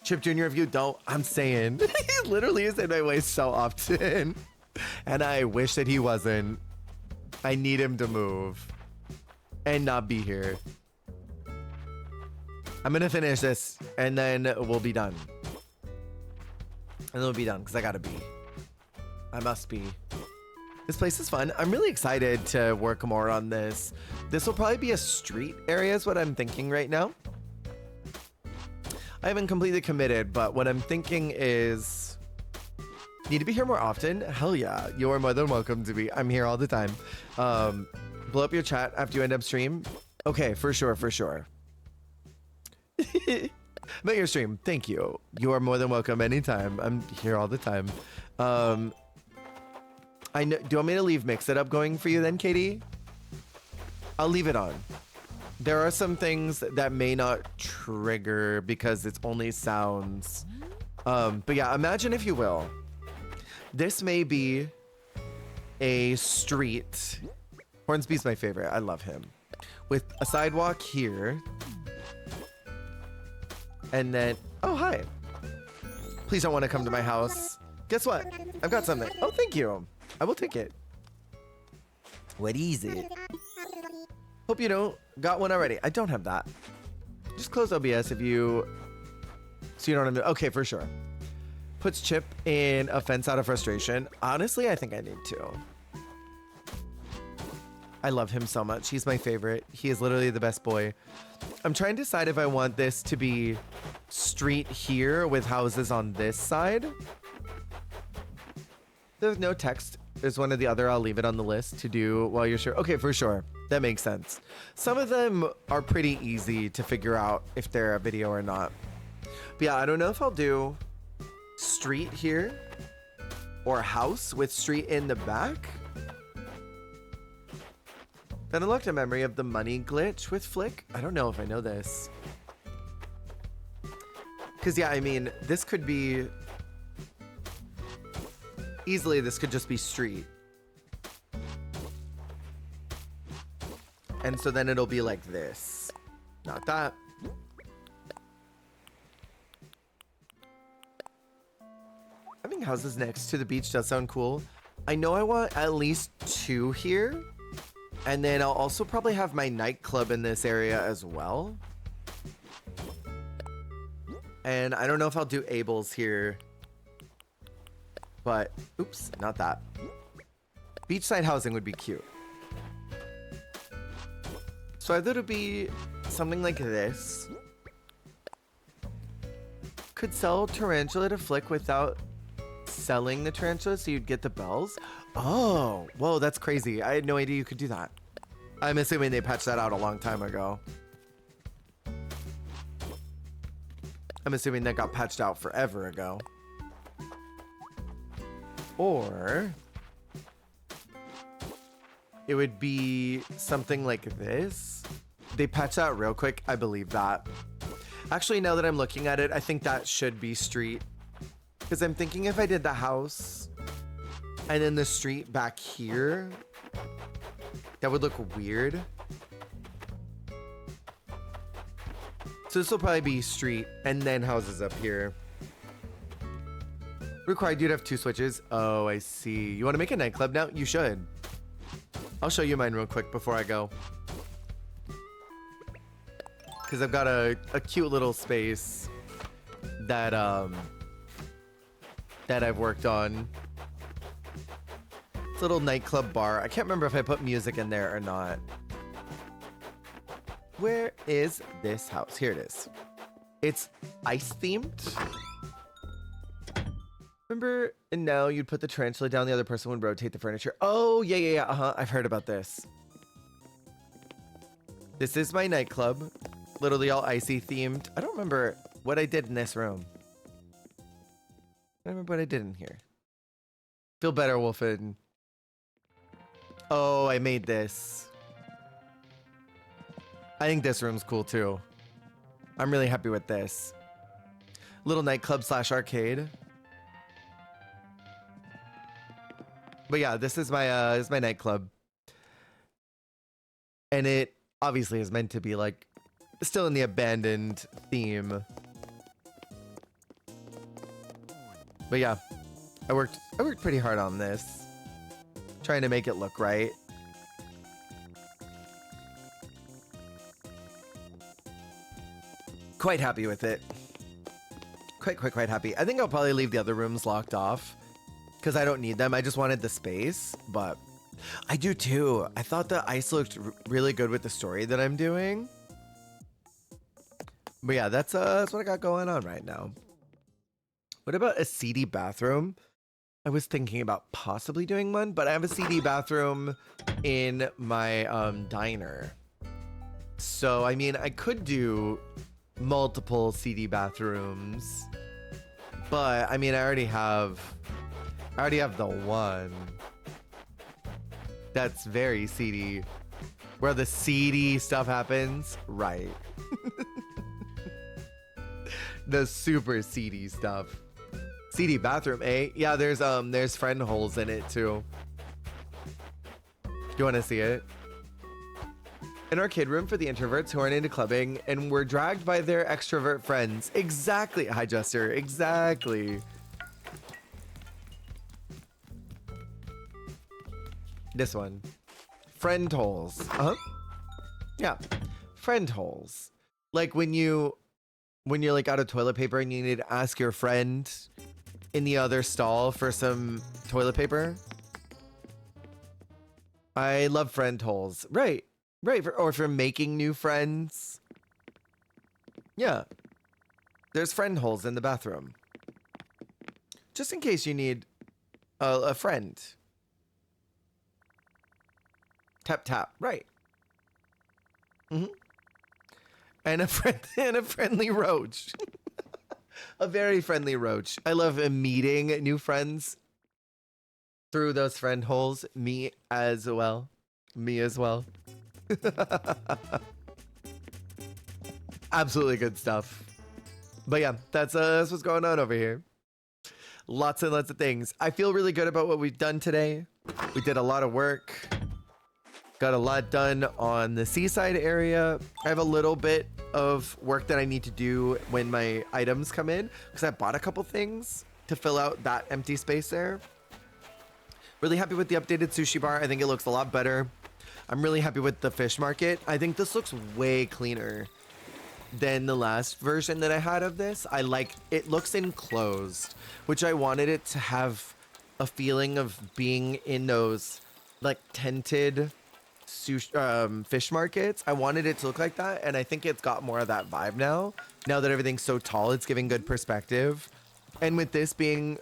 Speaker 1: Chip Jr., if you don't, I'm saying. He literally is in my way so often. And I wish that he wasn't. I need him to move. And not be here. I'm gonna finish this and then we'll be done. And then we'll be done because I gotta be. I must be. This place is fun. I'm really excited to work more on this. This will probably be a street area is what I'm thinking right now. I haven't completely committed, but what I'm thinking is need to be here more often. Hell yeah. You're more than welcome to be. I'm here all the time. Blow up your chat after you end up stream. Okay, for sure, for sure. About your stream, thank you. You are more than welcome anytime. I'm here all the time. I know. Do you want me to leave Mix It Up going for you then, Katie? I'll leave it on. There are some things that may not trigger because it's only sounds. But yeah, imagine if you will. This may be a street. Hornsby's my favorite. I love him. With a sidewalk here. And then, oh, hi. Please don't want to come to my house. Guess what? I've got something. Oh, thank you. I will take it. What is it? Hope you don't got one already. I don't have that. Just close OBS if you, so you don't have to. Okay, for sure. Puts Chip in a fence out of frustration. Honestly, I think I need to. I love him so much. He's my favorite. He is literally the best boy. I'm trying to decide if I want this to be street here with houses on this side. There's no text. There's one or the other. I'll leave it on the list to do while you're sure. Okay, for sure. That makes sense. Some of them are pretty easy to figure out if they're a video or not. But yeah, I don't know if I'll do street here or house with street in the back. That unlocked a memory of the money glitch with Flick. I don't know if I know this. Because yeah, I mean, this could be... Easily, this could just be street. And so then it'll be like this. Not that. Having houses next to the beach does sound cool. I know I want at least 2 here. And then I'll also probably have my nightclub in this area as well. And I don't know if I'll do Abel's here. But, oops, not that. Beachside housing would be cute. So I thought it'd be something like this. Could sell tarantula to Flick without selling the tarantula so you'd get the bells. Oh, whoa, that's crazy. I had no idea you could do that. I'm assuming they patched that out a long time ago. I'm assuming that got patched out forever ago. Or it would be something like this. They patched out real quick. I believe that. Actually, now that I'm looking at it, I think that should be street. Because I'm thinking if I did the house and then the street back here, that would look weird. So this will probably be street and then houses up here. Required you to have 2 switches. Oh, I see. You want to make a nightclub now? You should. I'll show you mine real quick before I go. Because I've got a cute little space that that I've worked on. It's a little nightclub bar. I can't remember if I put music in there or not. Where is this house? Here it is. It's ice themed. Remember, and now you'd put the tarantula down, the other person would rotate the furniture. Oh, yeah. I've heard about this. This is my nightclub. Literally all icy themed. I don't remember what I did in this room. I don't remember what I did in here. Feel better, Wolfen. Oh, I made this. I think this room's cool too. I'm really happy with this. Little nightclub / arcade. But yeah, this is my nightclub. And it obviously is meant to be like still in the abandoned theme. But yeah, I worked pretty hard on this. Trying to make it look right. Quite happy with it. Quite happy. I think I'll probably leave the other rooms locked off because I don't need them. I just wanted the space, but I do too. I thought the ice looked really good with the story that I'm doing. But yeah, that's what I got going on right now. What about a seedy bathroom? I was thinking about possibly doing one, but I have a seedy bathroom in my diner. So, I mean, I could do multiple seedy bathrooms, but I mean, I already have the one that's very seedy, where the seedy stuff happens, right? The super seedy stuff. Seedy bathroom, eh? Yeah, there's friend holes in it too. You want to see it? An arcade room for the introverts who aren't into clubbing and were dragged by their extrovert friends. Exactly. Hi, Jester. Exactly. This one. Friend holes. Uh-huh. Yeah. Friend holes. Like when you're like out of toilet paper and you need to ask your friend in the other stall for some toilet paper. I love friend holes. Right. Or for making new friends. Yeah. There's friend holes in the bathroom. Just in case you need a friend. Tap, tap. Right. Mm-hmm. And a friendly roach. A very friendly roach. I love meeting new friends through those friend holes. Me as well. Absolutely good stuff. But yeah, that's what's going on over here. Lots and lots of things. I feel really good about what we've done today. We did a lot of work. Got a lot done on the seaside area. I have a little bit of work that I need to do when my items come in, because I bought a couple things to fill out that empty space there. Really happy with the updated sushi bar. I think it looks a lot better. I'm really happy with the fish market. I think this looks way cleaner than the last version that I had of this. It looks enclosed, which I wanted it to have a feeling of being in those like tented fish markets. I wanted it to look like that, and I think it's got more of that vibe now. Now that everything's so tall, it's giving good perspective. And with this being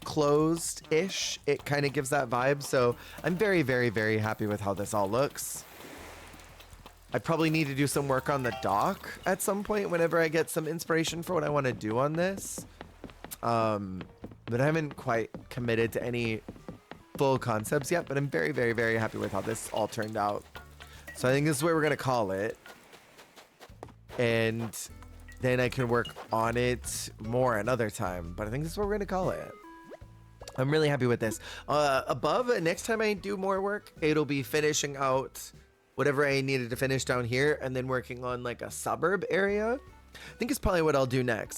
Speaker 1: closed-ish, it kind of gives that vibe. So I'm very, very, very happy with how this all looks. I probably need to do some work on the dock at some point whenever I get some inspiration for what I want to do on this. But I haven't quite committed to any full concepts yet, but I'm very, very, very happy with how this all turned out. So I think this is where we're going to call it. And then I can work on it more another time. But I think this is what we're going to call it. I'm really happy with this. Above, next time I do more work, it'll be finishing out whatever I needed to finish down here and then working on like a suburb area. I think it's probably what I'll do next.